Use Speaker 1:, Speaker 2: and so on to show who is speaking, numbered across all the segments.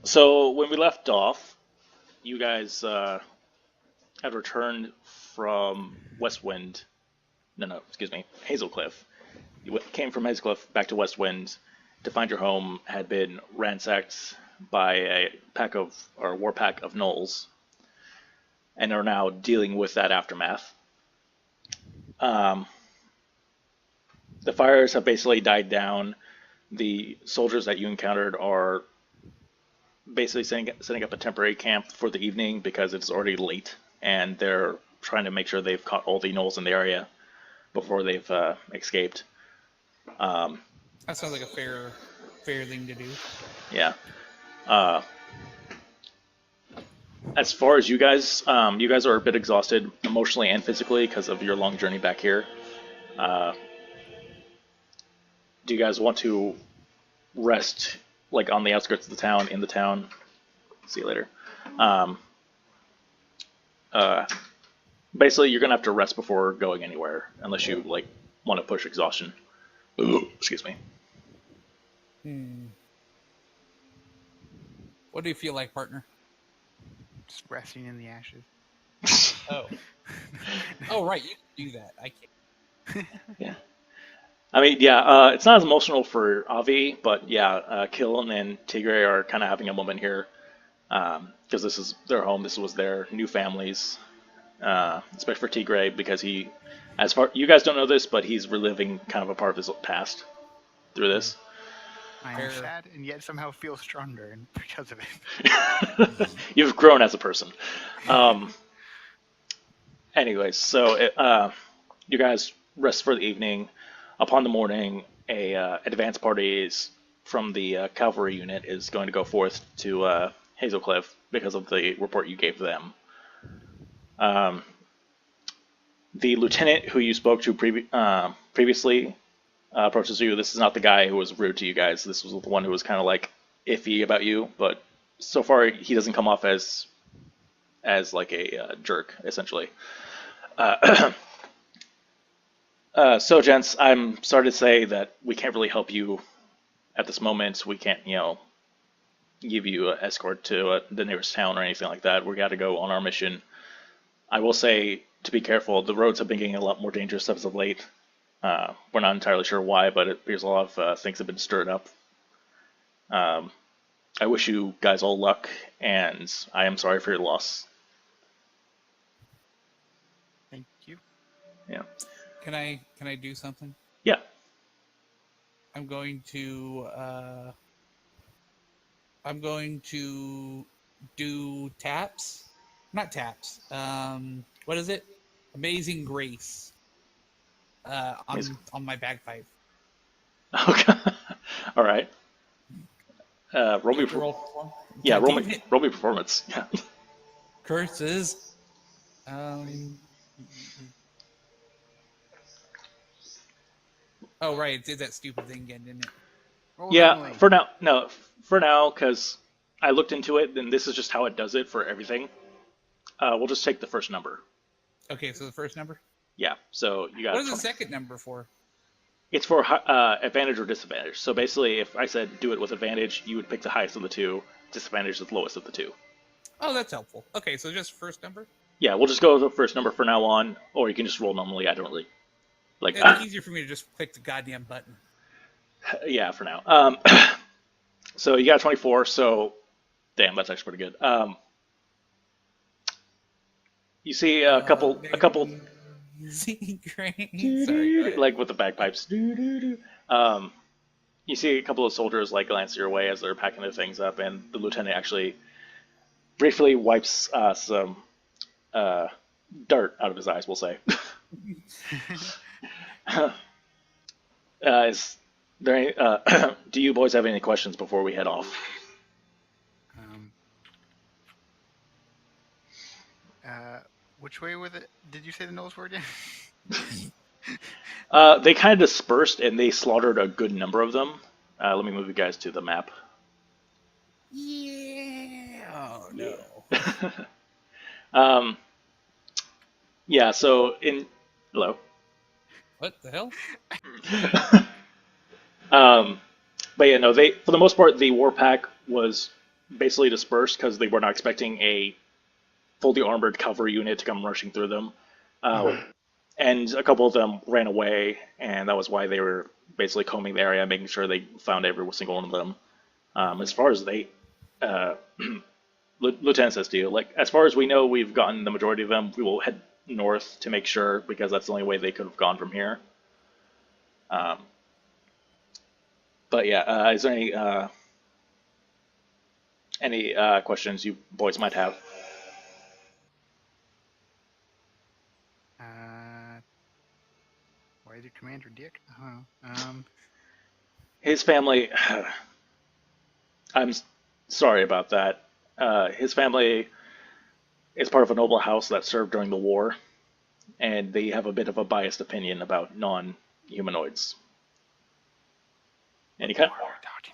Speaker 1: So when we left off, you guys had returned from West Wind. No, no, excuse me, Hazel Cliff. You came from Hazel Cliff back to West Wind to find your home had been ransacked by a pack of or war pack of gnolls, and are now dealing with that aftermath. Um, the fires have basically died down. The soldiers that you encountered are basically setting up a temporary camp for the evening because it's already late, and they're trying to make sure they've caught all the gnolls in the area before they've escaped. Um,
Speaker 2: That sounds like a fair thing to do.
Speaker 1: yeah. Uh, as far as you guys are a bit exhausted emotionally and physically because of your long journey back here. Uh, do you guys want to rest like on the outskirts of the town, in the town? See you later. Um, uh, Basically, you're gonna have to rest before going anywhere, unless you like want to push exhaustion. Ooh, excuse me.
Speaker 2: Hmm. What do you feel like, partner?
Speaker 3: Just resting in the ashes.
Speaker 2: Oh. Oh, right. You can do that. I can't.
Speaker 1: Yeah. I mean, yeah, it's not as emotional for Avi, but yeah, Killen and Tigray are kind of having a moment here because this is their home. This was their new families, especially for Tigray because he, as far you guys don't know this, but he's reliving kind of a part of his past through this.
Speaker 3: I
Speaker 2: Fair.
Speaker 3: am sad and yet somehow feel stronger because of it.
Speaker 1: You've grown as a person. Um, Anyways, so you guys rest for the evening. Upon the morning, a advance party is from the cavalry unit is going to go forth to Hazel Cliff because of the report you gave them. Um, the lieutenant who you spoke to previously approaches you. This is not the guy who was rude to you guys. This was the one who was kind of like iffy about you, but so far he doesn't come off as like a jerk, essentially. Uh, so, gents, I'm sorry to say that we can't really help you at this moment. We can't, give you an escort to the nearest town or anything like that. We got to go on our mission. I will say to be careful. The roads have been getting a lot more dangerous as of late. We're not entirely sure why, but it appears a lot of things have been stirred up. Um, I wish you guys all luck, and I am sorry for your loss.
Speaker 3: Thank you.
Speaker 1: Yeah.
Speaker 2: Can I do something?
Speaker 1: Yeah.
Speaker 2: I'm going to do taps. Not taps. What is it? Amazing Grace. On my bagpipe.
Speaker 1: Okay. All right. Roll me. Yeah. Roll me performance. Yeah.
Speaker 2: Curses. Oh right, it did that stupid thing again, didn't it?
Speaker 3: Roll
Speaker 1: Yeah.
Speaker 3: normally.
Speaker 1: For now, no. For now, because I looked into it, and this is just how it does it for everything. We'll just take the first number.
Speaker 2: Okay, so the first number.
Speaker 1: Yeah. So you got.
Speaker 2: What is the second number for?
Speaker 1: It's for advantage or disadvantage. So basically, if I said do it with advantage, you would pick the highest of the two. Disadvantage is the lowest of the two.
Speaker 2: Oh, that's helpful. Okay, so just first number.
Speaker 1: Yeah, we'll just go with the first number for now on, or you can just roll normally. I don't really like.
Speaker 2: It's easier for me to just click the goddamn button.
Speaker 1: Yeah, for now. So you got 24. So, damn, that's actually pretty good. You see a couple,
Speaker 2: Sorry.
Speaker 1: like with the bagpipes. You see a couple of soldiers like glance your way as they're packing their things up, and the lieutenant actually briefly wipes some dirt out of his eyes. We'll say. Is there any, do you boys have any questions before we head off?
Speaker 3: Um, which way was it? Did you say the nose were again?
Speaker 1: They kind of dispersed and they slaughtered a good number of them. Let me move you guys to the map.
Speaker 2: Yeah. Oh no.
Speaker 1: Yeah, so in. Hello?
Speaker 2: What the hell?
Speaker 1: But yeah, no, for the most part, the war pack was basically dispersed because they were not expecting a fully armored cavalry unit to come rushing through them. And a couple of them ran away, and that was why they were basically combing the area, making sure they found every single one of them. As far as they, uh, Lieutenant says to you, like, as far as we know, we've gotten the majority of them. We will head north to make sure, because that's the only way they could have gone from here. Um, but yeah, is there any questions you boys might have?
Speaker 3: Why did Commander Dick? I don't know.
Speaker 1: His family, I'm sorry about that. His family is part of a noble house that served during the war, and they have a bit of a biased opinion about non-humanoids. Any kind?
Speaker 3: What are we talking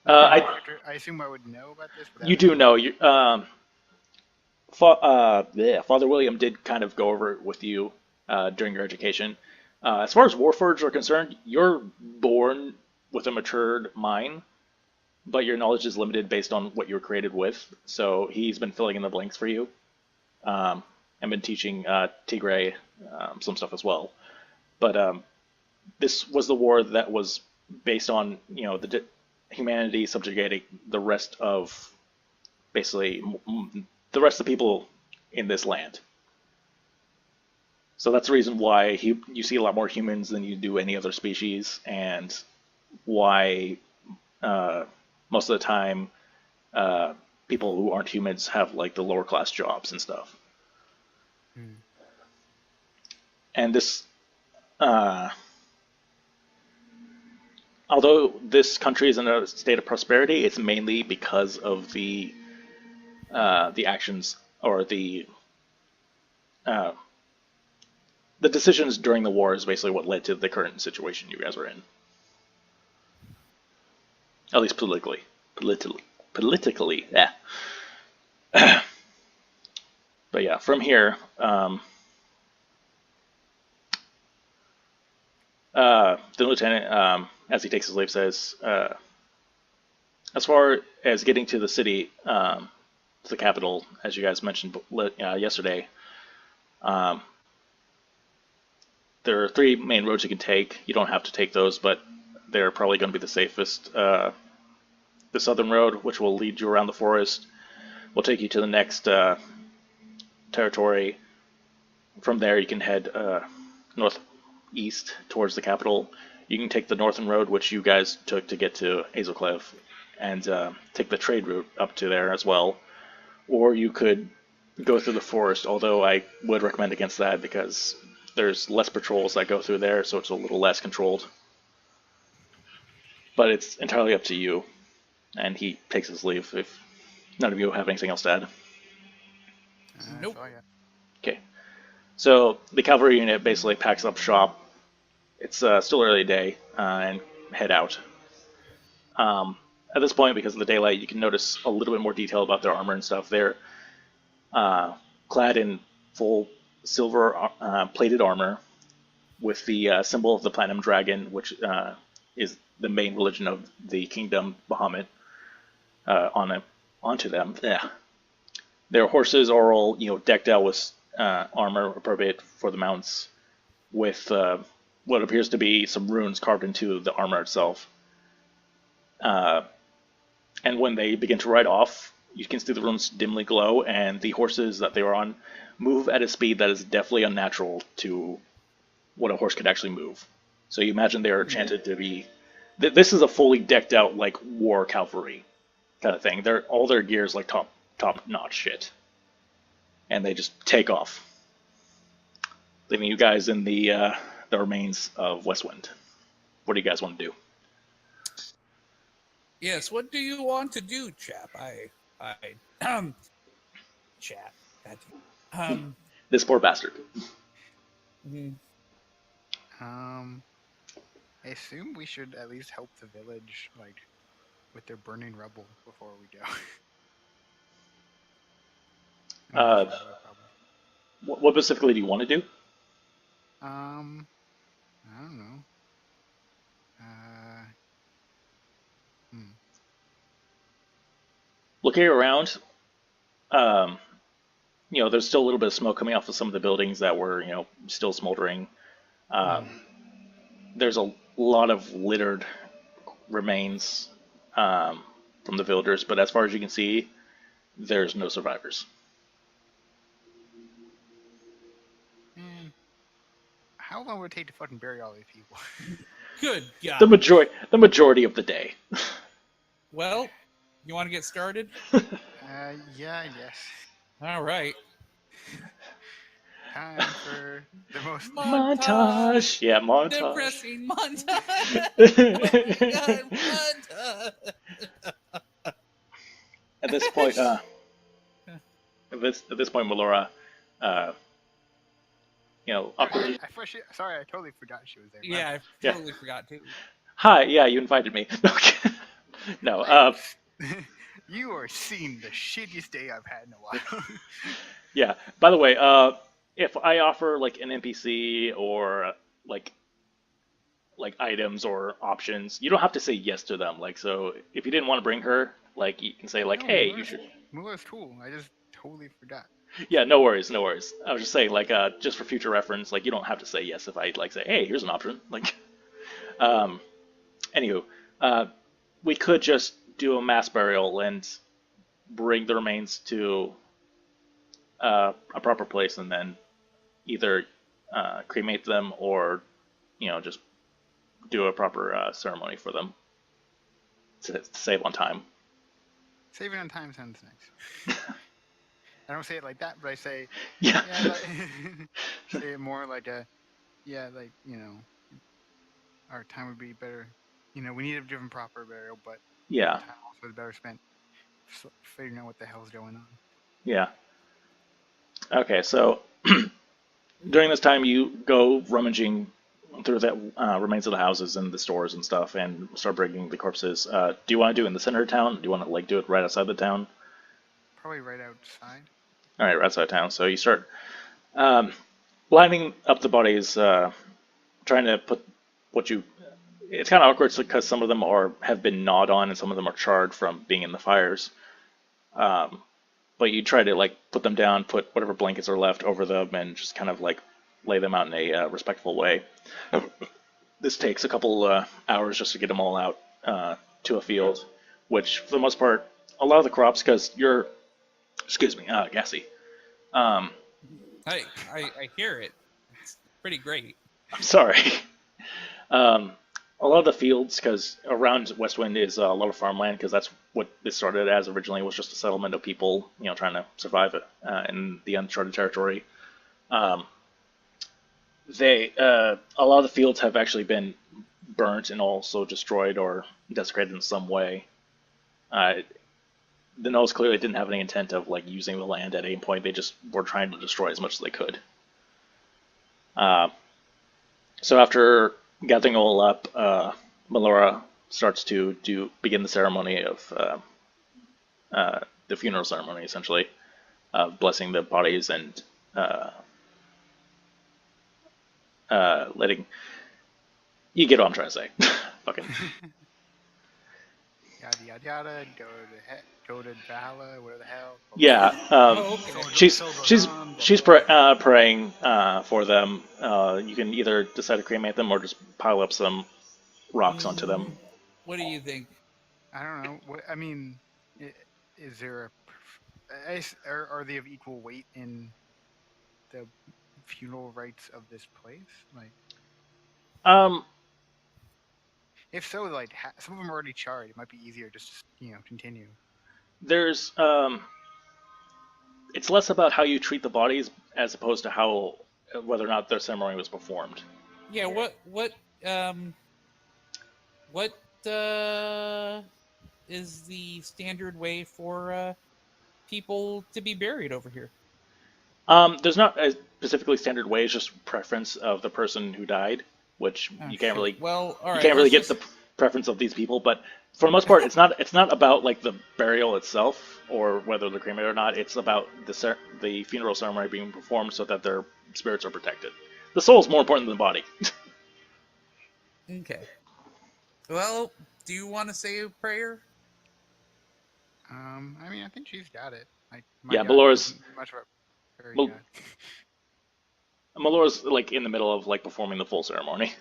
Speaker 3: about? I assume I would know about this.
Speaker 1: You do know. Father William did kind of go over it with you during your education. As far as Warforged are concerned, you're born with a matured mind, but your knowledge is limited based on what you were created with. So he's been filling in the blanks for you, and been teaching Tigray some stuff as well. But this was the war that was based on humanity subjugating the rest of basically the rest of the people in this land. So that's the reason why you see a lot more humans than you do any other species, and why most of the time people who aren't humans have like the lower class jobs and stuff. And this, although this country is in a state of prosperity, it's mainly because of the actions or the decisions during the war is basically what led to the current situation you guys are in. At least politically. Yeah. But yeah, from here, the lieutenant, as he takes his leave, says, as far as getting to the city, to the capital, as you guys mentioned yesterday, there are three main roads you can take. You don't have to take those, but they're probably going to be the safest. The southern road, which will lead you around the forest, will take you to the next territory. From there, you can head northeast towards the capital. You can take the northern road, which you guys took to get to Hazelcliff, and take the trade route up to there as well. Or you could go through the forest, although I would recommend against that because there's less patrols that go through there, so it's a little less controlled. But it's entirely up to you. And he takes his leave if none of you have anything else to add.
Speaker 2: Nope.
Speaker 1: Okay. So the cavalry unit basically packs up shop. It's still early day, and head out. At this point, because of the daylight, you can notice a little bit more detail about their armor and stuff. They're clad in full silver plated armor with the symbol of the Platinum Dragon, which is the main religion of the kingdom, Bahamut, onto them. Yeah. Their horses are all decked out with armor appropriate for the mounts, with what appears to be some runes carved into the armor itself. And when they begin to ride off, you can see the runes dimly glow, and the horses that they are on move at a speed that is definitely unnatural to what a horse could actually move. So you imagine they are chanted to be... This is a fully decked out, like, war cavalry kind of thing. All their gear is like top-notch shit. And they just take off, leaving you guys in the remains of Westwind. What do you guys want to do?
Speaker 2: Yes, what do you want to do, chap? Chap.
Speaker 1: This poor bastard.
Speaker 3: I assume we should at least help the village, like, with their burning rubble before we go.
Speaker 1: What specifically do you want to do?
Speaker 3: I don't know.
Speaker 1: looking around, um, there's still a little bit of smoke coming off of some of the buildings that were, still smoldering. Um, there's a lot of littered remains from the villagers, but as far as you can see, there's no survivors.
Speaker 3: Man, how long would it take to fucking bury all these people?
Speaker 2: Good God.
Speaker 1: The majority of the day.
Speaker 2: Well, you want to get started?
Speaker 3: Yeah, I guess.
Speaker 2: All right.
Speaker 3: Time for the most.
Speaker 1: Montage. Yeah, montage.
Speaker 2: Depressing montage. Oh my God, montage.
Speaker 1: At this point, Melora, uh, awkwardly.
Speaker 3: Sorry, I totally forgot she was there.
Speaker 2: Yeah, I
Speaker 1: Yeah.
Speaker 2: totally forgot too.
Speaker 1: Hi, yeah, you invited me. No,
Speaker 3: You are seeing the shittiest day I've had in a while.
Speaker 1: yeah. By the way, if I offer like an NPC or like items or options, you don't have to say yes to them. Like, so if you didn't want to bring her, like you can say like,
Speaker 3: No,
Speaker 1: hey, you should.
Speaker 3: Mula's cool. I just totally forgot.
Speaker 1: Yeah, no worries, no worries. I was just saying, like, just for future reference, like, you don't have to say yes if I like say, hey, here's an option. Like, um, anywho, we could just do a mass burial and bring the remains to a proper place and then either cremate them or, just do a proper ceremony for them to save on time.
Speaker 3: Saving on time sounds nice. I don't say it like that, but I say,
Speaker 1: Yeah.
Speaker 3: say it more like our time would be better. We need a different proper burial, but
Speaker 1: Yeah.
Speaker 3: time also is better spent figuring out what the hell's going on.
Speaker 1: Yeah. Okay, so during this time, you go rummaging through the remains of the houses and the stores and stuff, and start bringing the corpses. Do you want to do it in the center of town? Do you want to do it right outside the town?
Speaker 3: Probably right outside.
Speaker 1: All right, right outside town. So you start lining up the bodies, trying to put what you. It's kind of awkward because some of them have been gnawed on, and some of them are charred from being in the fires. But you try to put them down, put whatever blankets are left over them, and just kind of lay them out in a respectful way. This takes a couple hours just to get them all out to a field, which for the most part, a lot of the crops, because you're, excuse me, gassy.
Speaker 2: I hear it. It's pretty great.
Speaker 1: I'm sorry. A lot of the fields, because around Westwind is a lot of farmland, because that's what this started as originally, was just a settlement of people, trying to survive in the uncharted territory. A lot of the fields have actually been burnt and also destroyed or desecrated in some way. The Knolls clearly didn't have any intent of using the land at any point. They just were trying to destroy as much as they could. So after gathering all up, Melora starts to begin the ceremony of the funeral ceremony, essentially, of blessing the bodies and letting. You get what I'm trying to say. Fucking.
Speaker 3: Yada yada yada. Go to Valhalla. Whatever the hell.
Speaker 1: Yeah.
Speaker 2: Okay.
Speaker 1: She's praying for them. You can either decide to cremate them or just pile up some rocks onto them.
Speaker 2: What do you think?
Speaker 3: I don't know. I mean, is there are they of equal weight in the funeral rites of this place? If so, some of them are already charred. It might be easier just continue.
Speaker 1: There's it's less about how you treat the bodies as opposed to whether or not their ceremony was performed.
Speaker 2: Yeah. What is the standard way for people to be buried over here?
Speaker 1: There's not a specifically standard way. It's just preference of the person who died, which you can't really.
Speaker 2: Well, all right.
Speaker 1: You can't really get the preference of these people, but for the most part, it's not about the burial itself or whether they're cremated or not. It's about the funeral ceremony being performed so that their spirits are protected. The soul is more important than the body.
Speaker 2: Okay. Well, do you want to say a prayer?
Speaker 3: I mean, I think she's got it. Like my
Speaker 1: Yeah,
Speaker 3: god
Speaker 1: Melora's
Speaker 3: isn't much of a fairy
Speaker 1: Mel-
Speaker 3: god.
Speaker 1: Melora's like in the middle of like performing the full ceremony,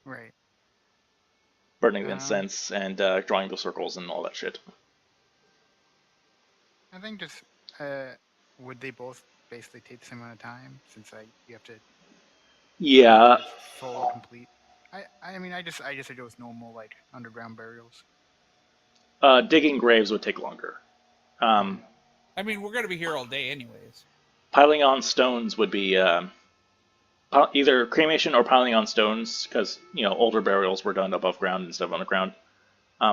Speaker 3: Right.
Speaker 1: burning the
Speaker 3: Um,
Speaker 1: incense and drawing the circles and all that shit.
Speaker 3: I think just uh, would they both basically take the same amount of time since you have to make
Speaker 1: Yeah,
Speaker 3: her full complete. I mean I just said it was normal like underground burials.
Speaker 1: digging graves would take longer.
Speaker 3: Yeah.
Speaker 1: Um,
Speaker 2: I mean, we're gonna be here all day, anyways.
Speaker 1: Piling on stones would be either cremation or piling on stones, because older burials were done above ground instead of underground.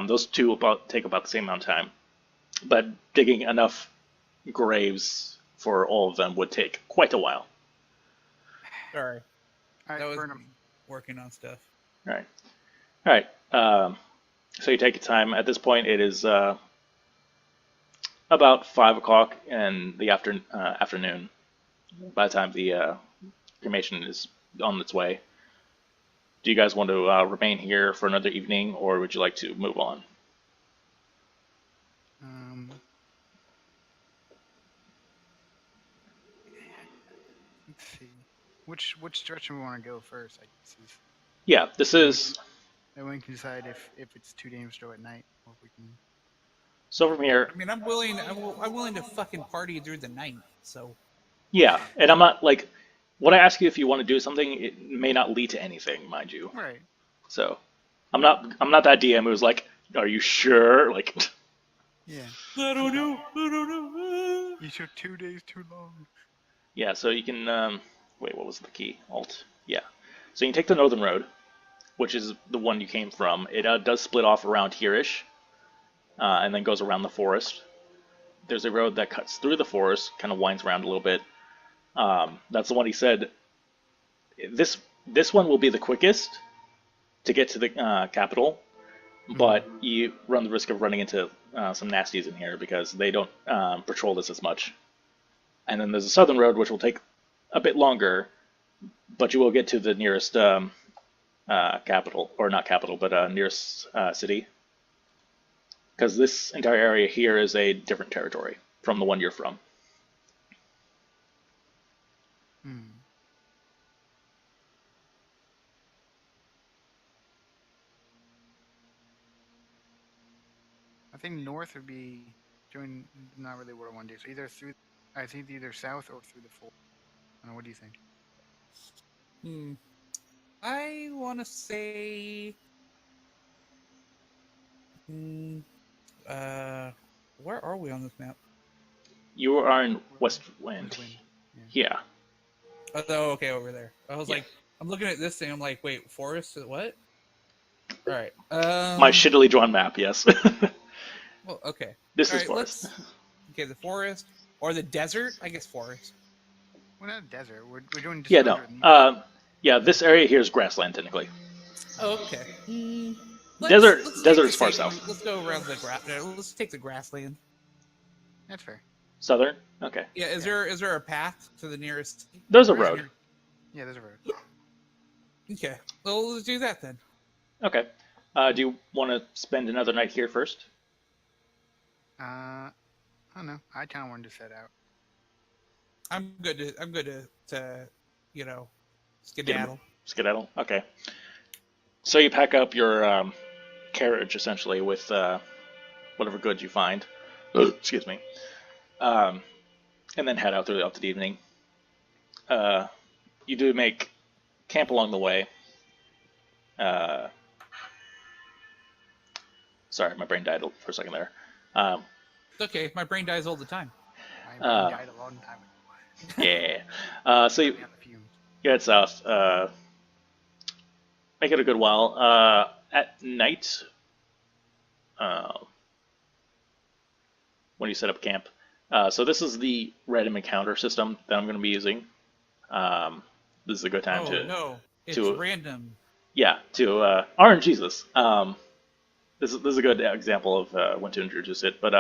Speaker 1: Those two take about the same amount of time, but digging enough graves for all of them would take quite a while.
Speaker 2: Sorry,
Speaker 3: All
Speaker 2: that
Speaker 3: right,
Speaker 2: was
Speaker 3: burn 'em.
Speaker 2: me working on stuff.
Speaker 1: All right. So you take your time. At this point, it is about 5 o'clock in the afternoon. By the time the cremation is on its way, do you guys want to remain here for another evening, or would you like to move on?
Speaker 3: Um, let's see. Which direction we want to go first? I guess is
Speaker 1: Yeah, this
Speaker 3: then we
Speaker 1: is
Speaker 3: can then we can decide if it's too dangerous to go at night or if we can.
Speaker 1: so from here.
Speaker 2: I mean, I'm willing. I'm willing to fucking party through the night. So
Speaker 1: Yeah, and I'm not like when I ask you if you want to do something, it may not lead to anything, mind you.
Speaker 3: Right.
Speaker 1: So I'm not that DM who's like, are you sure? Like,
Speaker 3: Yeah.
Speaker 2: I don't know. I don't know.
Speaker 3: You took 2 days too long.
Speaker 1: yeah. So you can wait. What was the key? Alt. Yeah. So you can take the northern road, which is the one you came from. It does split off around here-ish, and then goes around the forest. There's a road that cuts through the forest, kind of winds around a little bit. That's the one he said. This one will be the quickest to get to the capital, but you run the risk of running into some nasties in here because they don't patrol this as much. And then there's a southern road which will take a bit longer, but you will get to the nearest capital, or not capital, but nearest city. Because this entire area here is a different territory from the one you're from.
Speaker 3: Hmm. I think north would be doing not really what I want to do. So I think either south or through the forest. I don't know. What do you think?
Speaker 2: I want to say. Hmm, where are we on this map?
Speaker 1: You are in West
Speaker 3: West
Speaker 1: Wind.
Speaker 3: wind.
Speaker 1: Yeah.
Speaker 2: Oh, okay, over there. I was
Speaker 1: Yeah.
Speaker 2: like, I'm looking at this thing. I'm like, wait, forest? What? All right.
Speaker 1: My shittily drawn map, yes.
Speaker 2: Well, okay.
Speaker 1: This
Speaker 2: All
Speaker 1: is
Speaker 2: right.
Speaker 1: forest.
Speaker 2: Okay, the forest or the desert. I guess forest.
Speaker 3: We're not a desert. We're doing just
Speaker 1: Yeah, no. Yeah, this area here is grassland, technically.
Speaker 2: Oh, okay.
Speaker 1: Desert
Speaker 2: Let's take
Speaker 1: is
Speaker 2: the
Speaker 1: far
Speaker 2: same route.
Speaker 1: south.
Speaker 2: Let's go around the grass. Let's take the grassland.
Speaker 3: That's fair.
Speaker 1: Southern? Okay.
Speaker 2: Yeah. Is there a path to the nearest?
Speaker 1: There's a
Speaker 3: Where's
Speaker 1: road.
Speaker 3: your- Yeah, there's a road.
Speaker 2: Okay. Well, let's do that then.
Speaker 1: Okay. Do you want to spend another night here first?
Speaker 3: I don't know. I kind of wanted to set out.
Speaker 2: I'm good to skedaddle.
Speaker 1: Skedaddle? Okay. So you pack up your carriage, essentially, with whatever goods you find. Excuse me. And then head out throughout the evening. You do make camp along the way. Sorry, my brain died for a second there.
Speaker 2: It's okay. My brain dies all the time.
Speaker 3: My brain died a long time ago.
Speaker 1: Yeah. So you
Speaker 3: We have the fumes.
Speaker 1: head south. Make it a good while. At night, when you set up camp. So this is the random encounter system that I'm going to be using. This is a good time
Speaker 2: Oh
Speaker 1: to
Speaker 2: no, it's
Speaker 1: to
Speaker 2: random.
Speaker 1: to RNG this. This is a good example of when to introduce it, but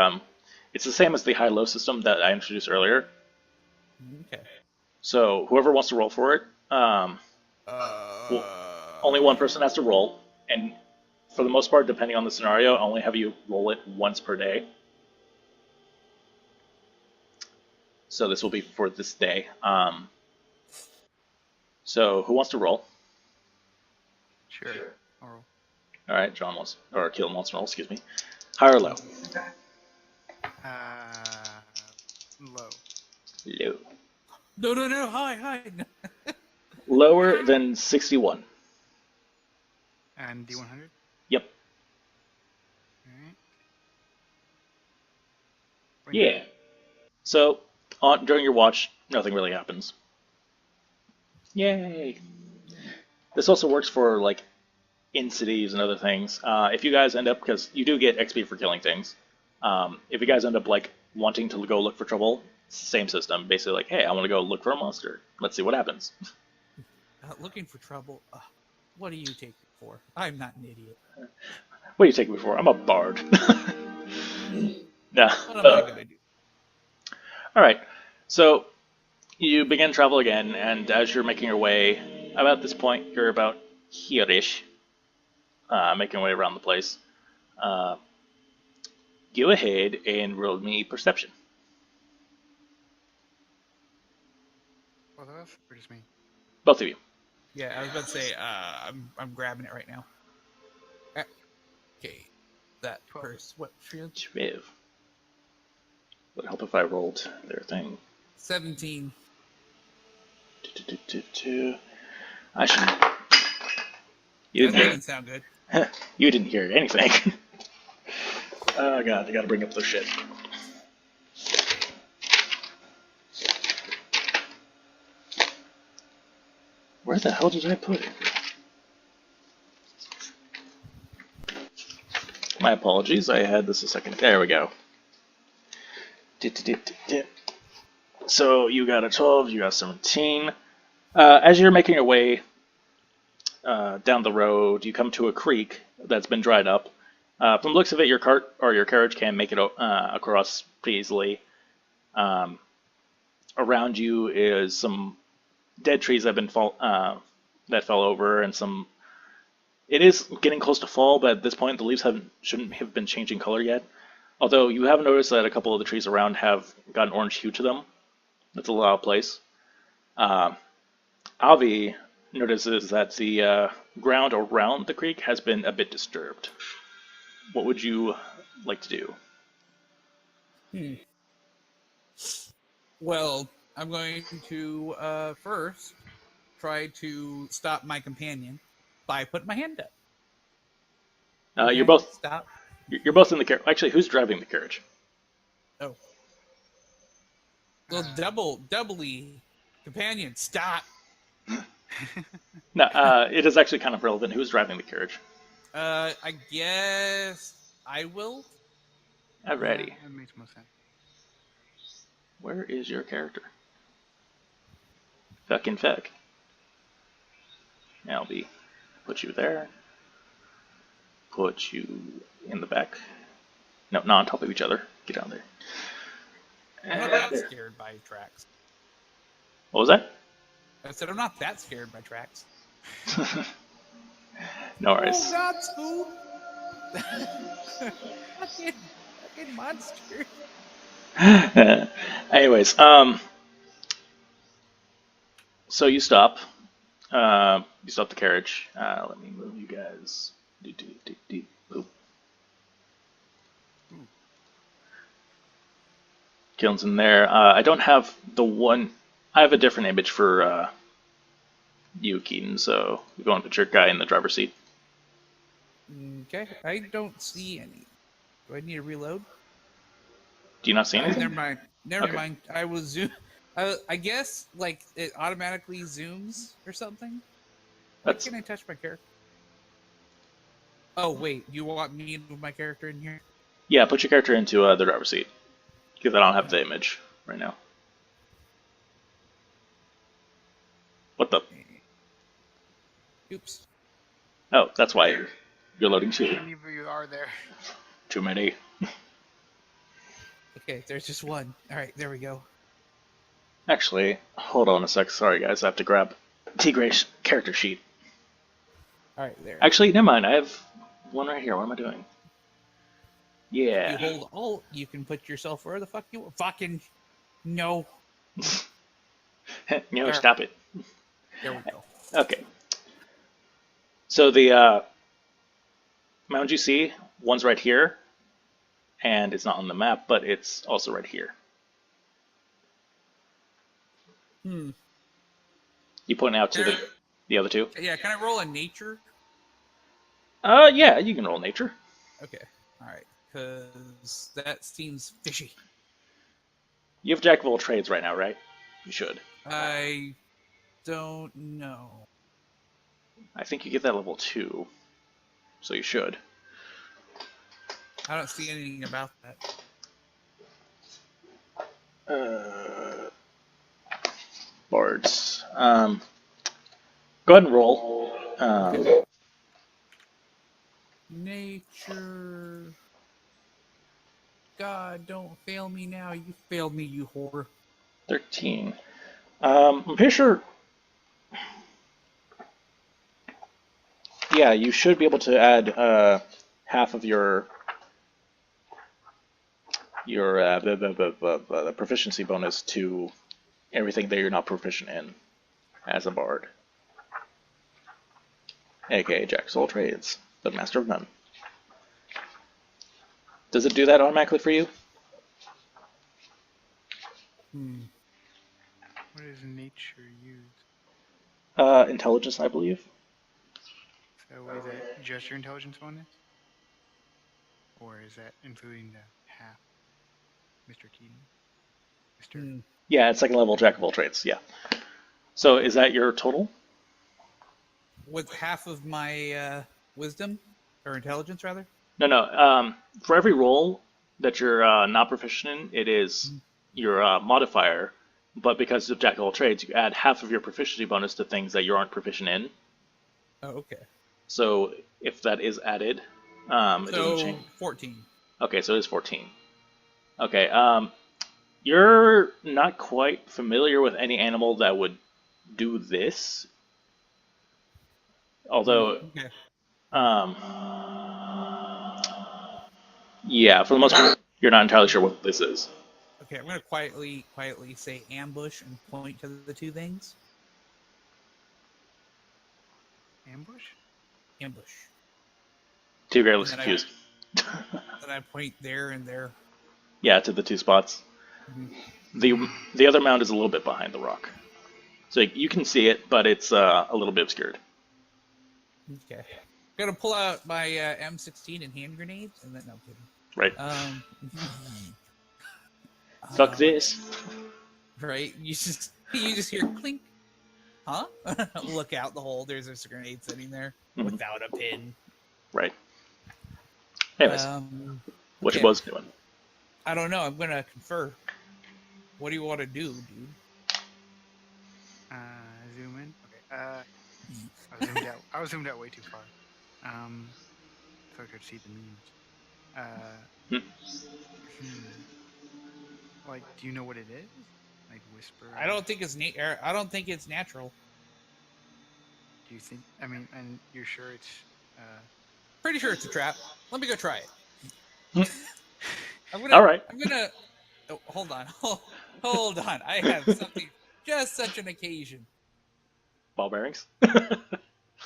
Speaker 1: it's the same as the high-low system that I introduced earlier.
Speaker 2: Okay.
Speaker 1: So whoever wants to roll for it, only one person has to roll, and for the most part, depending on the scenario, I only have you roll it once per day. So this will be for this day. So who wants to roll?
Speaker 3: Sure. Or
Speaker 1: All right, John wants, or Keelan wants to roll. Excuse me. High or low?
Speaker 3: low.
Speaker 1: Low.
Speaker 2: No, hi.
Speaker 1: Lower than 61.
Speaker 3: And D100.
Speaker 1: Yep.
Speaker 3: All right.
Speaker 1: Yeah. So during your watch, nothing really happens. Yay. This also works for like in cities and other things. If you guys end up, because you do get XP for killing things, if you guys end up like wanting to go look for trouble, same system. Basically, like, hey, I want to go look for a monster. Let's see what happens.
Speaker 2: Looking for trouble. What do you take me for? I'm not an idiot.
Speaker 1: What do you take me for? I'm a bard. Nah.
Speaker 2: What am I gonna do?
Speaker 1: All right. So you begin travel again, and as you're making your way, about this point, you're about here-ish, making your way around the place. Go ahead and roll me perception.
Speaker 3: Both of us, or just me?
Speaker 1: Both of you.
Speaker 2: Yeah, I was about to say. I'm grabbing it right now. Okay, that
Speaker 3: 12.
Speaker 2: first. What?
Speaker 1: 12. Would help if I rolled their thing.
Speaker 2: 17.
Speaker 1: I should.
Speaker 2: That doesn't sound good.
Speaker 1: You didn't hear anything. Oh god, I gotta bring up the shit. Where the hell did I put it? My apologies, I had this a second. There we go. So you got a 12, you got 17. As you're making your way down the road, you come to a creek that's been dried up. From the looks of it, your cart or your carriage can make it across pretty easily. Around you is some dead trees that have been that fell over, and some. It is getting close to fall, but at this point, the leaves shouldn't have been changing color yet. Although you have noticed that a couple of the trees around have got an orange hue to them. That's a lot of place. Avi notices that the ground around the creek has been a bit disturbed. What would you like to do?
Speaker 2: Well, I'm going to first try to stop my companion by putting my hand up.
Speaker 1: You're both
Speaker 2: Stop.
Speaker 1: You're both in the carriage. Actually, who's driving the carriage?
Speaker 2: Oh. Well, doubly, companion, stop.
Speaker 1: No, it is actually kind of relevant. Who's driving the carriage?
Speaker 2: I guess I will.
Speaker 1: Alrighty.
Speaker 3: That makes more sense.
Speaker 1: Where is your character? Fucking fuck. Now put you there. Put you in the back. No, not on top of each other. Get down there.
Speaker 2: I'm not that scared by tracks.
Speaker 1: What was that?
Speaker 2: I said I'm not that scared by tracks.
Speaker 1: No worries.
Speaker 2: Oh, God, Scoop! fucking monster.
Speaker 1: Anyways, so you stop. You stop the carriage. Let me move you guys. Boop. Keelan's in there. I don't have the one. I have a different image for you, Keaton. So you go and put your guy in the driver's seat.
Speaker 2: Okay, I don't see any. Do I need to reload?
Speaker 1: Do you not see anything?
Speaker 2: Never mind. Never
Speaker 1: Okay.
Speaker 2: mind. I will zoom. I guess like it automatically zooms or something. Why
Speaker 1: That's
Speaker 2: can't I touch my character? Oh wait, you want me to move my character in here?
Speaker 1: yeah. Put your character into the driver's seat because I don't have the image right now. What the?
Speaker 2: Oops.
Speaker 1: Oh, that's why you're loading too.
Speaker 3: How many of you are there?
Speaker 1: Too many.
Speaker 2: Okay, there's just one. All right, there we go.
Speaker 1: Actually, hold on a sec. Sorry, guys. I have to grab T-Gray's character sheet.
Speaker 2: All right, there.
Speaker 1: Actually, never mind. I have one right here. What am I doing? Yeah.
Speaker 2: You hold Alt, you can put yourself where the fuck you want. Fucking no. There.
Speaker 1: Stop it.
Speaker 2: There we go.
Speaker 1: Okay. So the mound you see, one's right here, and it's not on the map, but it's also right here.
Speaker 2: Hmm.
Speaker 1: You point out to the other two?
Speaker 2: Yeah, can I roll a nature?
Speaker 1: Yeah, you can roll nature.
Speaker 2: Okay. All right. Because that seems fishy.
Speaker 1: You have Jack of all trades right now, right? You should.
Speaker 2: I don't know.
Speaker 1: I think you get that level 2, so you should.
Speaker 2: I don't see anything about that.
Speaker 1: Bards. Go ahead and roll.
Speaker 2: Nature. God, don't fail me now. You failed me, you whore.
Speaker 1: 13. I'm pretty sure. Yeah, you should be able to add half of your the proficiency bonus to everything that you're not proficient in as a bard, aka Jack of all trades, the master of none. Does it do that automatically for you?
Speaker 3: What is nature used?
Speaker 1: Intelligence, I believe.
Speaker 3: So is that just your intelligence bonus? Or is that including the half, Mr. Keating? Mr.
Speaker 1: Yeah, it's second level Jack of all trades. Yeah. So is that your total?
Speaker 2: With half of my wisdom, or intelligence, rather?
Speaker 1: No. For every roll that you're not proficient in, it is your modifier. But because of Jack of all trades, you add half of your proficiency bonus to things that you aren't proficient in.
Speaker 2: Oh, okay.
Speaker 1: So if that is added, it doesn't change.
Speaker 2: 14.
Speaker 1: Okay, so it is 14. Okay, you're not quite familiar with any animal that would do this. Although,
Speaker 2: Okay.
Speaker 1: yeah, for the most part, you're not entirely sure what this is.
Speaker 2: Okay, I'm gonna quietly say ambush and point to the two things.
Speaker 3: Ambush?
Speaker 2: Ambush.
Speaker 1: Two Gray looks
Speaker 2: And then
Speaker 1: confused.
Speaker 2: Then I point there and there.
Speaker 1: Yeah, to the two spots. The other mound is a little bit behind the rock, so you can see it, but it's a little bit obscured.
Speaker 2: Okay. Gonna pull out my M16 and hand grenades, and then no I'm kidding.
Speaker 1: Right.
Speaker 2: Fuck
Speaker 1: this.
Speaker 2: Right. You just hear clink. Huh? Look out the hole. There's a grenade sitting there without a pin.
Speaker 1: Right. Anyways, what you was doing?
Speaker 2: I don't know. I'm gonna confer. What do you want to do, dude?
Speaker 3: Zoom in. Okay. I was zoomed out way too far. So I could see the memes. Like, do you know what it is? Like whisper.
Speaker 2: I don't think it's I don't think it's natural.
Speaker 3: Do you think? I mean, and you're sure it's?
Speaker 2: Pretty sure it's a trap. Let me go try it.
Speaker 1: All right.
Speaker 2: I'm gonna. Oh, hold on. Hold on. I have something. Just such an occasion.
Speaker 1: Ball bearings.
Speaker 2: No,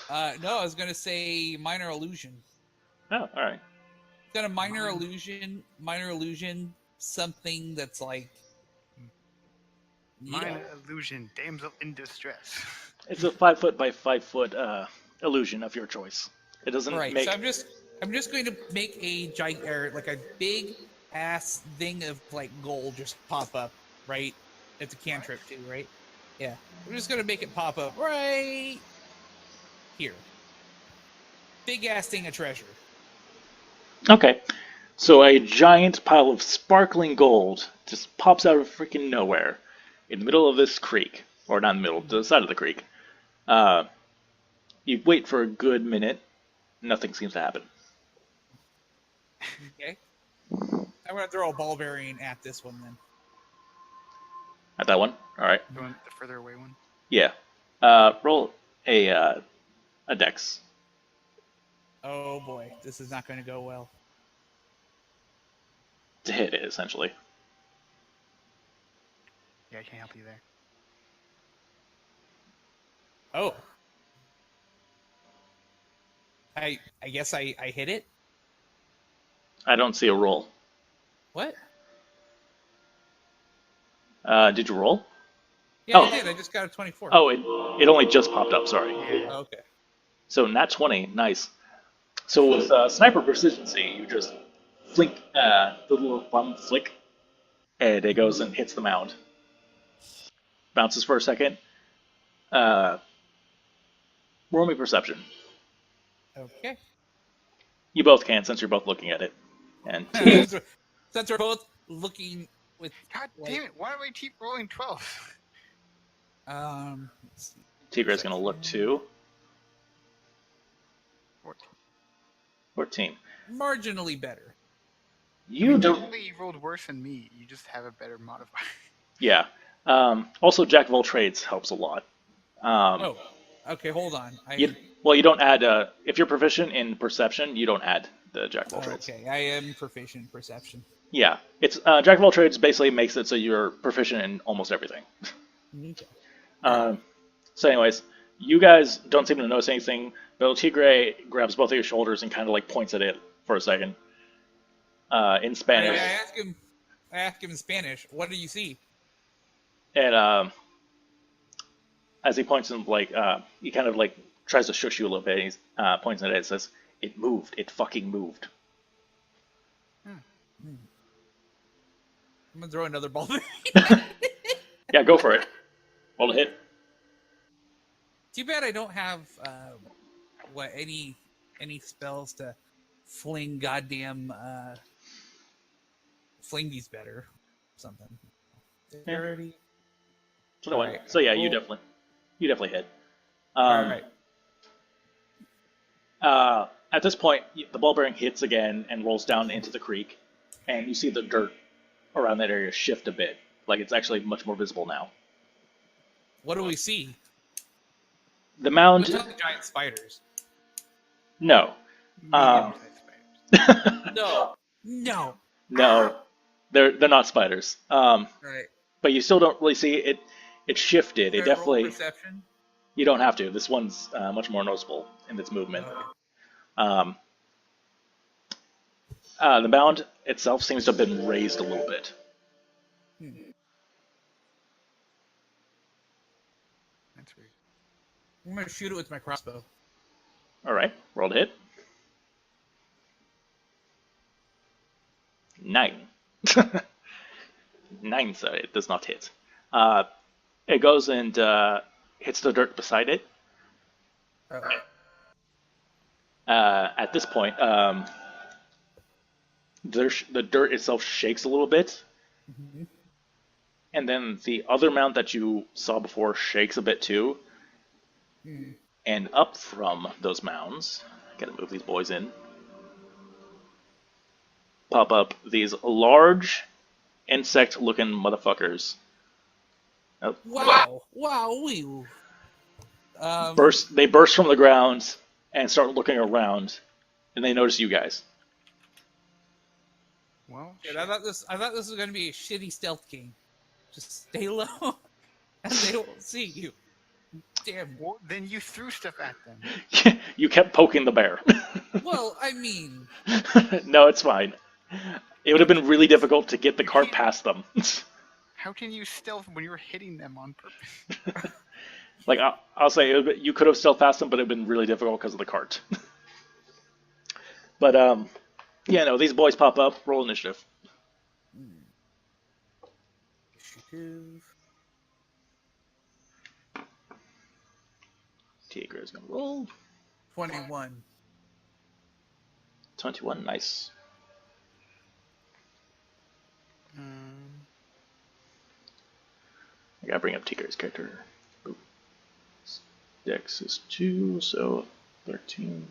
Speaker 2: I was gonna say minor illusion.
Speaker 1: Oh, all right.
Speaker 2: Got a minor illusion. Minor illusion. Something that's like.
Speaker 3: Minor illusion, damsel in distress.
Speaker 1: It's a 5 foot by 5 foot illusion of your choice. It doesn't
Speaker 2: right.
Speaker 1: make.
Speaker 2: So I'm just going to make a giant, or like a big ass thing of like gold just pop up. Right. It's a cantrip too, right? Yeah. I'm just gonna make it pop up right here. Big ass thing of treasure.
Speaker 1: Okay. So a giant pile of sparkling gold just pops out of freaking nowhere in the middle of this creek. Or not in the middle, to the side of the creek. You wait for a good minute. Nothing seems to happen.
Speaker 2: Okay. I'm gonna throw a ball bearing at this one then.
Speaker 1: At that one? Alright.
Speaker 3: You want the further away one?
Speaker 1: Yeah. Roll a dex.
Speaker 2: Oh boy, this is not gonna go well.
Speaker 1: To hit it, essentially.
Speaker 3: Yeah, I can help you there.
Speaker 2: Oh. I guess I hit it.
Speaker 1: I don't see a roll.
Speaker 2: What?
Speaker 1: Did you roll?
Speaker 2: Yeah,
Speaker 1: Oh.
Speaker 2: I did. I just got a 24.
Speaker 1: Oh, it only just popped up. Sorry.
Speaker 3: Yeah.
Speaker 2: Oh, okay.
Speaker 1: So nat 20, nice. So with sniper precision, you just flick the little thumb flick, and it goes and hits the mound. Bounces for a second. Roll me perception.
Speaker 2: Okay.
Speaker 1: You both can since you're both looking at it. And
Speaker 2: Since we're both looking with
Speaker 3: God damn it! Why do I keep rolling 12?
Speaker 2: let's see.
Speaker 1: Tigra's gonna look too.
Speaker 3: 14.
Speaker 1: 14.
Speaker 2: Marginally better.
Speaker 1: You don't.
Speaker 3: Technically, you rolled worse than me. You just have a better modifier.
Speaker 1: Yeah. Also, Jack of all trades helps a lot.
Speaker 2: Oh. Okay, hold on.
Speaker 1: You don't add. If you're proficient in perception, you don't add the Jack of all trades.
Speaker 2: Okay, I am proficient in perception.
Speaker 1: Yeah, it's Jack of all trades basically makes it so you're proficient in almost everything.
Speaker 2: Okay.
Speaker 1: So, anyways, you guys don't seem to notice anything. But Tigre grabs both of your shoulders and kind of like points at it for a second. In Spanish.
Speaker 2: I ask him in Spanish, what do you see?
Speaker 1: And as he points him, like he kind of like tries to shush you a little bit. And he points at it and says, "It moved. It fucking moved."
Speaker 2: I'm gonna throw another ball.
Speaker 1: Yeah, go for it. Roll a hit.
Speaker 2: Too bad I don't have any spells to fling goddamn fling these better. Something.
Speaker 1: Yeah.
Speaker 2: Already.
Speaker 1: So,
Speaker 2: Right.
Speaker 1: so yeah,
Speaker 2: Well,
Speaker 1: you definitely hit.
Speaker 2: All right.
Speaker 1: At this point, the ball bearing hits again and rolls down into the creek, and you see the dirt around that area shift a bit. Like it's actually much more visible now.
Speaker 2: What do we see?
Speaker 1: The mound.
Speaker 2: It's not the giant spiders.
Speaker 1: No.
Speaker 3: Medium-sized spiders.
Speaker 2: No.
Speaker 1: No, they're not spiders.
Speaker 2: Right.
Speaker 1: But you still don't really see it. It shifted. It
Speaker 2: Can I roll
Speaker 1: definitely.
Speaker 2: perception.
Speaker 1: You don't have to. This one's much more noticeable in its movement.
Speaker 2: Okay.
Speaker 1: The mound itself seems to have been raised a little bit.
Speaker 3: That's weird.
Speaker 2: I'm gonna shoot it with my crossbow.
Speaker 1: All right, roll to hit. 9. 9, so it does not hit. It goes and hits the dirt beside it.
Speaker 2: Okay.
Speaker 1: At this point, the dirt itself shakes a little bit, and then the other mount that you saw before shakes a bit too. And up from those mounds, gotta move these boys in, pop up these large insect-looking motherfuckers. Oh.
Speaker 2: Wow, wee.
Speaker 1: They burst from the ground and start looking around, and they notice you guys.
Speaker 3: Well,
Speaker 2: Dude, I thought this was gonna be a shitty stealth game. Just stay low, and they won't see you. Damn.
Speaker 3: well, then you threw stuff at them.
Speaker 1: You kept poking the bear.
Speaker 2: Well, I mean,
Speaker 1: No, it's fine. It would have been really difficult to get the cart past them.
Speaker 3: How can you stealth when you're hitting them on purpose?
Speaker 1: Like, I'll say, you could have still passed them, but it would have been really difficult because of the cart. But, yeah, no, these boys pop up, roll initiative. Tigra is going to roll.
Speaker 2: 21.
Speaker 1: 21, nice. I gotta bring up Tigra's character. Boop. Dex is 2, so 13.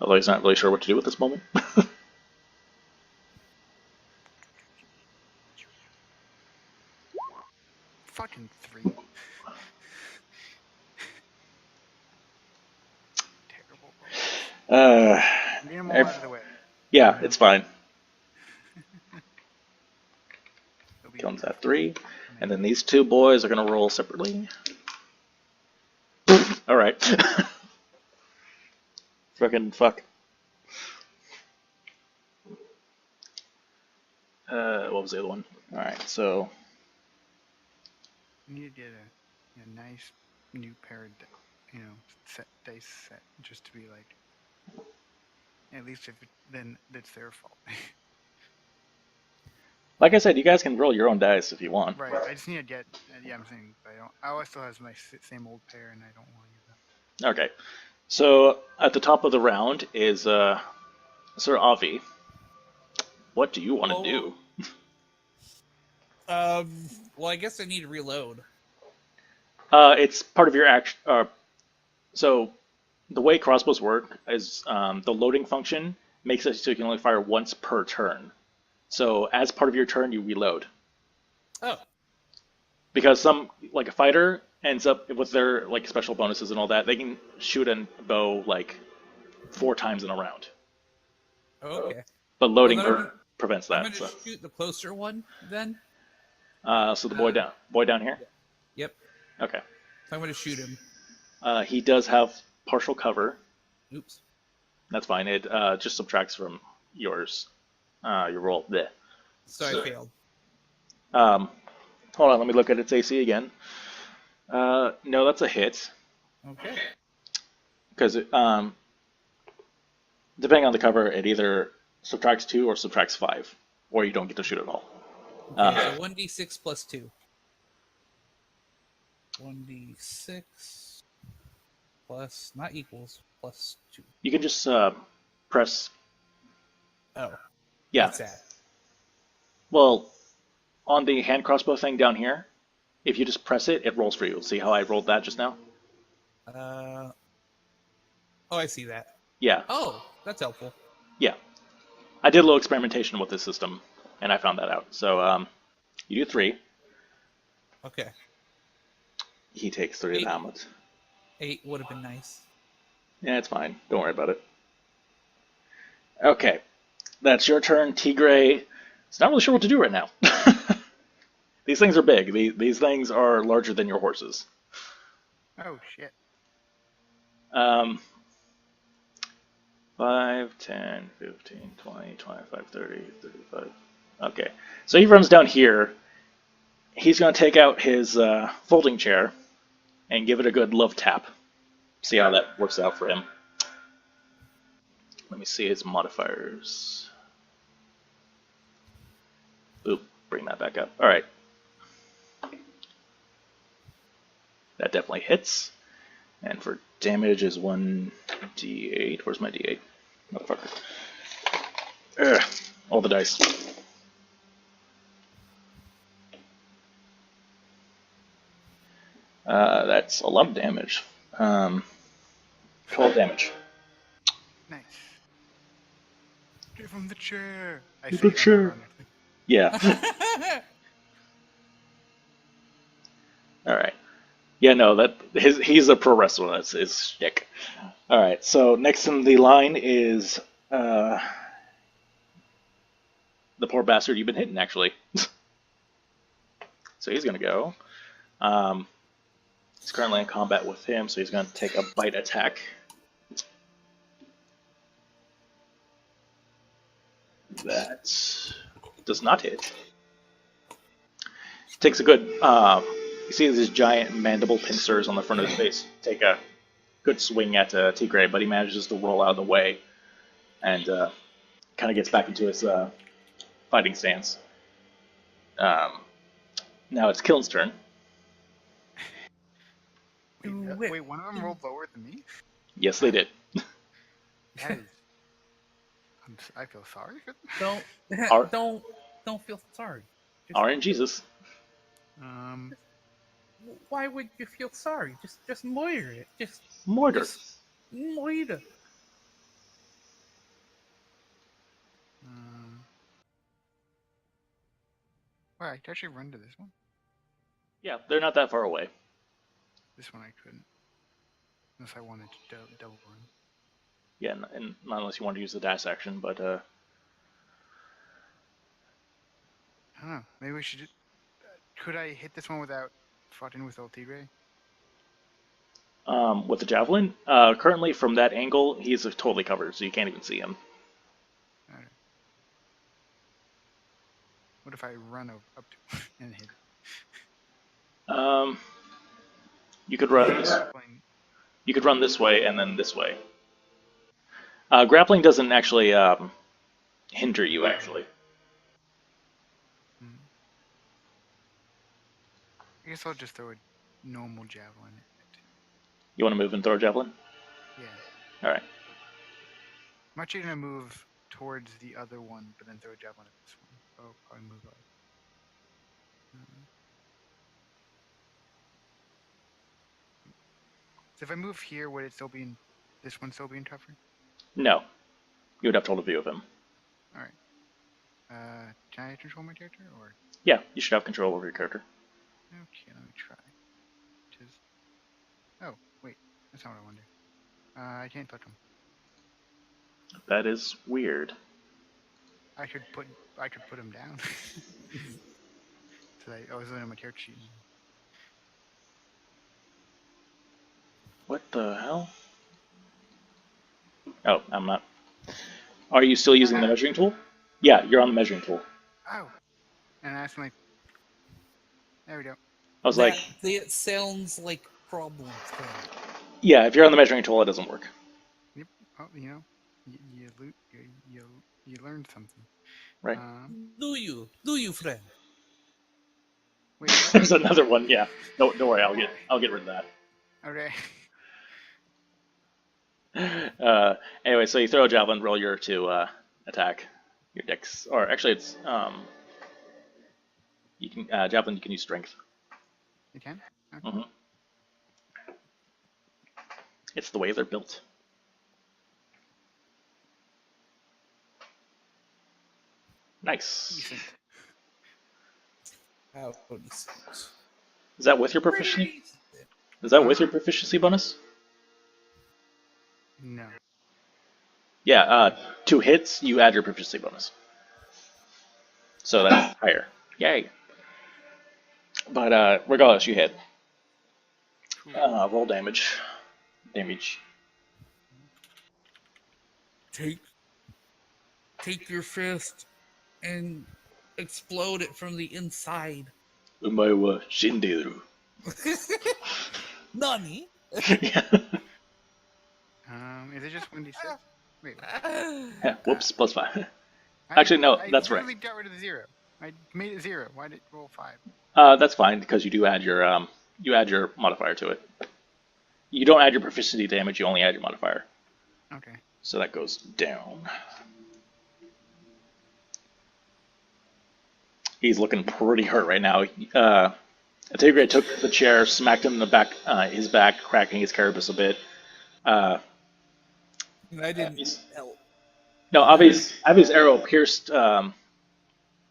Speaker 1: Although he's not really sure what to do at this moment.
Speaker 3: Fucking 3. Terrible. Get them all out of the way.
Speaker 1: Yeah, it's fine. Killen's at 3. And then these two boys are going to roll separately. Alright. Fucking fuck. What was the other one? Alright, so...
Speaker 3: You need to get a nice new pair of, dice set, just to be like, at least then it's their fault.
Speaker 1: Like I said, you guys can roll your own dice if you want.
Speaker 3: Right. I just need to get. Yeah, I'm saying I don't. I always still have my same old pair, and I don't want to use them.
Speaker 1: Okay. So, at the top of the round is Sir Avi. What do you want to do?
Speaker 2: Well, I guess I need to reload.
Speaker 1: It's part of your action. So, the way crossbows work is the loading function makes it so you can only fire once per turn. So, as part of your turn, you reload.
Speaker 2: Oh.
Speaker 1: Because some, like a fighter, ends up with their like special bonuses and all that. They can shoot a bow like 4 times in a round.
Speaker 2: Okay.
Speaker 1: But loading
Speaker 2: Well,
Speaker 1: prevents
Speaker 2: I'm
Speaker 1: that.
Speaker 2: gonna shoot the closer one then.
Speaker 1: So the boy down here.
Speaker 2: Yep.
Speaker 1: Okay.
Speaker 2: So I'm gonna shoot him.
Speaker 1: He does have partial cover.
Speaker 2: Oops.
Speaker 1: That's fine. It just subtracts from yours. Your roll. Bleh.
Speaker 2: So I failed.
Speaker 1: Hold on. Let me look at its AC again. No, that's a hit.
Speaker 2: Okay.
Speaker 1: Because depending on the cover, it either subtracts 2 or subtracts 5, or you don't get to shoot at all.
Speaker 2: Okay, so 1d6 plus 2. 1d6 plus, not equals, plus 2.
Speaker 1: You can just press.
Speaker 2: Oh.
Speaker 1: Yeah.
Speaker 2: What's that?
Speaker 1: Well, on the hand crossbow thing down here, if you just press it, it rolls for you. See how I rolled that just now?
Speaker 2: Oh, I see that.
Speaker 1: Yeah.
Speaker 2: Oh, that's helpful.
Speaker 1: Yeah. I did a little experimentation with this system, and I found that out. So, you do 3.
Speaker 2: Okay.
Speaker 1: He takes 3 of the helmet.
Speaker 2: 8 would have been nice.
Speaker 1: Yeah, it's fine. Don't worry about it. Okay. That's your turn, Tigray. It's not really sure what to do right now. These things are big. These things are larger than your horses.
Speaker 3: Oh shit.
Speaker 1: 5, 10, 15, 20, 25, 30, 35. Okay. So he runs down here. He's going to take out his folding chair and give it a good love tap. See how that works out for him. Let me see his modifiers. Oop, bring that back up. Alright. That definitely hits. And for damage is 1d8. Where's my d8? Motherfucker. Ugh, all the dice. That's a lot of damage. 12 damage.
Speaker 3: Nice. Give him the chair. I
Speaker 1: The
Speaker 3: say
Speaker 1: chair.
Speaker 3: unironically.
Speaker 1: Yeah. Alright. Yeah, no, he's a pro wrestler. That's his shtick. Alright, so next in the line is the poor bastard you've been hitting, actually. So he's going to go. He's currently in combat with him, so he's going to take a bite attack. That does not hit. Takes a good... you see these giant mandible pincers on the front of his face. Take a good swing at Tigray, but he manages to roll out of the way and kind of gets back into his fighting stance. Now it's Killen's turn.
Speaker 3: Wait, one of them rolled lower than me?
Speaker 1: Yes, they did.
Speaker 3: That is... I feel sorry for them.
Speaker 2: Don't feel sorry.
Speaker 1: RN Jesus.
Speaker 2: Why would you feel sorry? Just moiter it.
Speaker 1: Mortar.
Speaker 2: Just moiter.
Speaker 3: Well, I could actually run to this one.
Speaker 1: Yeah, they're not that far away.
Speaker 3: This one I couldn't. Unless I wanted to double run.
Speaker 1: Yeah, and not unless you want to use the dash action, but
Speaker 3: I don't know. Maybe we should Could I hit this one without fighting with El Tigre?
Speaker 1: With the javelin, currently from that angle, he's totally covered, so you can't even see him.
Speaker 3: Alright. What if I run up to and hit?
Speaker 1: Um, you could run.
Speaker 3: Grappling.
Speaker 1: You could run this way and then this way. Grappling doesn't actually hinder you, actually.
Speaker 3: Hmm. I guess I'll just throw a normal javelin at it.
Speaker 1: You want to move and throw a javelin?
Speaker 3: Yeah.
Speaker 1: All right.
Speaker 3: I'm actually gonna move towards the other one, but then throw a javelin at this one. So I'll probably move like. So if I move here, would it still be in this one still being tougher?
Speaker 1: No, you would have to hold a view of him.
Speaker 3: All right. Can I control my character or?
Speaker 1: Yeah, you should have control over your character.
Speaker 3: Okay, let me try. Just. Oh wait, that's not what I want to do. I can't touch him.
Speaker 1: That is weird.
Speaker 3: I could put him down. So I was looking at my character sheet.
Speaker 1: What the hell? Oh, I'm not. Are you still using the measuring tool? Yeah, you're on the measuring tool.
Speaker 3: Oh, and I asked him like. There we go.
Speaker 1: I was like,
Speaker 2: That sounds like problems.
Speaker 1: yeah, if you're on the measuring tool, it doesn't work.
Speaker 3: Yep. Oh, you learned something.
Speaker 1: Right.
Speaker 2: Do you, friend?
Speaker 3: Wait. What?
Speaker 1: There's another one. Yeah. No, don't worry. I'll get rid of that.
Speaker 3: Okay.
Speaker 1: Anyway, so you throw a javelin, roll your to attack your dex, or actually it's you can javelin. You can use strength.
Speaker 3: You can. Okay.
Speaker 1: Mm-hmm. It's the way they're built. Nice.
Speaker 3: Decent.
Speaker 2: How decent.
Speaker 1: Is that with your proficiency? Is that with your proficiency bonus?
Speaker 3: No.
Speaker 1: Yeah. 2 hits, you add your proficiency bonus. So that's higher. Yay. But regardless, you hit. Roll damage. Damage.
Speaker 2: Take your fist and explode it from the inside.
Speaker 1: Umae wa shinderu.
Speaker 2: Nani?
Speaker 1: Yeah.
Speaker 3: Is it just 1d6? Wait.
Speaker 1: Yeah, whoops, +5. Actually, no, that's right.
Speaker 3: I literally got rid of the 0. I made it 0. Why did it roll 5?
Speaker 1: That's fine because you do add your modifier to it. You don't add your proficiency damage. You only add your modifier.
Speaker 3: Okay.
Speaker 1: So that goes down. He's looking pretty hurt right now. Tigray took the chair, smacked him in the back, his back, cracking his carapace a bit.
Speaker 2: I didn't help.
Speaker 1: No, Avi's arrow pierced part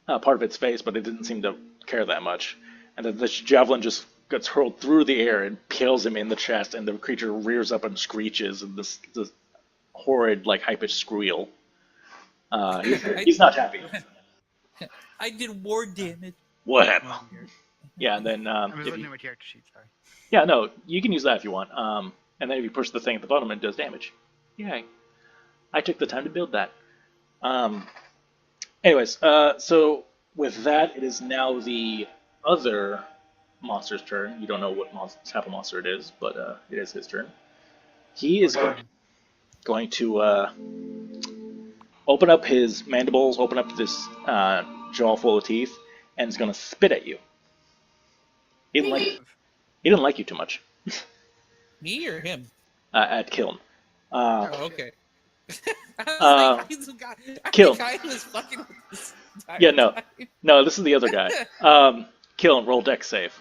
Speaker 1: of its face, but it didn't seem to care that much. And then the javelin just gets hurled through the air and kills him in the chest, and the creature rears up and screeches, and this horrid, like, high-pitched squeal. He's not happy.
Speaker 2: I did more damage.
Speaker 1: What happened? Yeah, and then
Speaker 3: I was looking at my character sheet. Sorry.
Speaker 1: yeah, no, you can use that if you want. And then if you push the thing at the bottom, it does damage. Yay! I took the time to build that. Anyways, so with that, it is now the other monster's turn. You don't know what type of monster it is, but it is his turn. He is going to open up his mandibles, open up this jaw full of teeth, and is going to spit at you. He didn't like you too much.
Speaker 2: Me or him?
Speaker 1: At Kiln.
Speaker 2: Oh, okay. I was like,
Speaker 1: Kill.
Speaker 2: The guy was fucking with this
Speaker 1: Yeah, no, this is the other guy. Kiln, roll dex save.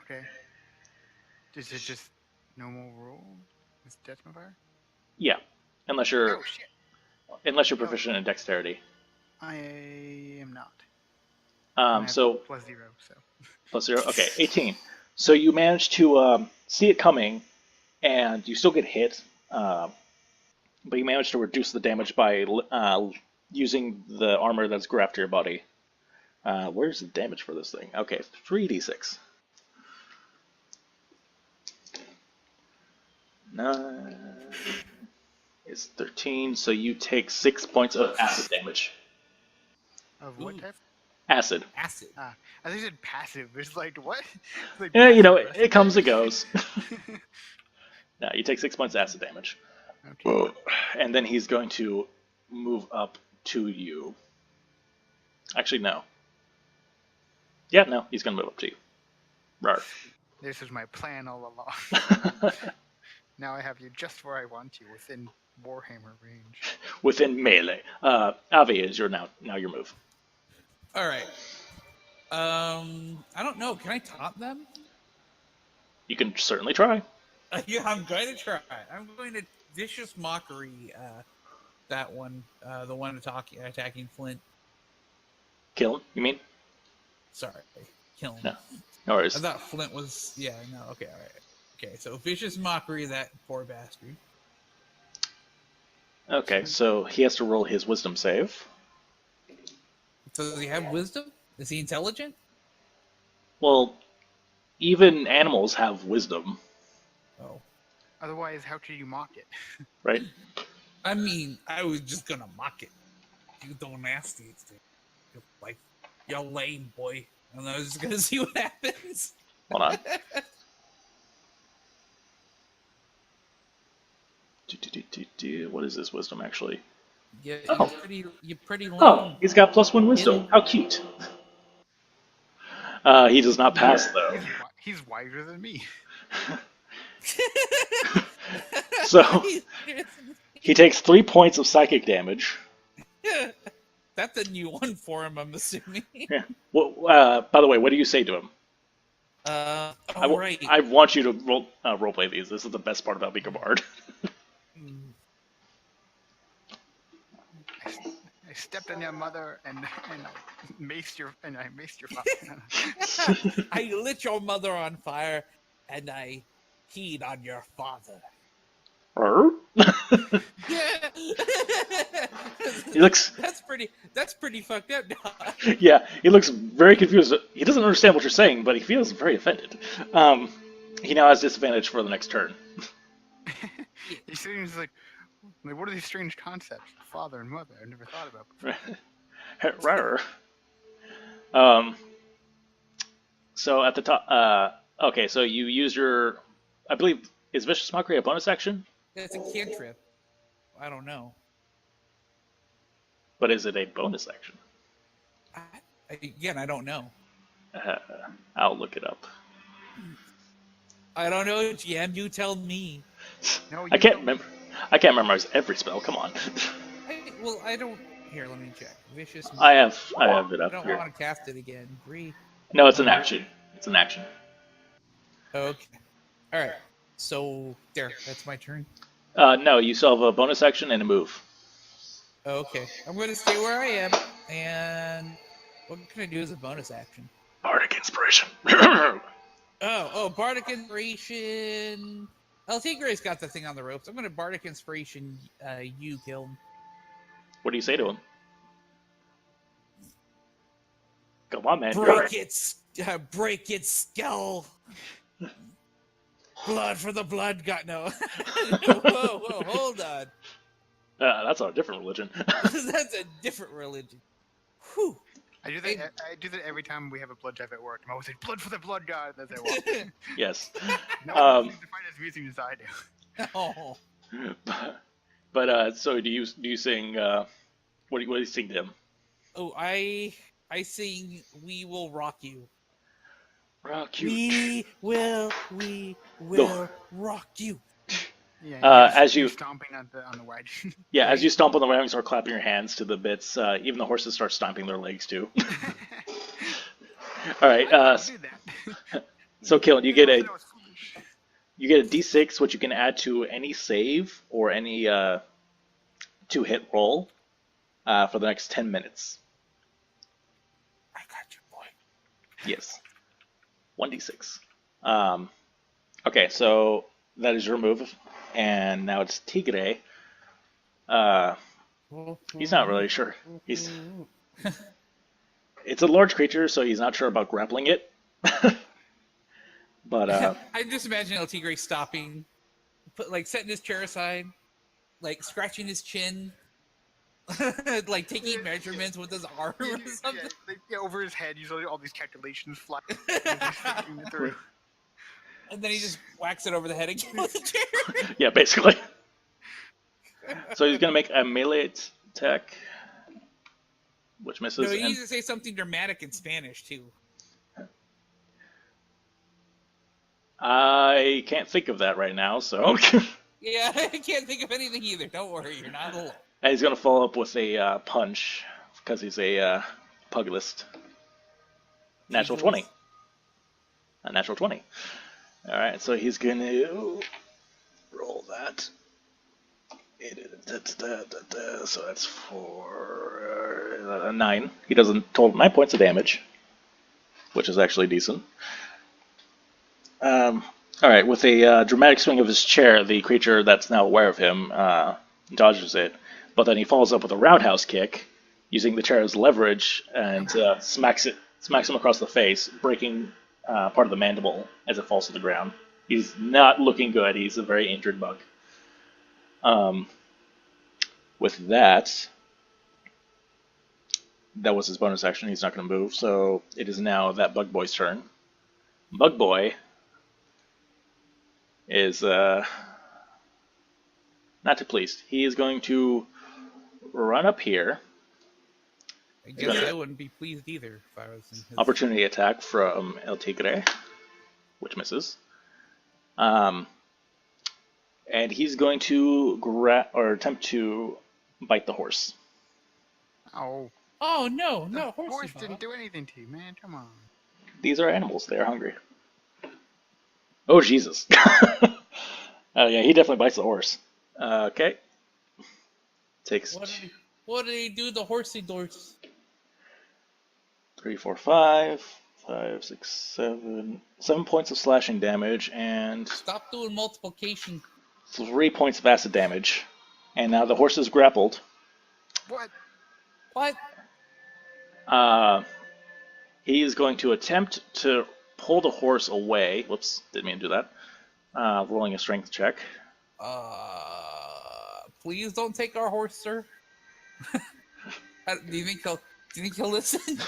Speaker 3: Okay. Is it just normal roll? Is death modifier?
Speaker 1: Yeah, unless you're
Speaker 3: Oh shit!
Speaker 1: proficient in dexterity.
Speaker 3: I am not.
Speaker 1: So
Speaker 3: +0, so.
Speaker 1: +0. Okay, 18. So you manage to see it coming, and you still get hit, but you manage to reduce the damage by using the armor that's grafted to your body Where's the damage for this thing? Okay, 3d6. 9 is 13, so you take 6 points of acid damage.
Speaker 3: Of what
Speaker 2: Ooh.
Speaker 3: type?
Speaker 1: Acid.
Speaker 2: Acid.
Speaker 3: I think you said passive. It's like what? It's like
Speaker 1: Yeah, you know,
Speaker 3: passive
Speaker 1: it comes and
Speaker 3: aggressive
Speaker 1: goes. No, you take 6 points of acid damage.
Speaker 3: Okay.
Speaker 1: And then he's going to move up to you. Actually, no. Yeah, no, he's going to move up to you. Rar.
Speaker 3: This is my plan all along. Now I have you just where I want you, within Warhammer range.
Speaker 1: Within melee. Avi is now your move.
Speaker 2: All right. I don't know. Can I taunt them?
Speaker 1: You can certainly try.
Speaker 2: Yeah, I'm going to try. I'm going to vicious mockery. That one, the one attacking Flint.
Speaker 1: Kill him, you mean?
Speaker 2: Sorry, kill him.
Speaker 1: No. No worries.
Speaker 2: I thought Flint was. Yeah, no. Okay, all right. Okay, so vicious mockery, that poor bastard.
Speaker 1: Okay, so he has to roll his wisdom save.
Speaker 2: So does he have wisdom? Is he intelligent?
Speaker 1: Well, even animals have wisdom,
Speaker 2: Oh,
Speaker 3: Otherwise, how could you mock it?
Speaker 1: right?
Speaker 2: I mean, I was just gonna mock it. You don't nasty, it's like, yo, lame boy. And I was just gonna see what happens.
Speaker 1: Hold on. What is this wisdom actually?
Speaker 2: Yeah,
Speaker 1: Oh.
Speaker 2: you're pretty lame.
Speaker 1: Oh, he's got +1 wisdom. How cute. He does not pass though.
Speaker 3: He's wiser than me.
Speaker 1: So he takes 3 points of psychic damage.
Speaker 2: That's a new one for him, I'm assuming.
Speaker 1: Yeah. Well, by the way, what do you say to him?
Speaker 2: Right.
Speaker 1: I want you to roleplay these. This is the best part about being a bard.
Speaker 3: I stepped on your mother and I maced your father.
Speaker 2: I lit your mother on fire and I peed on your father. Yeah.
Speaker 1: He looks.
Speaker 2: That's pretty fucked up.
Speaker 1: Yeah, he looks very confused. He doesn't understand what you're saying, but he feels very offended. He now has disadvantage for the next turn.
Speaker 3: He seems like, what are these strange concepts? Father and mother. I've never thought about before.
Speaker 1: So at the top. Okay, so you use your. I believe is vicious mockery a bonus action?
Speaker 2: It's a cantrip. I don't know.
Speaker 1: But is it a bonus action?
Speaker 2: Again, I don't know.
Speaker 1: I'll look it up.
Speaker 2: I don't know, GM. You tell me.
Speaker 3: No,
Speaker 1: I can't remember. I can't memorize every spell. Come on.
Speaker 2: I don't. Here, let me check. Vicious.
Speaker 1: I have it
Speaker 2: I
Speaker 1: up
Speaker 2: don't
Speaker 1: here.
Speaker 2: want to cast it again.
Speaker 1: No, it's an action. It's an action.
Speaker 2: Okay. All right. So there. That's my turn.
Speaker 1: No, you still have a bonus action and a move.
Speaker 2: Okay. I'm going to stay where I am. And what can I do as a bonus action?
Speaker 1: Bardic Inspiration.
Speaker 2: Bardic Inspiration. El Tigre's got the thing on the ropes. I'm going to Bardic Inspiration you, kill him.
Speaker 1: What do you say to him? Come on, man.
Speaker 2: Break its skull. Blood for the blood god. No. whoa, hold on.
Speaker 1: That's a different religion.
Speaker 2: That's a different religion. Whew.
Speaker 3: I do that every time we have a blood drive at work. I'm always like, blood for the blood god as I walk.
Speaker 1: Yes.
Speaker 3: No one seems to find as amusing as I do.
Speaker 2: Oh.
Speaker 1: But so do you sing? What do you sing to him?
Speaker 2: Oh, I sing. We will rock you.
Speaker 1: Rock you.
Speaker 2: We will rock you.
Speaker 3: Yeah,
Speaker 1: as you
Speaker 3: stomping on the wagon.
Speaker 1: Yeah, as you stomp on the wagon, you start clapping your hands to the bits. Even the horses start stomping their legs too. All right.
Speaker 3: Do that.
Speaker 1: So, Killen, you get a D6, which you can add to any save or any 2-hit roll for the next 10 minutes.
Speaker 2: I got you, boy.
Speaker 1: Yes. 1d6. Okay, so that is your move, and now it's Tigre. He's not really sure. It's a large creature, so he's not sure about grappling it. But
Speaker 2: I just imagine El Tigre stopping, setting his chair aside, scratching his chin, like taking measurements with his arm or something.
Speaker 3: Over his head, he's all these calculations flying. He's thinking it through.
Speaker 2: And then he just whacks it over the head again with the chair.
Speaker 1: Yeah, basically. So he's gonna make a melee attack, which misses.
Speaker 2: No, he needs to say something dramatic in Spanish too.
Speaker 1: I can't think of that right now, so.
Speaker 2: Yeah, I can't think of anything either. Don't worry, you're not alone.
Speaker 1: And he's gonna follow up with a punch because he's a pugilist. Natural 20. A natural 20. All right, so he's gonna roll that. So that's for 9. He doesn't total 9 points of damage, which is actually decent. All right, with a dramatic swing of his chair, the creature that's now aware of him dodges it, but then he follows up with a roundhouse kick, using the chair as leverage, and smacks him across the face, breaking part of the mandible as it falls to the ground. He's not looking good. He's a very injured bug. With that was his bonus action. He's not going to move, so it is now that Bug Boy's turn. Bug Boy is not too pleased. He is going to run up here.
Speaker 2: I guess I wouldn't be pleased either if I was in his...
Speaker 1: Opportunity attack from El Tigre, which misses. And he's going to attempt to bite the horse.
Speaker 3: Oh.
Speaker 2: Oh, no,
Speaker 3: The
Speaker 2: horsey
Speaker 3: horse
Speaker 2: Bob.
Speaker 3: didn't do anything to you, man. Come on.
Speaker 1: These are animals. They are hungry. Oh, Jesus. Oh, yeah, he definitely bites the horse. Okay. Takes
Speaker 2: What did he do to the horsey dorse?
Speaker 1: 3, 4, 5, 5, 6, 7. 7 points of slashing damage and
Speaker 2: Stop doing multiplication.
Speaker 1: 3 points of acid damage. And now the horse is grappled.
Speaker 3: What?
Speaker 1: He is going to attempt to pull the horse away. Whoops, didn't mean to do that. Rolling a strength check.
Speaker 2: Please don't take our horse, sir. Do you think he'll listen?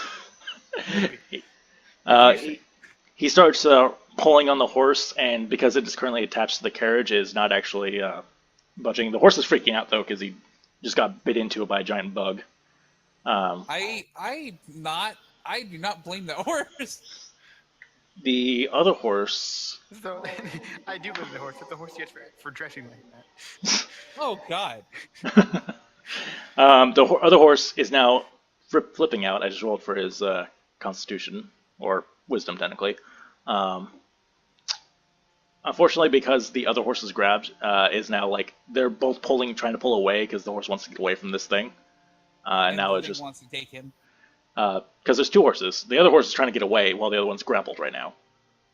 Speaker 1: He starts pulling on the horse, and because it is currently attached to the carriage, is not actually budging. The horse is freaking out though because he just got bit into by a giant bug.
Speaker 2: I do not blame the horse.
Speaker 1: The other horse.
Speaker 3: So, I do blame the horse, but the horse gets for dressing like that.
Speaker 2: Oh, God.
Speaker 1: The other horse is now flipping out. I just rolled for his constitution, or wisdom, technically. Unfortunately, because the other horse is grabbed, is now they're both trying to pull away because the horse wants to get away from this thing. And now it just
Speaker 2: wants to take him.
Speaker 1: Because there's 2 horses. The other horse is trying to get away while the other one's grappled right now.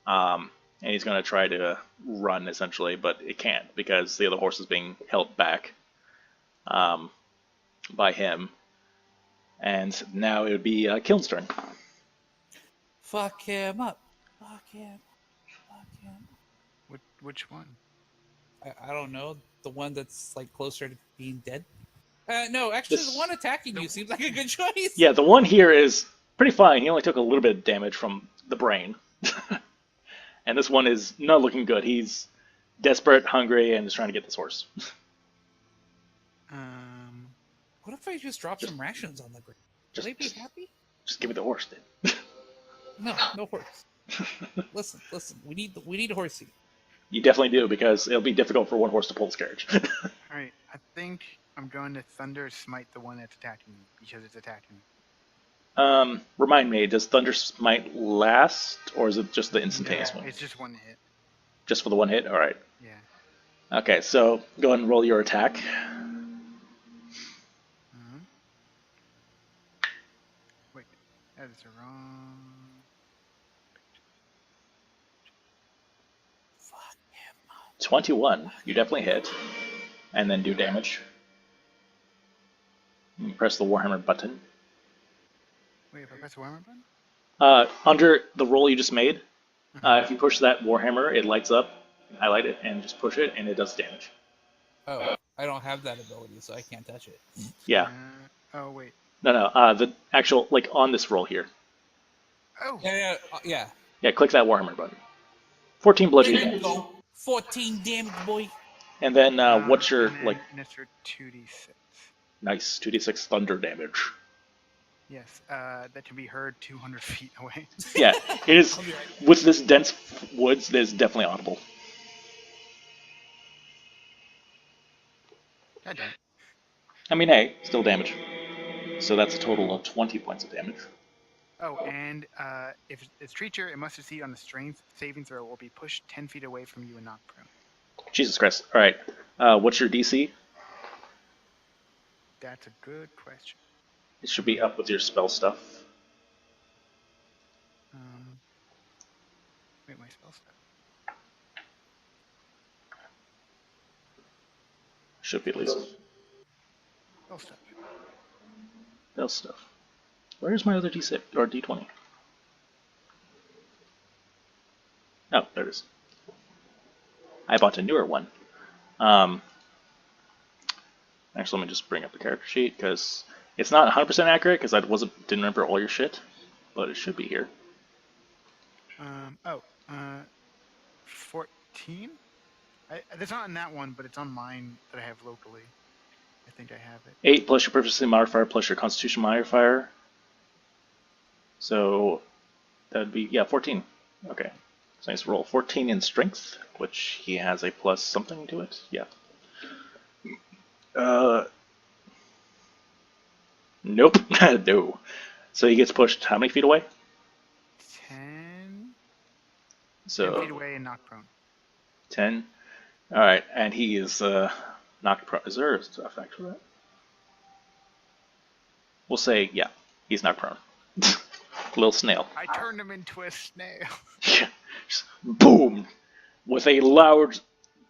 Speaker 1: And he's going to try to run, essentially, but it can't because the other horse is being held back by him. And now it would be Kiln's turn.
Speaker 2: Fuck him up. Fuck him. Fuck him.
Speaker 3: Which one?
Speaker 2: I don't know. The one that's closer to being dead? No, actually, the one attacking you seems like a good choice.
Speaker 1: Yeah, the one here is pretty fine. He only took a little bit of damage from the brain. And this one is not looking good. He's desperate, hungry, and is trying to get this horse.
Speaker 2: What if I just drop some rations on the ground? Will they be happy?
Speaker 1: Just give me the horse, then.
Speaker 2: No horse. Listen. We need a horsey.
Speaker 1: You definitely do, because it'll be difficult for one horse to pull this carriage.
Speaker 3: Alright, I think I'm going to Thunder Smite the one that's attacking me, because it's attacking me.
Speaker 1: Remind me, does Thunder Smite last, or is it just the instantaneous one?
Speaker 3: It's just one hit.
Speaker 1: Just for the one hit? Alright.
Speaker 3: Yeah.
Speaker 1: Okay, so go ahead and roll your attack.
Speaker 3: Wait, that is the wrong...
Speaker 1: 21. You definitely hit. And then do damage. You press the Warhammer button.
Speaker 3: Wait, if I press the Warhammer button?
Speaker 1: Under the roll you just made,
Speaker 3: Uh-huh.
Speaker 1: if you push that Warhammer, it lights up. Highlight it and just push it, and it does damage.
Speaker 2: Oh, I don't have that ability, so I can't touch it.
Speaker 1: Yeah.
Speaker 3: Oh, wait.
Speaker 1: No. The actual like on this roll here.
Speaker 3: Oh!
Speaker 2: Yeah.
Speaker 1: Yeah, click that Warhammer button. 14 bludgeoning
Speaker 2: There you
Speaker 1: damage.
Speaker 2: go. 14 damage, boy.
Speaker 1: And then what's your
Speaker 3: and then,
Speaker 1: like
Speaker 3: And it's for 2d6.
Speaker 1: nice 2d6 thunder damage?
Speaker 3: Yes, that can be heard 200 feet away.
Speaker 1: Yeah, it is.
Speaker 2: I'll be right
Speaker 1: With this dense woods, it is definitely audible.
Speaker 3: God damn it.
Speaker 1: I mean, hey, still damage. So that's a total of 20 points of damage.
Speaker 3: Oh, and if it's creature, it must succeed on the strength saving throw or be pushed 10 feet away from you and knocked prone.
Speaker 1: Jesus Christ. All right. What's your DC?
Speaker 3: That's a good question.
Speaker 1: It should be up with your spell stuff.
Speaker 3: Wait, my spell stuff.
Speaker 1: Should be at least.
Speaker 3: Spell stuff.
Speaker 1: Spell stuff. Where's my other D6 or D20? Oh, there it is. I bought a newer one. Actually, let me just bring up the character sheet because it's not 100% accurate because I didn't remember all your shit, but it should be here.
Speaker 3: 14? It's not on that one, but it's on mine that I have locally. I think I have it.
Speaker 1: 8 plus your proficiency modifier plus your constitution modifier. So that would be, 14. Okay. So nice roll. 14 in strength, which he has a plus something to it. Yeah. Nope. No. So he gets pushed how many feet away?
Speaker 3: 10?
Speaker 1: So
Speaker 3: 10 feet away and knocked prone.
Speaker 1: 10. Alright, and he is knocked prone. Is there a effect for that? We'll say, yeah, he's knocked prone. Little snail.
Speaker 3: I turned him into a snail.
Speaker 1: Just boom! With a loud,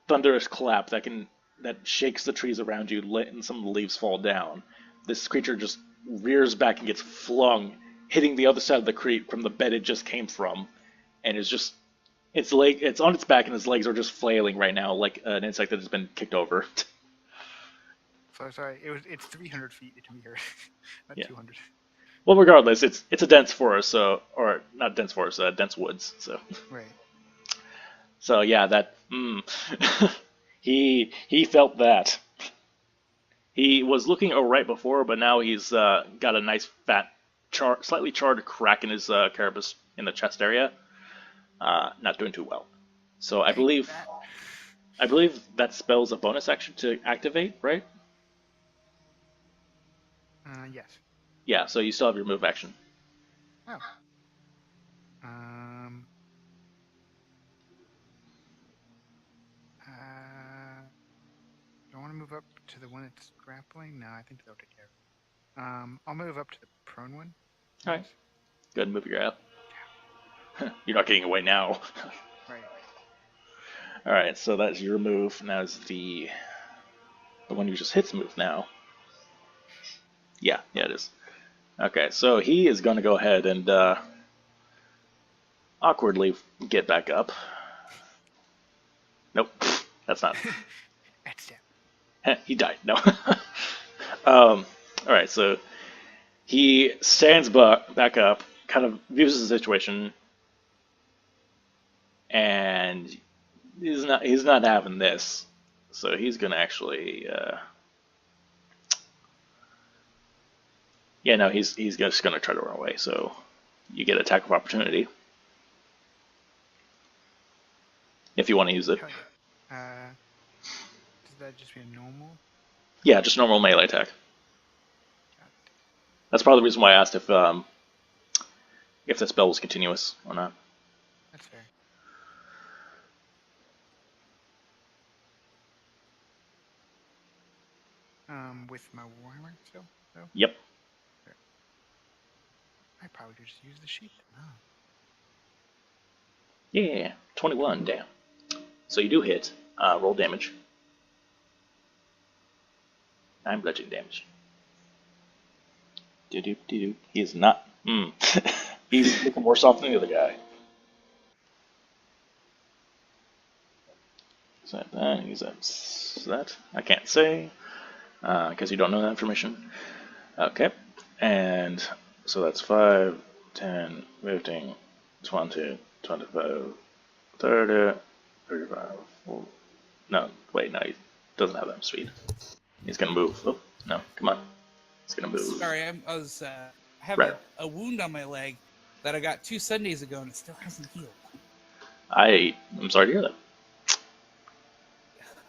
Speaker 1: thunderous clap that shakes the trees around you, letting some of the leaves fall down. This creature just rears back and gets flung, hitting the other side of the creek from the bed it just came from, and is just it's on its back and its legs are just flailing right now like an insect that has been kicked over.
Speaker 3: Sorry, it's 300 feet to be heard, not
Speaker 1: Yeah.
Speaker 3: 200.
Speaker 1: Well, regardless, it's a dense forest, or not dense forest, dense woods. So
Speaker 3: Right.
Speaker 1: so yeah, that he felt that. He was looking alright before, but now he's got a nice fat, slightly charred crack in his carapace in the chest area. Not doing too well. So I believe that spell's a bonus action to activate, right?
Speaker 3: Yes.
Speaker 1: Yeah. So you still have your move action.
Speaker 3: Oh. Do I want to move up to the one that's grappling? No, I think that'll take care of it. I'll move up to the prone one.
Speaker 1: All right. Go ahead and move your guy up. You're not getting away now.
Speaker 3: Right.
Speaker 1: All right. So that's your move. Now is the one you just hit's move now. Yeah, it is. Okay, so he is going to go ahead and awkwardly get back up. Nope, that's not.
Speaker 3: That's it.
Speaker 1: He died. No. All right, so he stands back up, kind of views the situation, and he's not having this. So he's gonna actually. Yeah, no, he's just gonna try to run away. So you get attack of opportunity if you want to use it.
Speaker 3: Hell yeah. Does that just be a normal?
Speaker 1: Yeah, just normal melee attack. That's probably the reason why I asked if the spell was continuous or not.
Speaker 3: That's fair. With my warhammer still, though?
Speaker 1: Yep.
Speaker 3: I probably could just use the sheet. Oh.
Speaker 1: Yeah, 21, damn. So you do hit. Roll damage. 9 bludgeoning damage. Do-do-do-do. He's not. He's looking worse off than the other guy. Is that that? Is that? I can't say because you don't know that information. Okay. And so that's 5, 10, 15, 20, 25, 30, 35. No, wait, no, he doesn't have that speed. He's gonna move. Oh, no, come on. He's gonna move.
Speaker 2: Sorry, I have
Speaker 1: Right.
Speaker 2: a wound on my leg that I got 2 Sundays ago, and it still hasn't healed.
Speaker 1: I'm sorry to hear that.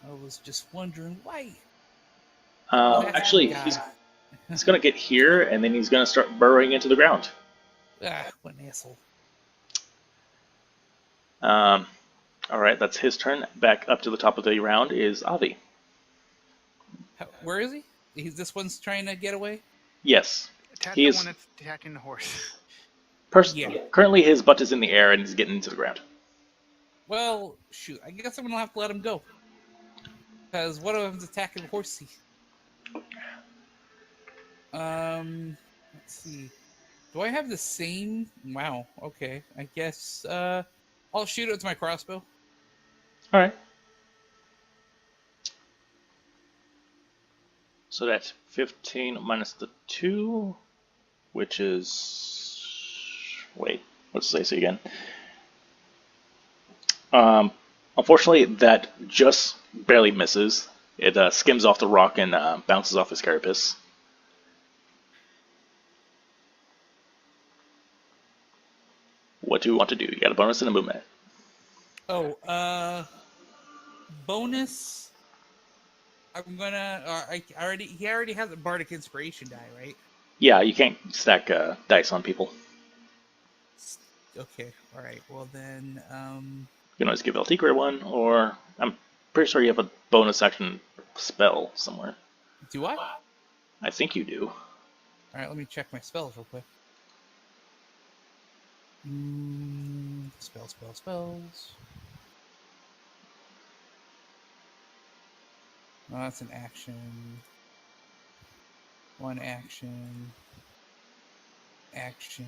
Speaker 2: I was just wondering why.
Speaker 1: Actually, he's gonna get here, and then he's gonna start burrowing into the ground.
Speaker 2: What an asshole.
Speaker 1: All right, that's his turn. Back up to the top of the round is Avi.
Speaker 2: Where is he? This one's trying to get away?
Speaker 1: Yes.
Speaker 3: Attack
Speaker 1: He
Speaker 3: the
Speaker 1: is
Speaker 3: one that's attacking the horse.
Speaker 2: Yeah.
Speaker 1: Currently, his butt is in the air and he's getting into the ground.
Speaker 2: Well, shoot. I guess I'm going to have to let him go. Because one of them's attacking the horsey. Let's see. Do I have the same? Wow. Okay. I guess I'll shoot it with my crossbow.
Speaker 1: All right. So that's 15 minus the 2, which is... Wait, what's the AC again? Unfortunately, that just barely misses. It skims off the rock and bounces off his carapace. What do you want to do? You got a bonus and a movement.
Speaker 2: Oh, bonus. I'm gonna. He already has a bardic inspiration die, right?
Speaker 1: Yeah, you can't stack dice on people.
Speaker 2: Okay. All right. Well then,
Speaker 1: You can always give Eltigre one, or I'm pretty sure you have a bonus action spell somewhere.
Speaker 2: do I?
Speaker 1: I think you do.
Speaker 2: All right. Let me check my spells real quick. Spells. No, that's an action. One action. Action.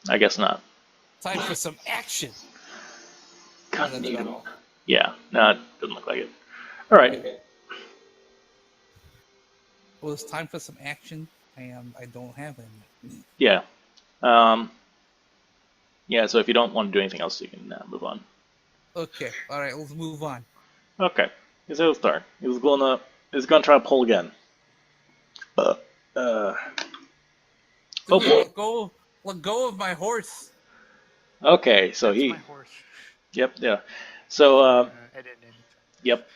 Speaker 1: I guess not.
Speaker 2: Time for some action.
Speaker 1: God,
Speaker 2: That's
Speaker 1: you.
Speaker 2: about all.
Speaker 1: Yeah, no, it doesn't look like it. All right.
Speaker 2: Okay. Well, it's time for some action. I don't have any.
Speaker 1: Yeah. Yeah, so if you don't want to do anything else, you can move on.
Speaker 2: Okay. All right. Let's move on.
Speaker 1: Okay. He's his turn. He's gonna try to pull again. Oh boy.
Speaker 2: Let go of my horse.
Speaker 1: Okay, so
Speaker 3: That's
Speaker 1: he.
Speaker 3: my horse.
Speaker 1: Yep. Yeah. So
Speaker 3: Edit.
Speaker 1: yep.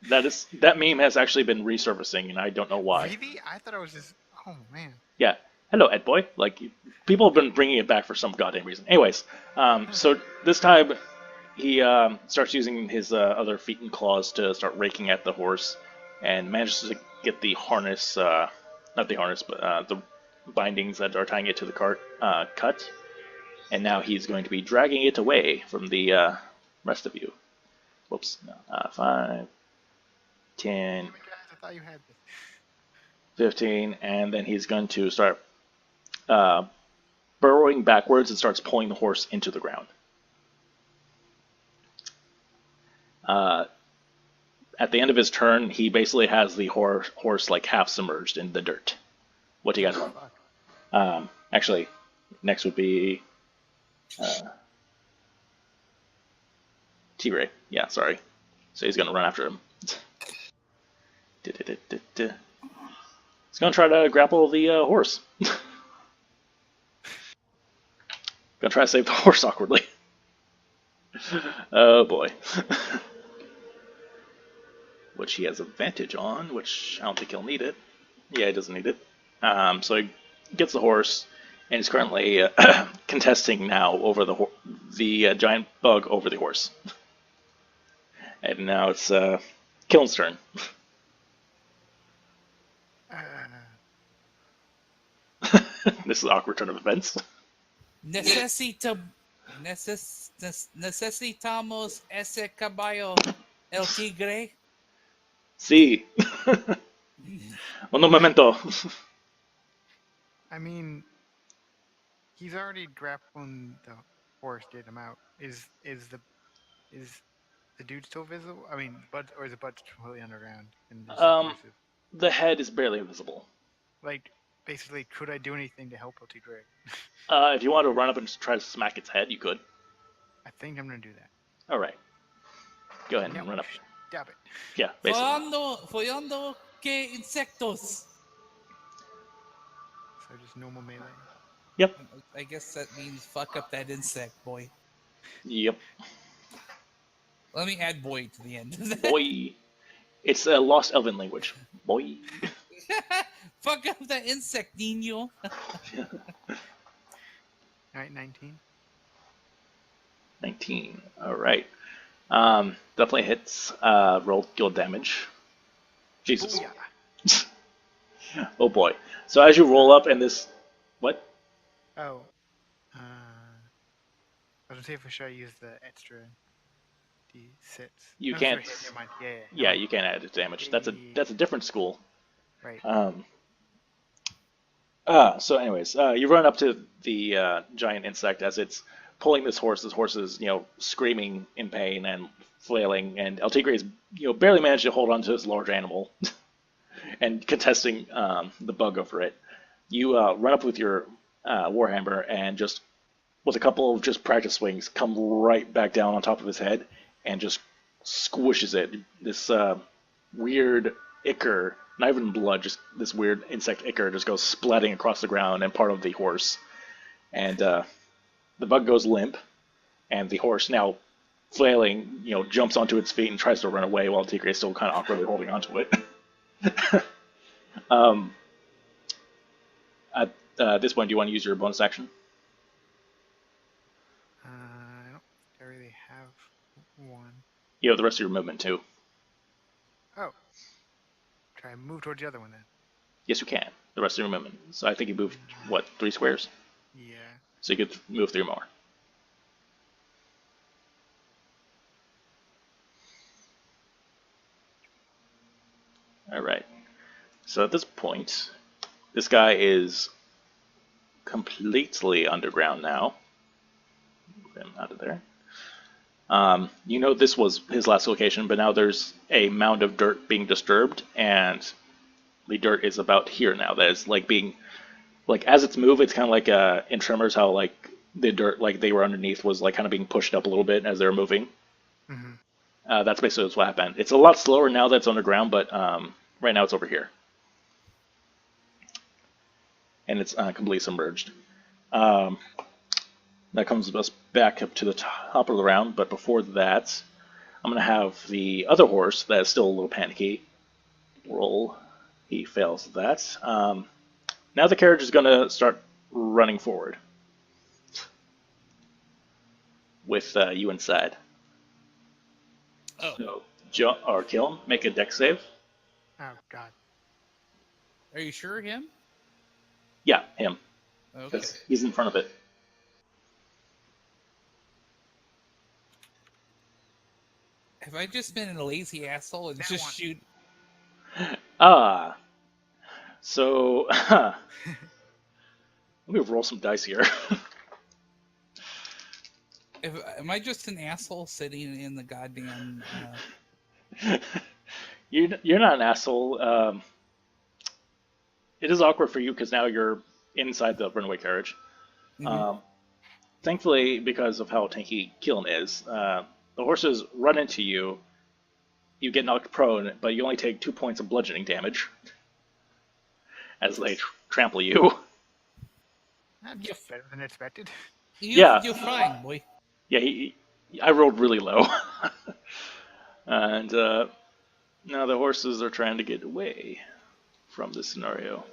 Speaker 1: That meme has actually been resurfacing, and I don't know why.
Speaker 3: Really? I thought it was just. Oh man.
Speaker 1: Yeah. Hello, Ed Boy. Like, people have been bringing it back for some goddamn reason. Anyways, so this time he starts using his other feet and claws to start raking at the horse, and manages to get the harness, not the harness, but the bindings that are tying it to the cart cut. And now he's going to be dragging it away from the rest of you. Whoops. No. 5, 10,
Speaker 3: Damn it, guys, I thought you had this.
Speaker 1: 15, and then he's going to start burrowing backwards and starts pulling the horse into the ground. At the end of his turn, he basically has the horse like half submerged in the dirt. What do you guys want? Actually, next would be T-Ray. Yeah, sorry. So he's going to run after him. He's going to try to grapple the horse. Gonna try to save the horse awkwardly. Oh boy. Which he has advantage on, which I don't think he'll need it. Yeah, he doesn't need it. So he gets the horse, and he's currently contesting now over the giant bug over the horse. And now it's Killen's turn. This is an awkward turn of events.
Speaker 2: Necesitamos ese caballo, el tigre.
Speaker 1: See. Uno momento.
Speaker 3: I mean, he's already grappling the horse, get him out. Is the dude still visible? I mean, Bud, or is the Bud completely underground and just the
Speaker 1: Um,
Speaker 3: horse is
Speaker 1: the head is barely visible.
Speaker 3: like basically? Could I do anything to help L.T. Greg?
Speaker 1: If you want to run up and try to smack its head, you could.
Speaker 3: I think I'm gonna do that.
Speaker 1: All right. Go ahead
Speaker 3: No,
Speaker 1: and run up.
Speaker 3: stop it.
Speaker 1: Yeah, basically.
Speaker 2: Follando que insectos.
Speaker 3: So just normal melee.
Speaker 1: Yep.
Speaker 2: I guess that means fuck up that insect, boy.
Speaker 1: Yep.
Speaker 2: Let me add boy to the end.
Speaker 1: Boy. It's a lost elven language. Boy.
Speaker 2: Fuck up that insect, Nino.
Speaker 3: All right, 19.
Speaker 1: 19. All right. Definitely hits. Roll guild damage. Jesus.
Speaker 3: Booyah.
Speaker 1: Oh boy. So as you roll up and this... What?
Speaker 3: Oh. I was gonna say for sure I use the extra D6.
Speaker 1: You
Speaker 3: No,
Speaker 1: can't...
Speaker 3: sorry, never mind. Yeah.
Speaker 1: Yeah, you can't add damage. That's a different school.
Speaker 3: Right.
Speaker 1: So anyways, you run up to the giant insect as it's pulling this horse. This horse is, screaming in pain and flailing, and El Tigre is, barely managed to hold on to this large animal and contesting the bug over it. You run up with your warhammer and just, with a couple of just practice swings, come right back down on top of his head and just squishes it. This weird ichor, not even blood, just this weird insect ichor just goes splatting across the ground and part of the horse. And the bug goes limp, and the horse, now flailing, jumps onto its feet and tries to run away while Tigre is still kind of awkwardly holding onto it. At this point, do you want to use your bonus action?
Speaker 3: I don't think I really have one.
Speaker 1: You have the rest of your movement too.
Speaker 3: Oh. Try and move towards the other one then.
Speaker 1: Yes, you can. The rest of your movement. So I think you moved, what, 3 squares?
Speaker 3: Yeah.
Speaker 1: So you could move 3 more. Alright. So at this point, this guy is completely underground now. Move him out of there. This was his last location, but now there's a mound of dirt being disturbed, and the dirt is about here now. That is being, as it's moved, it's kind of like in Tremors, how the dirt, they were underneath, was kind of being pushed up a little bit as they were moving.
Speaker 3: Mm-hmm.
Speaker 1: That's basically what happened. It's a lot slower now that it's underground, but right now it's over here. And it's completely submerged. That comes us back up to the top of the round, but before that, I'm going to have the other horse that is still a little panicky roll. He fails that. Now the carriage is going to start running forward with you inside.
Speaker 2: Oh.
Speaker 1: So, kill him, make a dex save.
Speaker 3: Oh, God.
Speaker 2: Are you sure him?
Speaker 1: Yeah, him.
Speaker 2: Okay.
Speaker 1: Because he's in front of it.
Speaker 2: Have I just been a lazy asshole and
Speaker 3: That
Speaker 2: just
Speaker 3: one.
Speaker 2: shoot?
Speaker 1: So let me roll some dice here.
Speaker 2: Am I just an asshole sitting in the goddamn?
Speaker 1: You're not an asshole. It is awkward for you because now you're inside the runaway carriage.
Speaker 2: Mhm.
Speaker 1: Thankfully, because of how tanky Killen is, the horses run into you. You get knocked prone, but you only take 2 points of bludgeoning damage as they trample you.
Speaker 3: That's better than expected.
Speaker 1: Yeah.
Speaker 2: You're fine, boy.
Speaker 1: Yeah, I rolled really low. And now the horses are trying to get away from this scenario.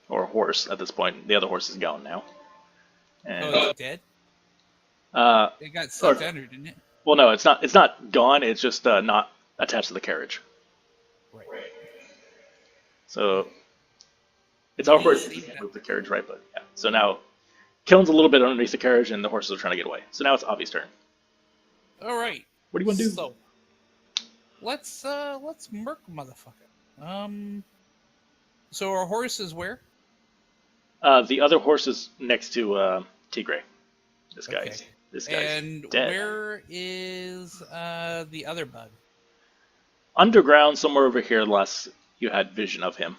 Speaker 1: Or horse at this point. The other horse is gone now. And,
Speaker 2: Oh, it's dead.
Speaker 1: uh,
Speaker 2: It got sucked under, didn't it?
Speaker 1: well, no, it's not. It's not gone. It's just not attached to the carriage.
Speaker 2: Right.
Speaker 1: So it's awkward if you can't move the carriage, right? But yeah. So now Killen's a little bit underneath the carriage, and the horses are trying to get away. So now it's Avi's turn.
Speaker 2: All right.
Speaker 1: What do you want to do?
Speaker 2: So, let's murk motherfucker. So our horse is where?
Speaker 1: The other horse is next to Tigray. This
Speaker 2: Okay.
Speaker 1: guy's this guy's
Speaker 2: And
Speaker 1: dead.
Speaker 2: where is the other bug?
Speaker 1: Underground, somewhere over here. Unless you had vision of him.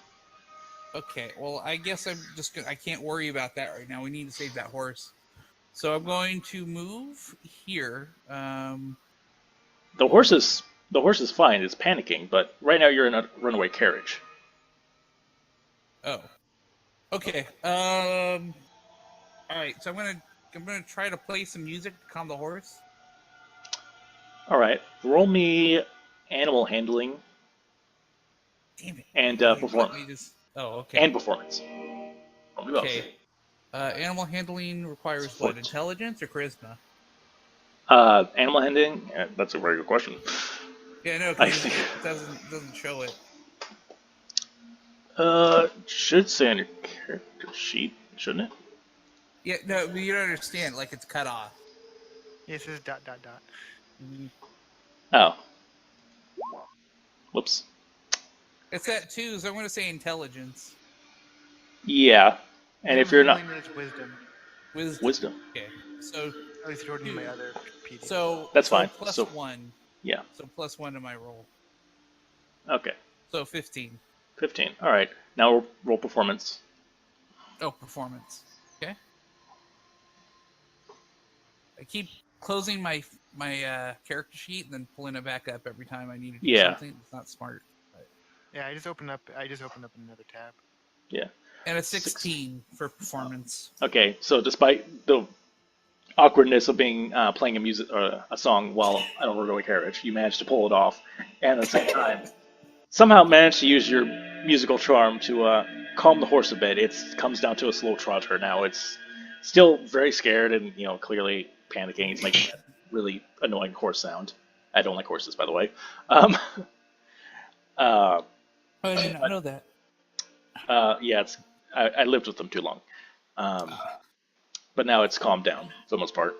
Speaker 2: Okay, well, I guess I'm just gonna. I can't worry about that right now. We need to save that horse. So I'm going to move here.
Speaker 1: The horse is fine. It's panicking, but right now you're in a runaway carriage.
Speaker 2: Oh. Okay. All right. So I'm gonna try to play some music to calm the horse.
Speaker 1: All right, roll me animal handling
Speaker 2: Damn it.
Speaker 1: and
Speaker 2: Let
Speaker 1: perform
Speaker 2: me just. Oh, okay.
Speaker 1: and performance. Roll me both.
Speaker 2: Okay. Animal handling requires what? Intelligence or charisma?
Speaker 1: Animal handling. That's a very good question.
Speaker 2: Yeah, no,
Speaker 1: I
Speaker 2: because
Speaker 1: think
Speaker 2: it doesn't show it.
Speaker 1: should say on your character sheet, shouldn't it?
Speaker 2: Yeah, no, but you don't understand. Like it's cut off.
Speaker 3: Yeah, it says dot dot dot.
Speaker 1: Oh, whoops.
Speaker 2: It's that too. So I'm going to say intelligence.
Speaker 1: Yeah, and if you're not
Speaker 3: Handling is wisdom.
Speaker 1: wisdom,
Speaker 2: Okay. So
Speaker 3: At least according to my other PD.
Speaker 1: That's
Speaker 2: so
Speaker 1: fine.
Speaker 2: plus
Speaker 1: So-
Speaker 2: 1.
Speaker 1: yeah.
Speaker 2: So plus 1 to my roll.
Speaker 1: Okay,
Speaker 2: So 15.
Speaker 1: 15. All right, now roll performance.
Speaker 2: Oh, performance. Okay. I keep closing my character sheet and then pulling it back up every time I need to do
Speaker 1: Yeah.
Speaker 2: something. It's not smart.
Speaker 3: Yeah, I just opened up another tab.
Speaker 1: Yeah.
Speaker 2: And a 16 for performance.
Speaker 1: Okay, so despite the awkwardness of being playing a song while on a runaway carriage, you managed to pull it off, and at the same time, somehow managed to use your musical charm to calm the horse a bit. It comes down to a slow trotter now. It's still very scared and clearly panicking. It's making that really annoying horse sound. I don't like horses, by the way. Um, uh,
Speaker 2: Oh, I did not know that.
Speaker 1: yeah, I lived with them too long, but now it's calmed down for the most part.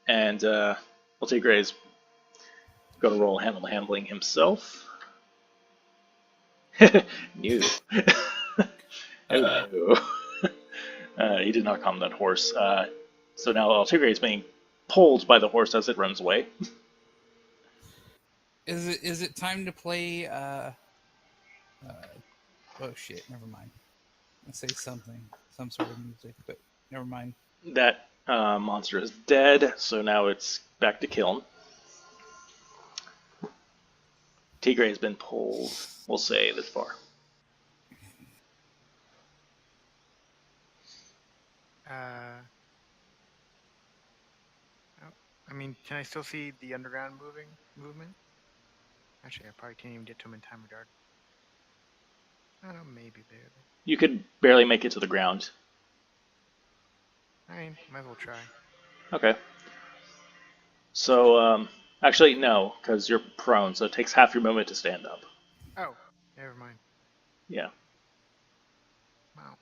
Speaker 1: And we'll take Gray's going to roll handling himself. New. Hello. He did not calm that horse. So now Tigray is being pulled by the horse as it runs away.
Speaker 2: Is it time to play oh shit, never mind. I'll say some sort of music, but never mind.
Speaker 1: That monster is dead, so now it's back to Kiln. Tigray has been pulled, we'll say, this far.
Speaker 3: I mean, can I still see the underground movement? Actually, I probably can't even get to him in time regard. I don't know, maybe barely.
Speaker 1: You could barely make it to the ground.
Speaker 3: I mean, might as well try.
Speaker 1: Okay. So, actually, no, because you're prone, so it takes half your movement to stand up.
Speaker 3: Oh, never mind.
Speaker 1: Yeah.
Speaker 3: Wow.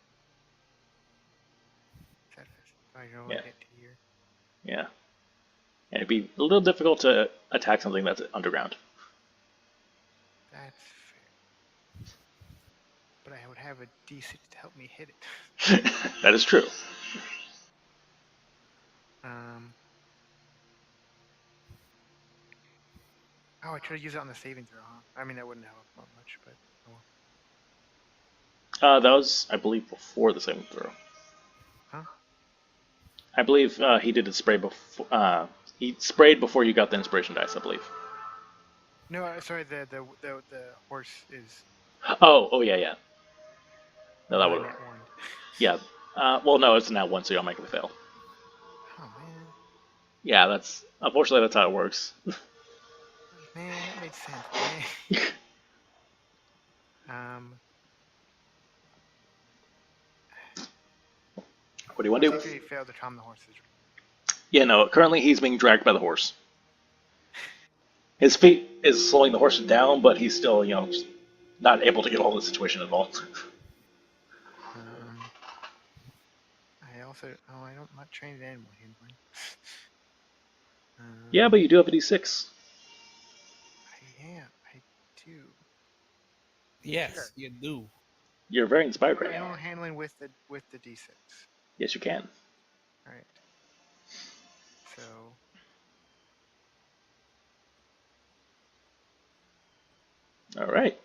Speaker 3: Sad face. I can only
Speaker 1: Yeah.
Speaker 3: get to here.
Speaker 1: Yeah. And it'd be a little difficult to attack something that's underground.
Speaker 3: That's fair. But I would have a D6 to help me hit it.
Speaker 1: That is true.
Speaker 3: Oh, I tried to use it on the saving throw, huh? I mean, that wouldn't help much, but oh well.
Speaker 1: That was, I believe, before the saving throw.
Speaker 3: Huh?
Speaker 1: I believe he did a spray before. He sprayed before you got the inspiration dice, I believe.
Speaker 3: No, sorry. The horse is.
Speaker 1: Oh yeah, yeah. No, that would.
Speaker 3: Nat one.
Speaker 1: Yeah. Well, no, it's not one, so you'll make it fail.
Speaker 3: Oh man.
Speaker 1: Yeah, unfortunately that's how it works.
Speaker 3: Man, that made sense. Man.
Speaker 1: What do you want to do?
Speaker 3: He failed to calm the horses.
Speaker 1: Yeah, no. Currently, he's being dragged by the horse. His feet is slowing the horse down, but he's still, just not able to get hold of the situation at all.
Speaker 3: I'm not trained in animal handling.
Speaker 1: Yeah, but you do have a D6.
Speaker 2: Yes, you do.
Speaker 1: You're very inspired right now.
Speaker 3: Animal handling with the d6.
Speaker 1: Yes, you can.
Speaker 3: All right. So
Speaker 1: All right.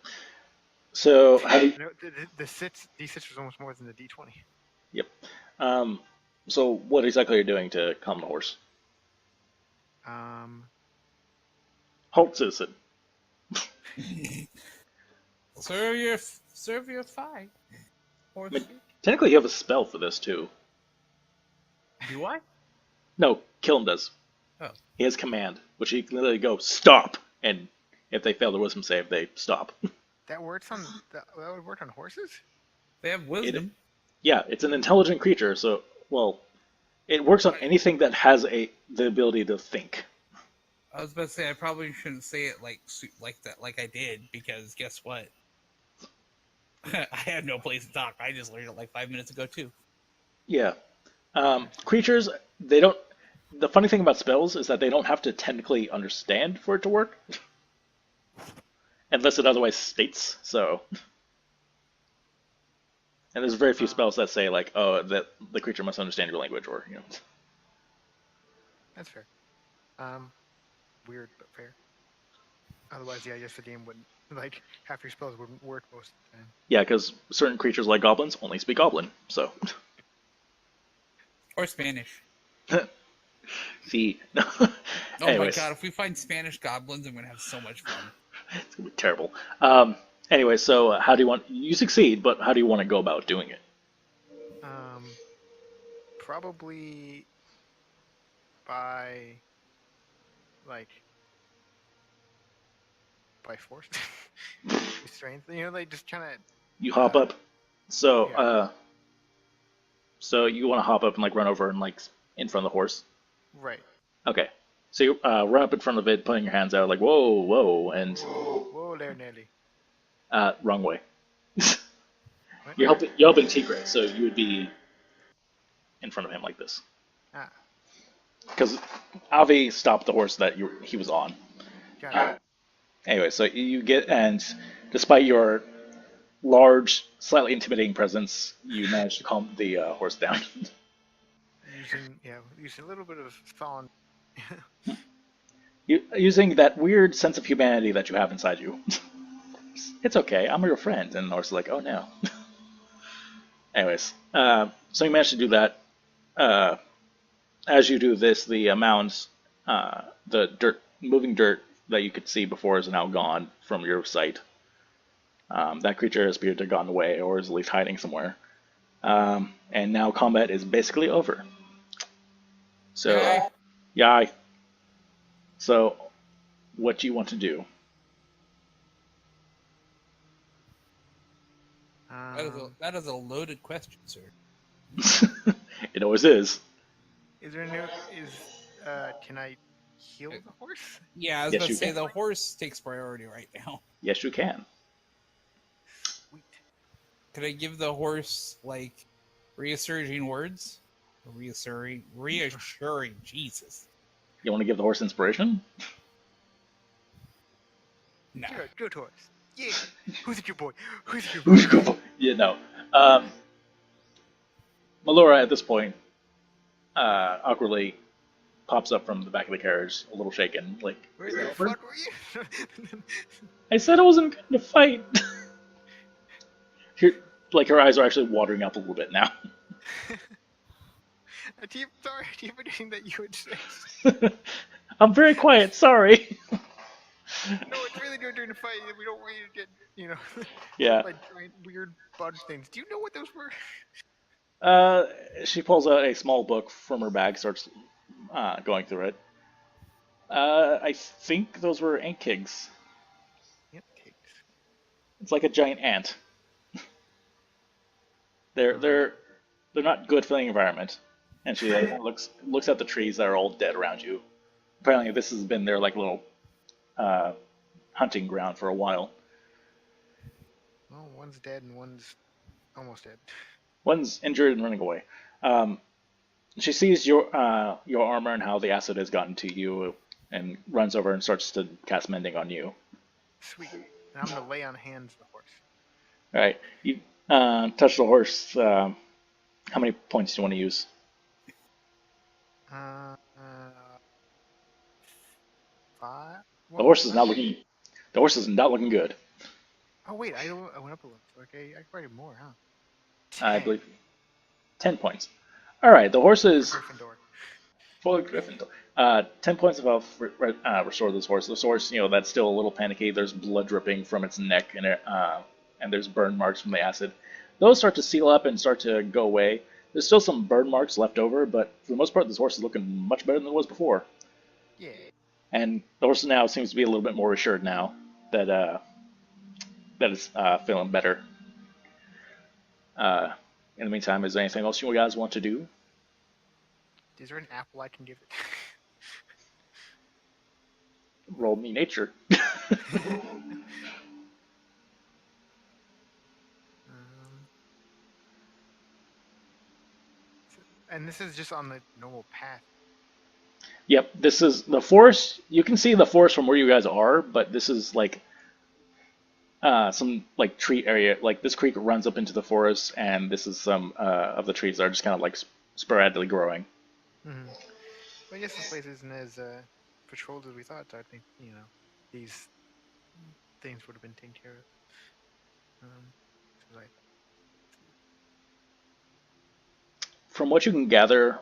Speaker 1: So how do you,
Speaker 3: no, the d6 was almost more than the d20.
Speaker 1: yep. Um, so what exactly are you doing to calm the horse?
Speaker 3: Um,
Speaker 1: Halt, citizen.
Speaker 2: serve your fight. Or
Speaker 1: I mean, technically, you have a spell for this too.
Speaker 2: do I?
Speaker 1: No, kill him does.
Speaker 2: Oh,
Speaker 1: He has command, which he can literally go stop, and if they fail their wisdom save, they stop.
Speaker 3: that works on that would work on horses.
Speaker 2: they have
Speaker 1: It,
Speaker 2: wisdom.
Speaker 1: yeah, it's an intelligent creature, so well, it works on anything that has the ability to think.
Speaker 2: I was about to say I probably shouldn't say it like that, like I did, because guess what? I had no place to talk. I just learned it like 5 minutes ago too.
Speaker 1: Yeah, creatures they don't. The funny thing about spells is that they don't have to technically understand for it to work, unless it otherwise states so. And there's very few spells that say like, oh, that the creature must understand your language, or you know.
Speaker 3: That's fair. Weird but fair. Otherwise, yeah, I guess the game wouldn't like half your spells wouldn't work most of the time.
Speaker 1: Yeah, because certain creatures like goblins only speak goblin, so.
Speaker 2: Or Spanish.
Speaker 1: See.
Speaker 2: Oh
Speaker 1: Anyways,
Speaker 2: my god, if we find Spanish goblins, I'm gonna have so much fun.
Speaker 1: it's gonna be terrible. Anyway, so how do you want? You succeed, but how do you want to go about doing it?
Speaker 3: Probably by like by force, strength. You know, like just kind of.
Speaker 1: You hop up. So,
Speaker 3: Yeah.
Speaker 1: so you want to hop up and like run over and like in front of the horse.
Speaker 3: Right.
Speaker 1: Okay. So you run up in front of it, putting your hands out like whoa, whoa, and
Speaker 3: Whoa there, Nelly.
Speaker 1: wrong way.
Speaker 3: What?
Speaker 1: You're helping Tigre, so you would be in front of him like this.
Speaker 3: Ah,
Speaker 1: Because Avi stopped the horse that he was on.
Speaker 3: got it.
Speaker 1: Anyway, so you get, and despite your large, slightly intimidating presence, you manage to calm the horse down.
Speaker 3: Using a little bit of thawing.
Speaker 1: Using that weird sense of humanity that you have inside you. It's okay, I'm your friend. And the horse is like, oh no. Anyways, so you manage to do that. As you do this, the mounds, the moving dirt that you could see before is now gone from your sight. That creature has appeared to have gone away, or is at least hiding somewhere. And now combat is basically over. So,
Speaker 2: Yay.
Speaker 1: yeah. So, what do you want to do?
Speaker 2: That is a loaded question, sir.
Speaker 1: It always is.
Speaker 3: Is there can I heal the horse?
Speaker 2: Yeah, I was
Speaker 1: Yes,
Speaker 2: about to
Speaker 1: you
Speaker 2: say
Speaker 1: can.
Speaker 2: the horse takes priority right now.
Speaker 1: Yes, you can.
Speaker 3: Sweet.
Speaker 2: Could I give the horse like reassuring words? Reassuring, Jesus.
Speaker 1: You want to give the horse inspiration?
Speaker 2: No.
Speaker 3: Good horse. Yeah. Who's your boy? Who's your boy?
Speaker 1: Yeah, no. Melora, at this point, awkwardly pops up from the back of the carriage, a little shaken, like,
Speaker 3: Where
Speaker 1: "Is
Speaker 3: the
Speaker 1: it over?"
Speaker 3: fuck were you?
Speaker 1: I said I wasn't going to fight. Her eyes are actually watering up a little bit now.
Speaker 3: Sorry, I keep forgetting that you would say.
Speaker 1: I'm very quiet, sorry.
Speaker 3: No, it's really good during the fight. We don't want you to get,
Speaker 1: Yeah.
Speaker 3: like giant weird bud things. Do you know what those were?
Speaker 1: She pulls out a small book from her bag, starts going through it. I think those were ant kigs.
Speaker 3: Yep, cakes.
Speaker 1: It's like a giant ant. They're not good for the environment. And she looks at the trees that are all dead around you. Apparently, this has been their like little hunting ground for a while.
Speaker 3: Well, one's dead and one's almost dead.
Speaker 1: One's injured and running away. She sees your armor and how the acid has gotten to you, and runs over and starts to cast mending on you.
Speaker 3: Sweet. And I'm gonna lay on hands the horse.
Speaker 1: All right, you touch the horse. How many points do you want to use?
Speaker 3: Uh, 5.
Speaker 1: The
Speaker 3: What?
Speaker 1: horse is
Speaker 3: What?
Speaker 1: not looking. The horse is not looking good.
Speaker 3: Oh wait, I went up a little. Okay, I probably more, huh?
Speaker 1: I
Speaker 3: 10
Speaker 1: believe 10 points. All right, the horse
Speaker 3: for
Speaker 1: is
Speaker 3: Gryffindor.
Speaker 1: full of Griffin. 10 points of health. Restore this horse. This horse, that's still a little panicky. There's blood dripping from its neck, and there's burn marks from the acid. Those start to seal up and start to go away. There's still some burn marks left over, but for the most part, this horse is looking much better than it was before.
Speaker 3: Yeah.
Speaker 1: And the horse now seems to be a little bit more assured now that that it's feeling better. Uh, in the meantime, is there anything else you guys want to do?
Speaker 3: Is there an apple I can give it?
Speaker 1: Roll me nature.
Speaker 3: um, and this is just on the normal path.
Speaker 1: Yep, this is the forest. You can see the forest from where you guys are, but this is like some like tree area. Like this creek runs up into the forest, and this is some of the trees that are just kind of like sporadically growing.
Speaker 3: Mm-hmm. Well, I guess this place isn't as patrolled as we thought. So I think these things would have been taken care of. So
Speaker 1: From what you can gather,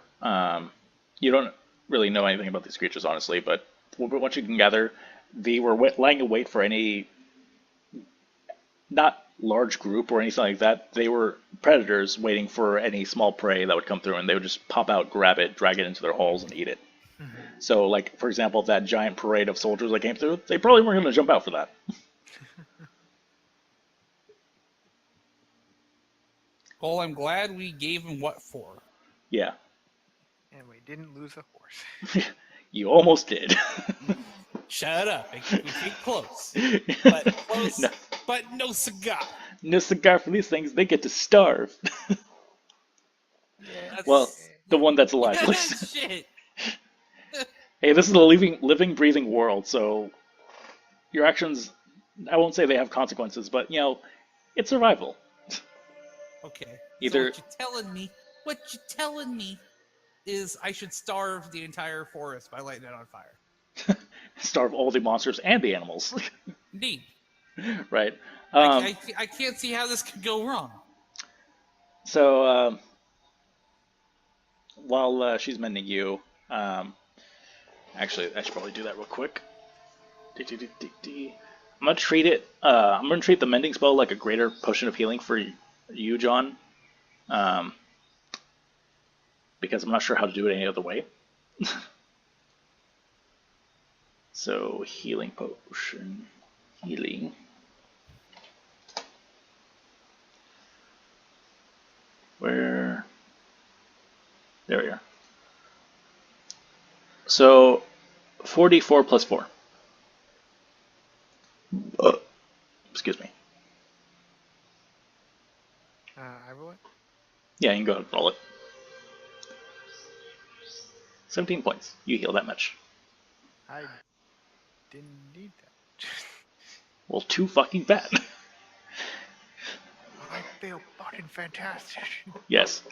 Speaker 1: you don't really know anything about these creatures, honestly. But what you can gather, they were lying in wait for any not large group or anything like that. They were predators waiting for any small prey that would come through, and they would just pop out, grab it, drag it into their holes, and eat it.
Speaker 3: mm-hmm.
Speaker 1: So, like for example, if that giant parade of soldiers that came through, they probably weren't going to jump out for that.
Speaker 2: Well, I'm glad we gave him what for.
Speaker 1: Yeah,
Speaker 3: And we didn't lose a horse.
Speaker 1: you almost did.
Speaker 2: Shut up. We came close. But close,
Speaker 1: no,
Speaker 2: but no cigar.
Speaker 1: no cigar for these things. They get to starve.
Speaker 3: Yeah.
Speaker 1: Well, the one that's alive.
Speaker 2: Yeah,
Speaker 1: Listen.
Speaker 2: shit.
Speaker 1: Hey, this is a living, breathing world, so your actions, I won't say they have consequences, but, it's survival.
Speaker 2: Okay.
Speaker 1: Either
Speaker 2: So what you're telling me is I should starve the entire forest by lighting it on fire.
Speaker 1: starve all the monsters and the animals,
Speaker 2: Indeed.
Speaker 1: right?
Speaker 2: I can't see how this could go wrong.
Speaker 1: So, while she's mending you, actually, I should probably do that real quick. I'm gonna treat it. I'm gonna treat the mending spell like a greater potion of healing for you, John, because I'm not sure how to do it any other way. So healing potion, healing. Where? There we are. So 4d4 plus 4. Excuse me.
Speaker 3: I roll it.
Speaker 1: Yeah, you can go ahead and roll it. 17 points. You heal that much.
Speaker 3: I didn't need that.
Speaker 1: Well, too fucking bad.
Speaker 3: I feel fucking fantastic.
Speaker 1: Yes.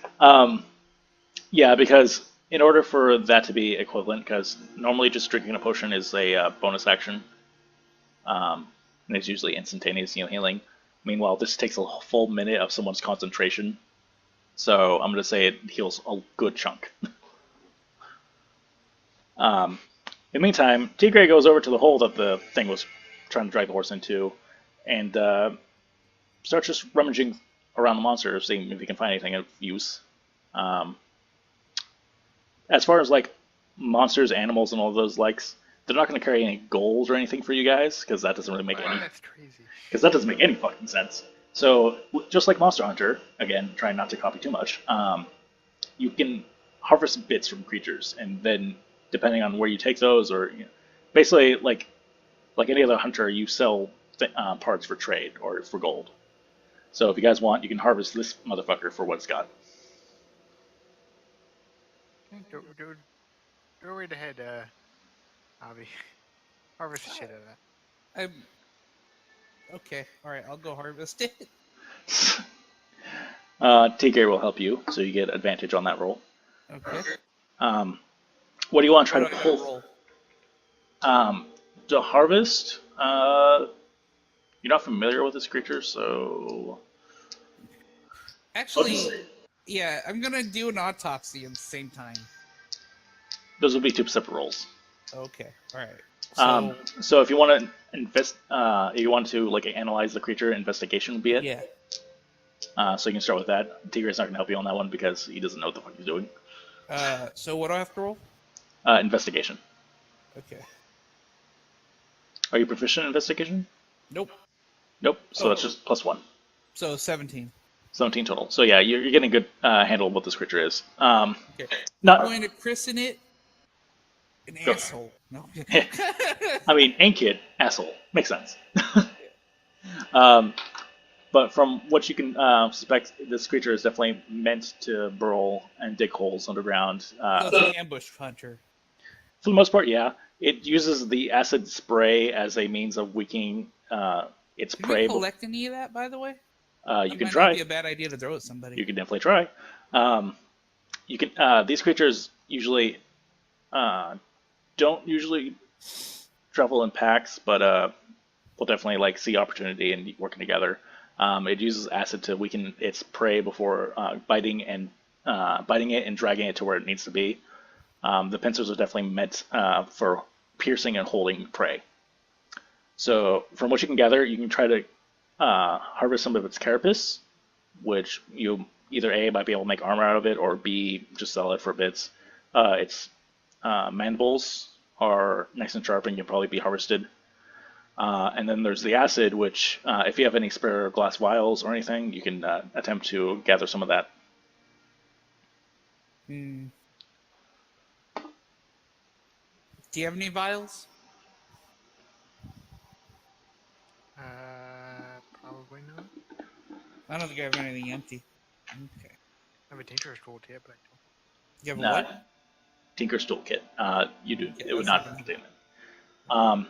Speaker 1: Yeah, because in order for that to be equivalent, because normally just drinking a potion is a bonus action, and it's usually instantaneous healing. Meanwhile, this takes a full minute of someone's concentration, so I'm going to say it heals a good chunk. In the meantime, Tigray goes over to the hole that the thing was trying to drag the horse into, and starts just rummaging around the monster, seeing if he can find anything of use. As far as like monsters, animals, and all those likes, they're not going to carry any gold or anything for you guys because that doesn't really make any.
Speaker 3: That's crazy.
Speaker 1: Because that doesn't make any fucking sense. So just like Monster Hunter, again, trying not to copy too much, you can harvest bits from creatures, and then depending on where you take those, or basically like any other hunter, you sell parts for trade or for gold. So if you guys want, you can harvest this motherfucker for what it's got.
Speaker 3: Go right ahead, Avi. Harvest the shit out of that.
Speaker 2: Okay, all right, I'll go harvest it.
Speaker 1: Tigre will help you, so you get advantage on that roll.
Speaker 2: Okay.
Speaker 1: What do you want to try
Speaker 2: What
Speaker 1: to
Speaker 2: do I
Speaker 1: pull?
Speaker 2: gotta roll?
Speaker 1: The harvest. You're not familiar with this creature, so
Speaker 2: Actually, yeah, I'm gonna do an autopsy at the same time.
Speaker 1: those will be two separate rolls.
Speaker 2: Okay. All right. So
Speaker 1: So if you want to if you want to like analyze the creature, investigation would be it.
Speaker 2: yeah.
Speaker 1: So you can start with that. Tigre's not gonna help you on that one because he doesn't know what the fuck he's doing.
Speaker 2: So what do I have to roll?
Speaker 1: Investigation.
Speaker 2: Okay.
Speaker 1: Are you proficient in investigation?
Speaker 2: Nope.
Speaker 1: Nope. So
Speaker 2: Oh.
Speaker 1: that's just +1.
Speaker 2: So 17.
Speaker 1: 17 total. So yeah, you're getting a good handle of what this creature is.
Speaker 2: Okay. I'm
Speaker 1: Not.
Speaker 2: going to christen it an
Speaker 1: Go.
Speaker 2: asshole. No.
Speaker 1: I mean, Ankit, asshole. Makes sense. But from what you can suspect, this creature is definitely meant to burrow and dig holes underground.
Speaker 2: So it's an ambush hunter.
Speaker 1: For the most part, yeah. It uses the acid spray as a means of weakening its
Speaker 2: Can
Speaker 1: prey.
Speaker 2: we collect any of that, by the way?
Speaker 1: You
Speaker 2: That
Speaker 1: can
Speaker 2: might
Speaker 1: try.
Speaker 2: not be a bad idea to throw at somebody.
Speaker 1: You can definitely try. You can. These creatures usually don't usually travel in packs, but will definitely like see opportunity and working together. It uses acid to weaken its prey before biting it and dragging it to where it needs to be. The pincers are definitely meant for piercing and holding prey. So from what you can gather, you can try to harvest some of its carapace, which you either A, might be able to make armor out of it, or B, just sell it for bits. Its mandibles are nice and sharp and can probably be harvested. And then there's the acid, which if you have any spare glass vials or anything, you can attempt to gather some of that.
Speaker 2: Hmm. Do you have any vials?
Speaker 3: Probably not.
Speaker 2: I don't think I have anything empty. Okay.
Speaker 3: I have a dangerous tooltip, but I don't.
Speaker 2: You have a
Speaker 1: Nah,
Speaker 2: what?
Speaker 1: Tinker's toolkit. You do.
Speaker 2: Okay,
Speaker 1: It would
Speaker 2: that's
Speaker 1: not
Speaker 2: not
Speaker 1: contain it.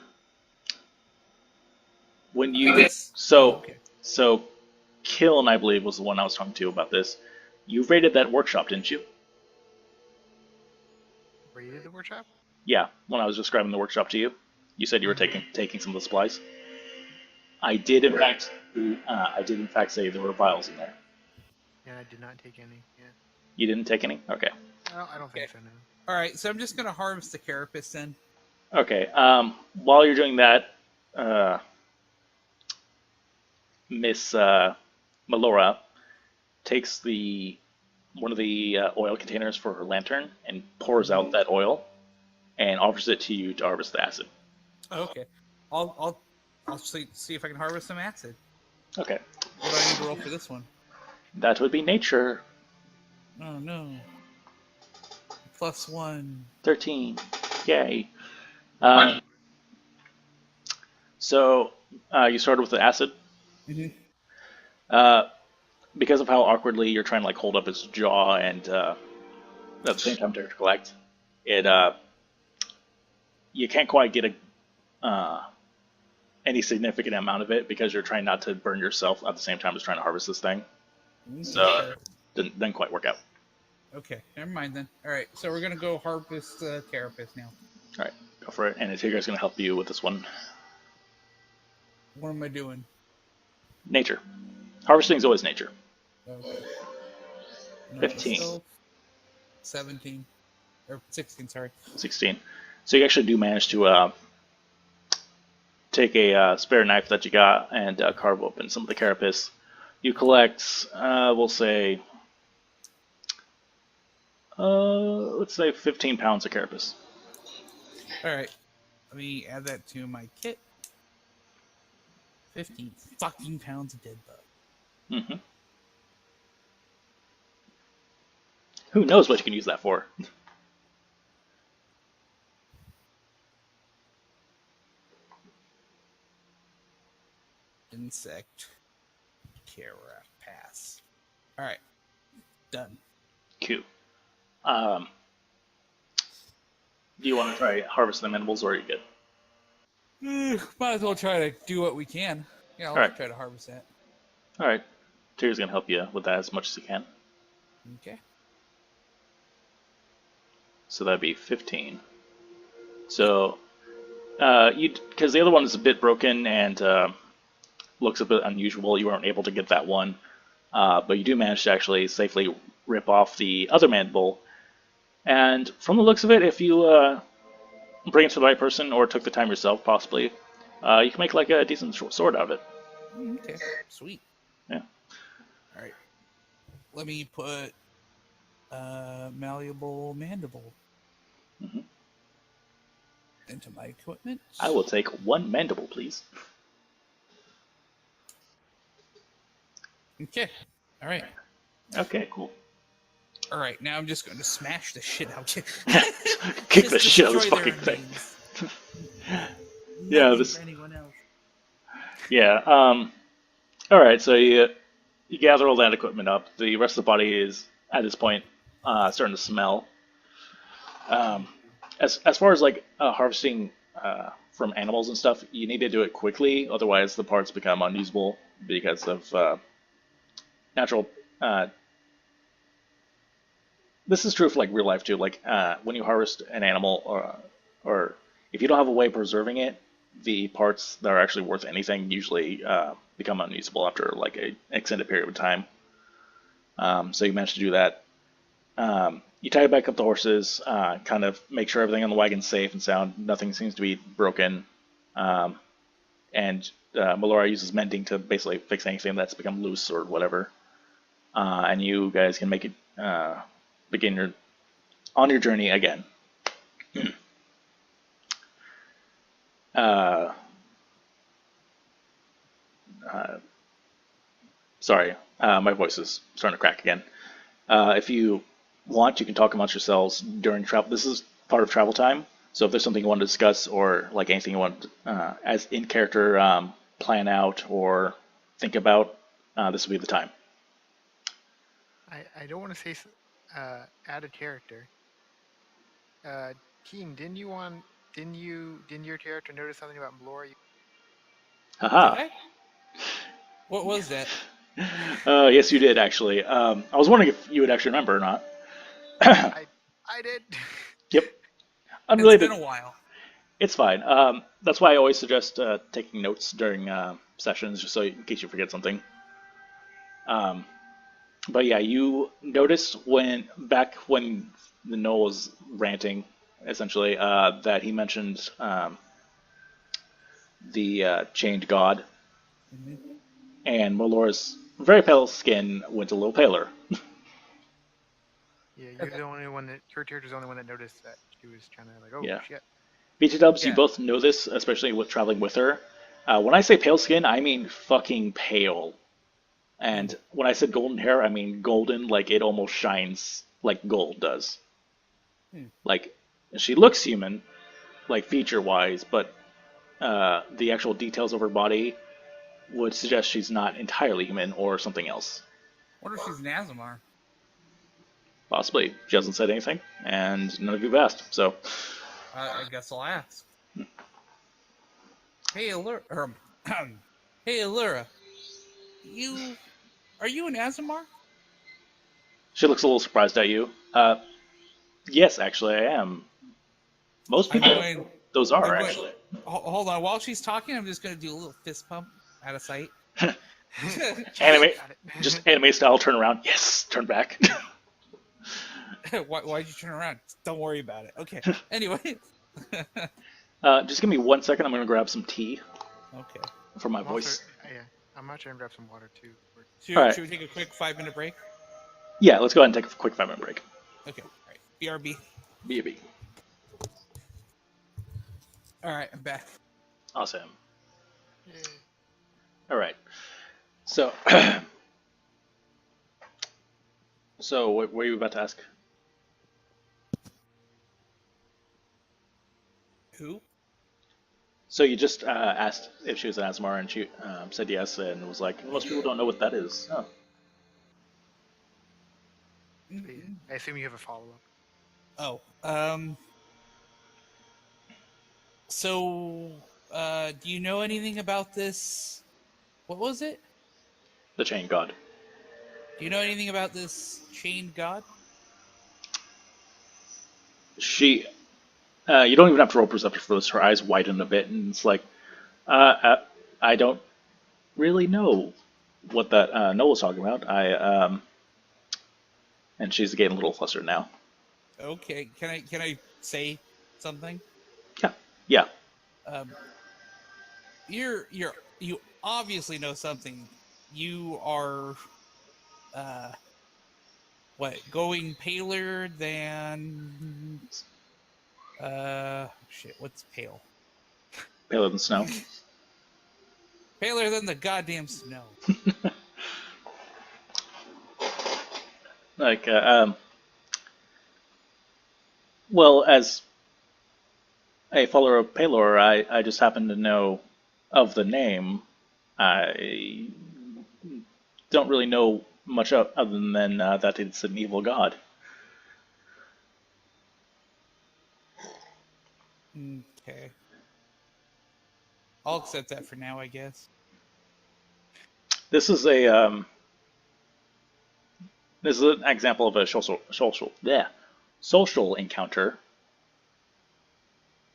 Speaker 1: When you
Speaker 2: guess-
Speaker 1: so
Speaker 2: okay.
Speaker 1: so Kiln, I believe, was the one I was talking to about this. You raided that workshop, didn't you?
Speaker 3: Raided the workshop?
Speaker 1: Yeah, when I was describing the workshop to you, you said you were taking some of the supplies. I did in fact say there were vials in there.
Speaker 3: Yeah, I did not take any. Yeah.
Speaker 1: You didn't take any? Okay.
Speaker 3: I don't think so, no.
Speaker 2: All right, so I'm just gonna harvest the carapace then.
Speaker 1: Okay. While you're doing that, Miss Melora takes one of the oil containers for her lantern and pours out that oil and offers it to you to harvest the acid.
Speaker 2: Oh, okay. I'll see if I can harvest some acid.
Speaker 1: Okay.
Speaker 2: What do I need to roll for this one?
Speaker 1: That would be nature.
Speaker 2: Oh no. +1.
Speaker 1: 13. Yay. So you started with the acid.
Speaker 2: Mm-hmm.
Speaker 1: Because of how awkwardly you're trying to like hold up its jaw and at the same time to collect, it you can't quite get any significant amount of it because you're trying not to burn yourself at the same time as trying to harvest this thing. So didn't quite work out.
Speaker 2: Okay, never mind then. All right, so we're gonna go harvest carapace now.
Speaker 1: All right, go for it. And Antigua going to help you with this one.
Speaker 2: What am I doing?
Speaker 1: Nature. Harvesting is always nature.
Speaker 2: Okay. No,
Speaker 1: 15.
Speaker 2: still 17 or 16. Sorry.
Speaker 1: 16. So you actually do manage to take a spare knife that you got and carve open some of the carapace. You collect, we'll say, let's say 15 pounds of carapace.
Speaker 2: All right, let me add that to my kit. 15 fucking pounds of dead bug.
Speaker 1: Mm-hmm. Who knows what you can use that for?
Speaker 2: Insect carapace. All right, done.
Speaker 1: Q. Do you want to try harvesting the mandibles, or are you good?
Speaker 2: Might as well try to do what we can. Yeah, I'll
Speaker 1: All right.
Speaker 2: try to harvest that.
Speaker 1: All right. Tyr's gonna help you with that as much as he can.
Speaker 2: Okay.
Speaker 1: So that'd be 15.
Speaker 2: Yep.
Speaker 1: So, because the other one is a bit broken and looks a bit unusual, you weren't able to get that one. But you do manage to actually safely rip off the other mandible. And from the looks of it, if you bring it to the right person or took the time yourself, possibly, you can make like a decent short sword out of it.
Speaker 2: Okay. Sweet.
Speaker 1: Yeah.
Speaker 2: All right. Let me put malleable mandible
Speaker 1: Mhm.
Speaker 2: into my equipment.
Speaker 1: I will take 1 mandible, please.
Speaker 2: Okay. All right.
Speaker 1: Okay, cool.
Speaker 2: All right. Now I'm just going to smash the shit out.
Speaker 1: Kick the
Speaker 2: Just
Speaker 1: shit out of this
Speaker 2: destroy their
Speaker 1: fucking thing.
Speaker 2: remains.
Speaker 1: Yeah,
Speaker 2: Nothing
Speaker 1: this.
Speaker 2: for anyone else.
Speaker 1: Yeah. All right. So you gather all that equipment up. The rest of the body is at this point starting to smell. Um, as far as like harvesting from animals and stuff, you need to do it quickly, otherwise the parts become unusable because of natural. Uh, this is true for like real life too. Like when you harvest an animal, or if you don't have a way of preserving it, the parts that are actually worth anything usually become unusable after like an extended period of time. So you managed to do that. You tie back up the horses, kind of make sure everything on the wagon's safe and sound. Nothing seems to be broken. And Melora uses mending to basically fix anything that's become loose or whatever. And you guys can make it begin your journey again. uh, uh, Sorry, my voice is starting to crack again. If you want, you can talk amongst yourselves during travel. This is part of travel time, so if there's something you want to discuss or like anything you want as in character plan out or think about, this will be the time.
Speaker 3: I don't want to say out of character. Keen, didn't your character notice something about Melora?
Speaker 2: Did
Speaker 1: Haha.
Speaker 2: I? What was that?
Speaker 1: Yes, you did actually. I was wondering if you would actually remember or not.
Speaker 3: I did.
Speaker 1: Yep,
Speaker 2: It's been
Speaker 1: unrelated.
Speaker 2: a while.
Speaker 1: It's fine. That's why I always suggest taking notes during sessions, just so in case you forget something. Um, but yeah, you noticed when the Noel was ranting, essentially, that he mentioned the chained god,
Speaker 2: Mhm.
Speaker 1: and Molora's very pale skin went a little paler.
Speaker 3: Yeah, your character's the only one that noticed that she was kind of like, oh
Speaker 1: Yeah.
Speaker 3: shit.
Speaker 1: BT Dubs, you
Speaker 2: Yeah.
Speaker 1: both know this, especially with traveling with her. When I say pale skin, I mean fucking pale. And when I said golden hair, I mean golden, like it almost shines like gold does.
Speaker 2: Hmm.
Speaker 1: Like, she looks human, like feature wise, but the actual details of her body would suggest she's not entirely human or something else.
Speaker 2: What if she's an Azamar?
Speaker 1: Possibly. She hasn't said anything, and none of you have asked, so.
Speaker 2: I guess I'll ask. Hey, Allura. Hey, Allura. Are you an Azamar?
Speaker 1: She looks a little surprised at you. Yes, actually, I am. Most
Speaker 2: I'm
Speaker 1: people,
Speaker 2: going.
Speaker 1: those are,
Speaker 2: I'm going.
Speaker 1: actually.
Speaker 2: Hold on. While she's talking, I'm just going to do a little fist pump out of sight.
Speaker 1: Anime,
Speaker 3: Got it.
Speaker 1: just anime style turn around. Yes, turn back.
Speaker 2: Why'd you turn around? Don't worry about it. Okay. Anyway.
Speaker 1: Just give me 1 second. I'm going to grab some tea
Speaker 2: Okay.
Speaker 1: for my
Speaker 3: I'm also,
Speaker 1: voice.
Speaker 3: yeah, I'm actually gonna grab some water too.
Speaker 1: Alright.
Speaker 2: Should we take a quick 5-minute break?
Speaker 1: Yeah, let's go ahead and take a quick 5-minute break.
Speaker 2: Okay. All right. BRB.
Speaker 1: BB.
Speaker 2: All right. I'm back.
Speaker 1: Awesome.
Speaker 3: Yay.
Speaker 1: All right. So, so what were you about to ask?
Speaker 2: Who?
Speaker 1: So you just asked if she was an Asmar, and she said yes, and was like, most people don't know what that is. Oh.
Speaker 3: I assume you have a follow up.
Speaker 2: Oh. So, do you know anything about this? What was it?
Speaker 1: The Chain God.
Speaker 2: Do you know anything about this chained god?
Speaker 1: She, you don't even have to roll perception for this. Her eyes widen a bit, and it's like, I don't really know what that Noah was talking about. And she's getting a little flustered now.
Speaker 2: Okay, can I say something?
Speaker 1: Yeah, yeah.
Speaker 2: Um, you obviously know something. You are what, going paler than shit, what's pale?
Speaker 1: Paler than snow.
Speaker 2: Paler than the goddamn snow.
Speaker 1: Like, well, as a follower of Palor, I just happen to know of the name. I don't really know much other than that it's an evil god.
Speaker 2: Okay. I'll accept that for now, I guess.
Speaker 1: This is a this is an example of a social encounter.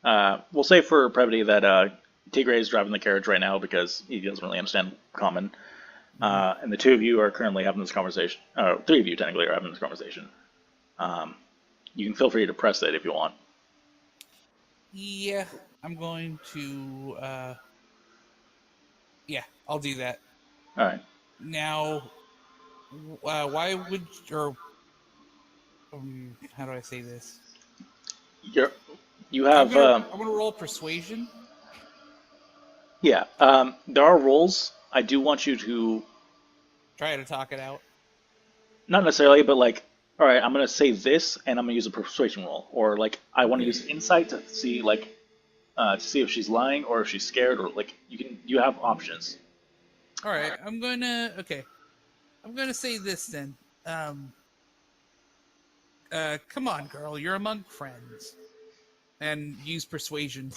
Speaker 1: We'll say for brevity that Tigre is driving the carriage right now because he doesn't really understand common. And the two of you are currently having this conversation. Three of you technically are having this conversation. You can feel free to press it if you want.
Speaker 2: Yeah, I'm going to. Yeah, I'll do that.
Speaker 1: All right.
Speaker 2: Now, why would or how do I say this?
Speaker 1: You have
Speaker 2: I'm gonna roll persuasion.
Speaker 1: yeah. There are rules. I do want you to
Speaker 2: Try to talk it out.
Speaker 1: not necessarily, but like, all right, I'm gonna say this, and I'm gonna use a persuasion roll, or like I want to use insight to see like to see if she's lying or if she's scared, or like you have options.
Speaker 2: All right, I'm gonna say this then. Come on, girl, you're among friends, and use persuasion.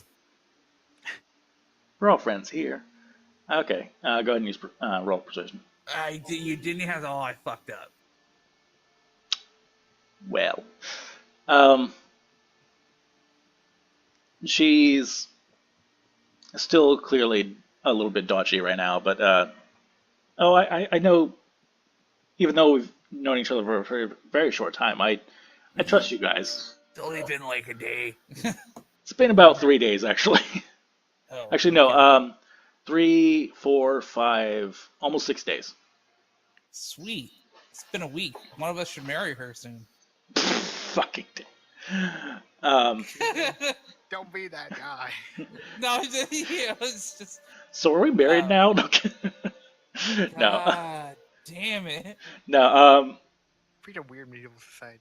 Speaker 1: We're all friends here. Okay, go ahead and use roll persuasion.
Speaker 2: You didn't have all. I fucked up.
Speaker 1: Well, um, she's still clearly a little bit dodgy right now, but I know, even though we've known each other for a very short time, I trust you guys.
Speaker 2: It's only been like a day.
Speaker 1: It's been about 3 days actually.
Speaker 2: Oh,
Speaker 1: Actually, no,
Speaker 2: okay.
Speaker 1: 3, 4, 5, almost 6 days.
Speaker 2: Sweet. It's been a week. One of us should marry her soon.
Speaker 1: Fucking day. Um,
Speaker 3: Don't be that guy.
Speaker 2: No, yeah, it's just.
Speaker 1: so are we married now? No,
Speaker 2: God damn it.
Speaker 1: no.
Speaker 3: Pretty weird medieval society.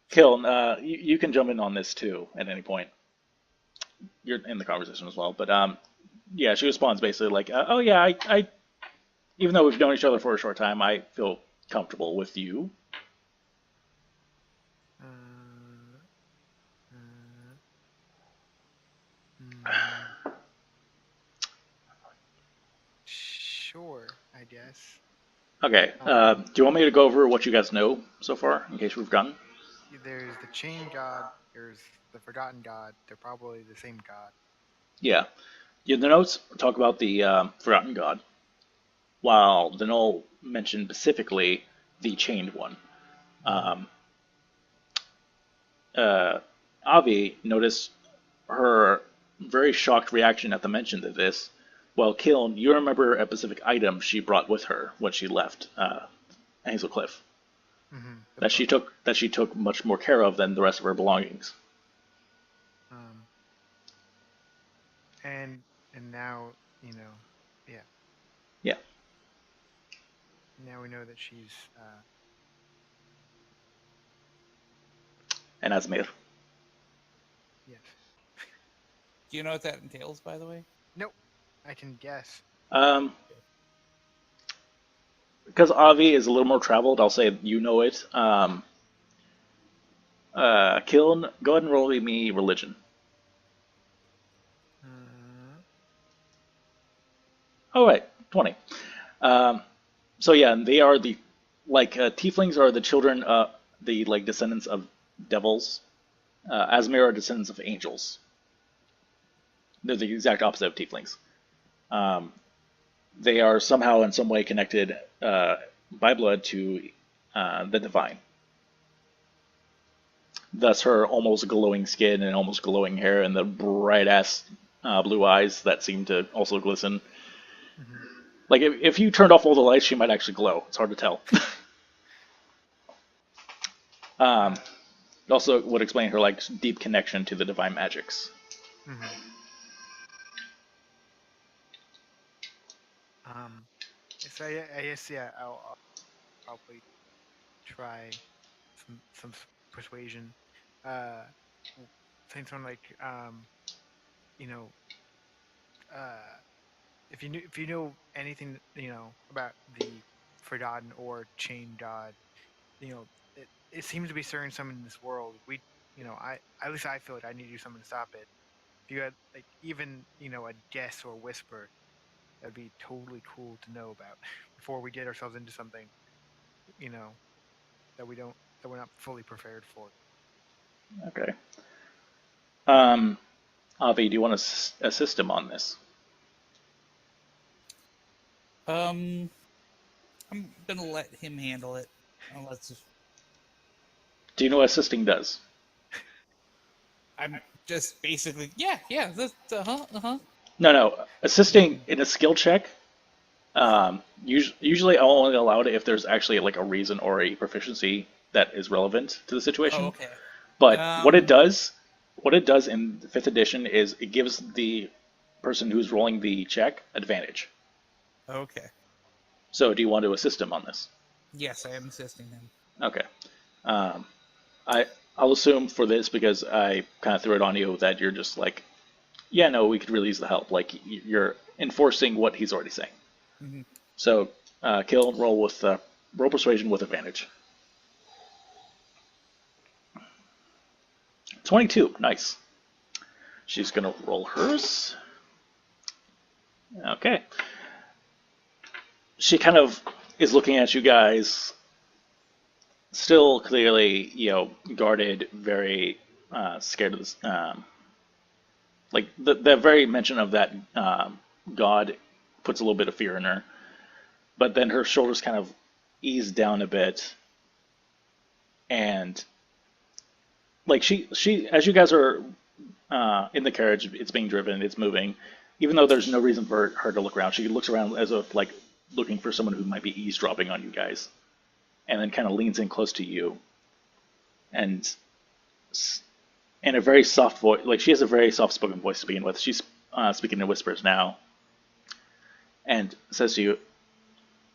Speaker 1: Kiln, you can jump in on this too at any point. You're in the conversation as well, but yeah, she responds basically like, "Oh yeah, I, even though we've known each other for a short time, I feel comfortable with you."
Speaker 3: Uh, sure, I guess.
Speaker 1: Okay, do you want me to go over what you guys know so far, in case we've gotten?
Speaker 3: There's the chain god. There's the forgotten god. They're probably the same god.
Speaker 1: Yeah. Yeah, the notes talk about the Forgotten God, while the Null mentioned specifically the Chained One. Um, Avi noticed her very shocked reaction at the mention of this. Well, Kiln, you remember a specific item she brought with her when she left Hazel Cliff
Speaker 3: The
Speaker 1: that she took much more care of than the rest of her belongings.
Speaker 3: Um, and now yeah.
Speaker 1: Yeah,
Speaker 3: Now we know that she's
Speaker 1: and Asmir.
Speaker 3: yes.
Speaker 2: Do you know what that entails, by the way?
Speaker 3: Nope. I can guess.
Speaker 1: Um, because Avi is a little more traveled, I'll say you know it. Kiln, go ahead and roll me religion. Oh, right, 20. Um, so yeah, they are the like tieflings are the children, the like descendants of devils. Asmir are descendants of angels. They're the exact opposite of tieflings. Um, they are somehow in some way connected by blood to the divine. Thus, her almost glowing skin and almost glowing hair, and the bright ass blue eyes that seem to also glisten.
Speaker 3: Hmm.
Speaker 1: Like if you turned off all the lights, she might actually glow. It's hard to tell.
Speaker 3: Uh,
Speaker 1: It also would explain her like deep connection to the divine magics.
Speaker 3: hmm. Um, so I guess yeah, I'll probably try some persuasion. Uh, saying something like, you know, uh, if you know anything, about the forgotten or chain god, it seems to be stirring something in this world. I at least I feel like I need to do something to stop it. If you had like even a guess or whisper, that'd be totally cool to know about before we get ourselves into something, you know, that we don't that we're not fully prepared for.
Speaker 1: Okay. Um, Avi, do you want to assist him on this?
Speaker 2: Um, I'm gonna let him handle it. Let's just,
Speaker 1: Do you know what assisting does?
Speaker 2: I'm just basically, yeah. This, uh huh.
Speaker 1: No, no. Assisting in a skill check. Usually, I'll only allow it if there's actually like a reason or a proficiency that is relevant to the
Speaker 2: Oh,
Speaker 1: situation.
Speaker 2: okay.
Speaker 1: But
Speaker 2: Um,
Speaker 1: what it does in fifth edition is it gives the person who's rolling the check advantage.
Speaker 2: okay.
Speaker 1: So, do you want to assist him on this?
Speaker 2: Yes, I am assisting him.
Speaker 1: Okay. Um, I I'll assume for this because I kind of threw it on you that you're just like, yeah, no, we could really use the help. Like you're enforcing what he's already saying.
Speaker 2: Hmm.
Speaker 1: So, kill roll with roll persuasion with advantage. 22, nice. She's gonna roll hers. Okay. She kind of is looking at you guys, still clearly, guarded, very scared of this. Like the very mention of that god puts a little bit of fear in her. But then her shoulders kind of ease down a bit, and like she as you guys are in the carriage, it's being driven, it's moving. Even though there's no reason for her to look around, she looks around as if like looking for someone who might be eavesdropping on you guys, and then kind of leans in close to you, and in a very soft voice, like she has a very soft-spoken voice to begin with. She's speaking in whispers now, and says to you,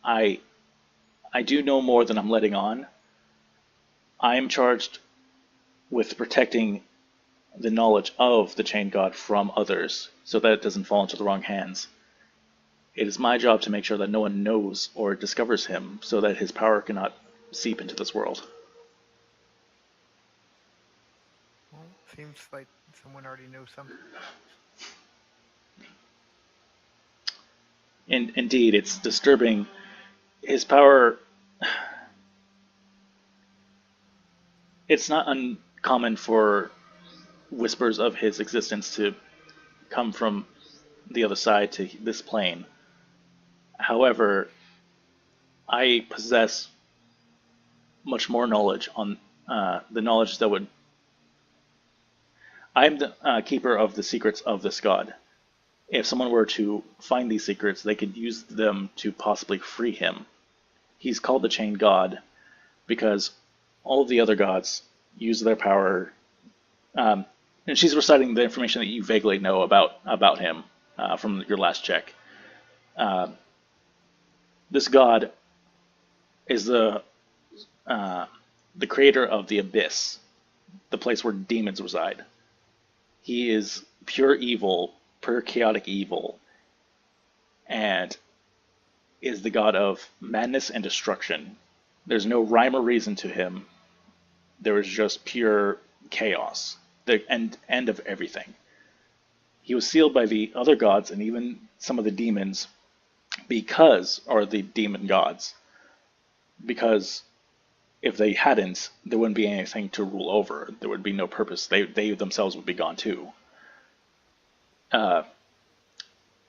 Speaker 1: "I I do know more than I'm letting on. I am charged with protecting the knowledge of the chain god from others so that it doesn't fall into the wrong hands. It is my job to make sure that no one knows or discovers him so that his power cannot seep into this world."
Speaker 3: Well, seems like someone already knows something.
Speaker 1: And indeed, it's disturbing. His power. It's not uncommon for whispers of his existence to come from the other side to this plane. However, I possess much more knowledge on the knowledge that would. I'm the keeper of the secrets of this god. If someone were to find these secrets, they could use them to possibly free him. He's called the Chain God because all of the other gods use their power. Um, and she's reciting the information that you vaguely know about him from your last check. Uh, this god is the creator of the abyss, the place where demons reside. He is pure evil, pure chaotic evil, and is the god of madness and destruction. There's no rhyme or reason to him. There is just pure chaos, the end of everything. He was sealed by the other gods and even some of the demons or the demon gods, because if they hadn't, there wouldn't be anything to rule over. There would be no purpose. They themselves would be gone too. Uh,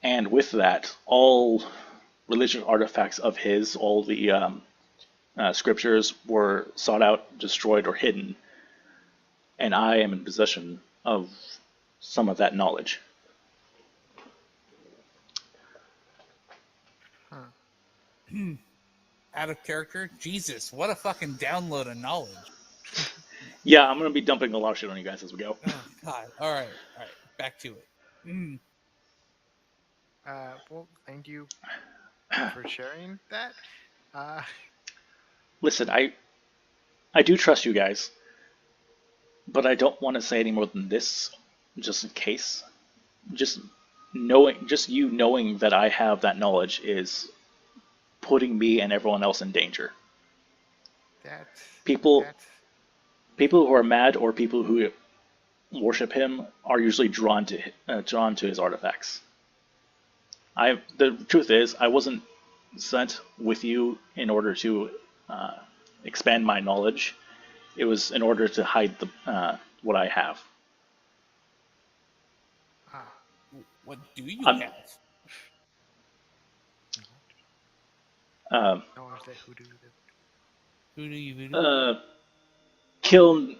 Speaker 1: and with that, all religious artifacts of his, all the scriptures were sought out, destroyed, or hidden, and I am in possession of some of that knowledge.
Speaker 3: Huh.
Speaker 2: Out of character? Jesus, what a fucking download of knowledge.
Speaker 1: Yeah, I'm gonna be dumping a lot of shit on you guys as we go.
Speaker 2: Oh, God. All right. Back to it.
Speaker 3: Well, thank you for sharing that.
Speaker 1: Listen, I do trust you guys, but I don't want to say any more than this, just in case. Just you knowing that I have that knowledge is putting me and everyone else in danger. People who are mad or people who worship him are usually drawn to his artifacts. The truth is, I wasn't sent with you in order to expand my knowledge. It was in order to hide what I have.
Speaker 2: What do you have? Who do you?
Speaker 1: Kill.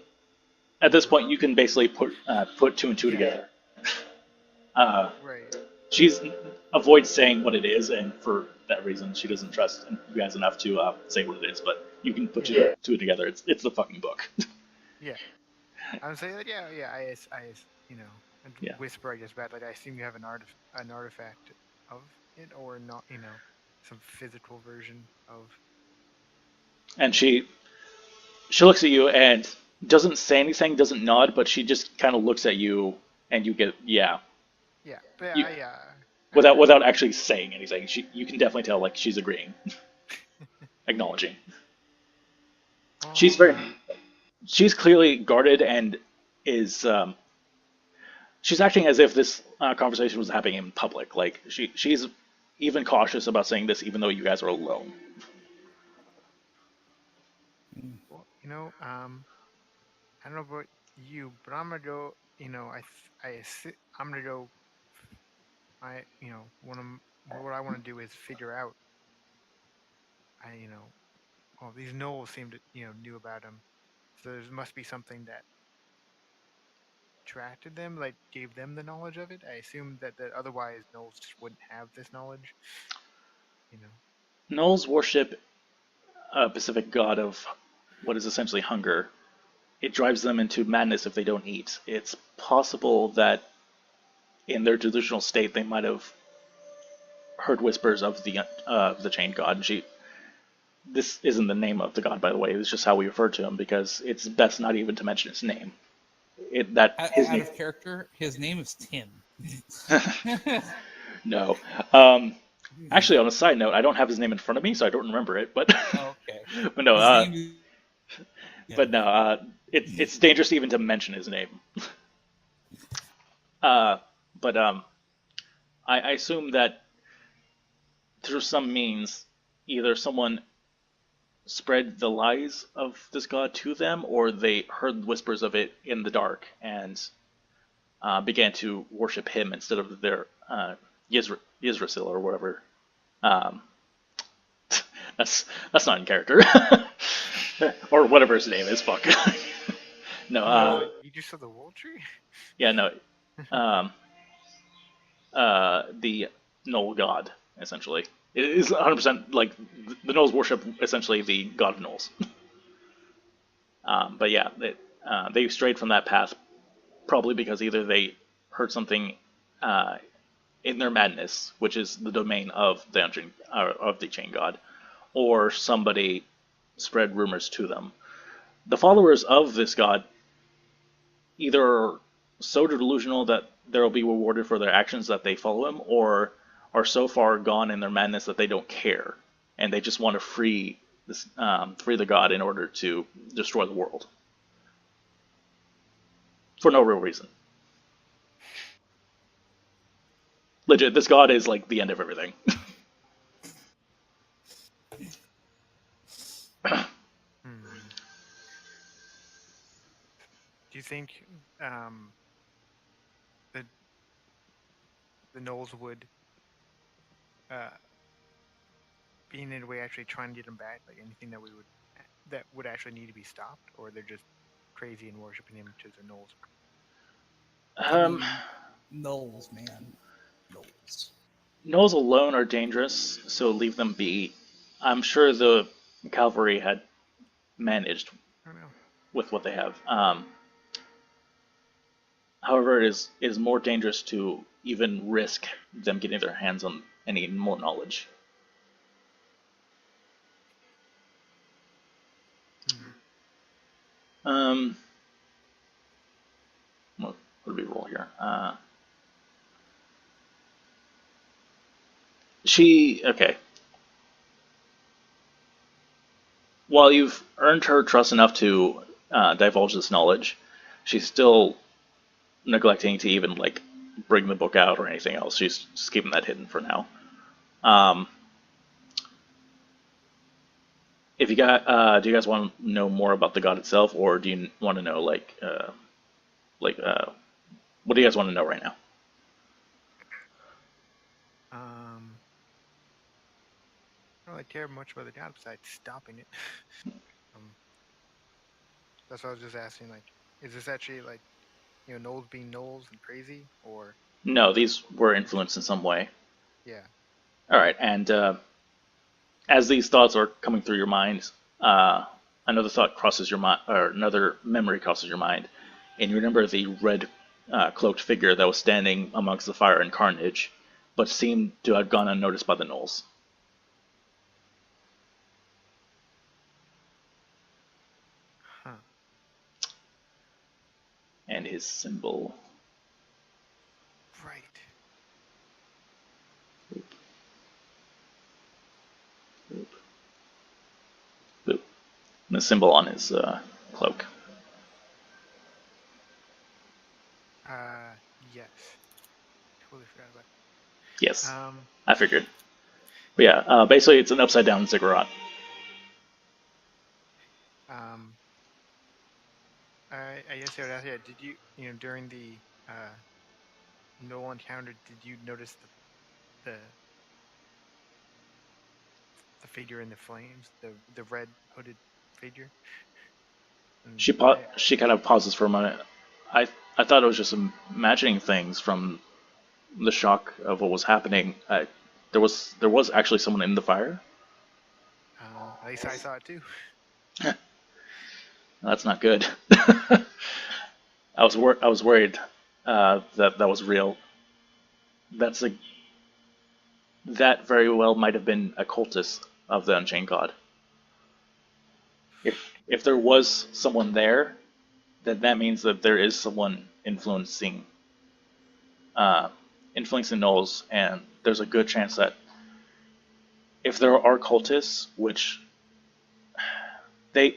Speaker 1: At this point, you can basically put two and two together.
Speaker 3: Right.
Speaker 1: She's avoids saying what it is, and for that reason, she doesn't trust you guys enough to say what it is. But you can put two together. It's the fucking book.
Speaker 3: Yeah. I would say that. Yeah. I you know,
Speaker 1: Yeah.
Speaker 3: whisper. I guess bad. Like I assume you have an artifact of it, or not. You know, some physical version of.
Speaker 1: And she looks at you and doesn't say anything, doesn't nod, but she just kind of looks at you, and you get
Speaker 3: Yeah. But
Speaker 1: You-
Speaker 3: yeah.
Speaker 1: without actually saying anything. You can definitely tell like she's agreeing, acknowledging. She's clearly guarded and is she's acting as if this conversation was happening in public. Like she's even cautious about saying this, even though you guys are alone.
Speaker 3: Well, I don't know about you, but I'm gonna go. I'm gonna go. What I want to do is figure out. Well, these gnolls seem to, knew about him, so there must be something that attracted them, like gave them the knowledge of it. I assume that otherwise gnolls just wouldn't have this knowledge.
Speaker 1: Gnolls worship a specific god of what is essentially hunger. It drives them into madness if they don't eat. It's possible that in their delusional state they might have heard whispers of the chain god. This isn't the name of the god, by the way. It's just how we refer to him because it's best not even to mention his name.
Speaker 2: Out of character, his name is Tim.
Speaker 1: No. Actually, on a side note, I don't have his name in front of me, so I don't remember it. But
Speaker 2: Okay.
Speaker 1: but no. But no. It's dangerous even to mention his name. But I assume that through some means, either someone spread the lies of this god to them, or they heard whispers of it in the dark and began to worship him instead of their Yggdrasil or whatever. That's not in character, or whatever his name is. Fuck. No.
Speaker 3: You just saw the wool tree.
Speaker 1: Yeah. No. The Knoll god, essentially. It is 100% like the Knolls worship essentially the god of Knolls. But yeah, they strayed from that path probably because either they heard something in their madness, which is the domain of the chain god, or somebody spread rumors to them. The followers of this god either are so delusional that they will be rewarded for their actions that they follow him, or are so far gone in their madness that they don't care, and they just want to free the god in order to destroy the world for no real reason. Legit, this god is like the end of everything.
Speaker 3: Do you think the Knolls would uh, be in any way actually trying to get him back? Like anything that would actually need to be stopped, or they're just crazy and worshiping him to the Knolls?
Speaker 2: I
Speaker 1: Um,
Speaker 2: mean, Knowles, man. Knowles.
Speaker 1: Gnolls alone are dangerous, so leave them be. I'm sure the cavalry had managed
Speaker 3: I don't know.
Speaker 1: with what they have. However, it is more dangerous to even risk them getting their hands on any more knowledge. Um, what do we roll here? Okay. While you've earned her trust enough to divulge this knowledge, she's still neglecting to even like bring the book out or anything else. She's just keeping that hidden for now. Um, if you got, do you guys want to know more about the god itself, or do you want to know like, what do you guys want to know right now?
Speaker 3: I don't really care much about the god besides stopping it. um, that's why I was just asking. Like, is this actually like Knowles being Knowles and crazy, or
Speaker 1: No, these were
Speaker 3: is it?
Speaker 1: influenced in some way.
Speaker 3: Yeah.
Speaker 1: All right, and as these thoughts are coming through your mind, uh, another thought crosses your mind, or another memory crosses your mind, and you remember the red cloaked figure that was standing amongst the fire and carnage, but seemed to have gone unnoticed by the gnolls.
Speaker 3: Huh.
Speaker 1: And his symbol.
Speaker 3: Right.
Speaker 1: Boop, boop. And the symbol on his cloak.
Speaker 3: Yes. Totally forgot about
Speaker 1: Yes,
Speaker 3: it.
Speaker 1: I figured. But yeah, basically it's an upside down ziggurat.
Speaker 3: Um, I guess I would ask, yeah, did during the Noel encounter, did you notice the the figure in the flames, the red hooded figure? And
Speaker 1: She kind of pauses for a moment. I I thought it was just imagining things from the shock of what was happening. There was actually someone in the fire.
Speaker 3: at least I saw it too.
Speaker 1: That's not good. I was worried that that was real. That's a that very well might have been a cultist of the Unchained God. If there was someone there, then that means that there is someone uh, influencing Knowles, and there's a good chance that if there are cultists, which they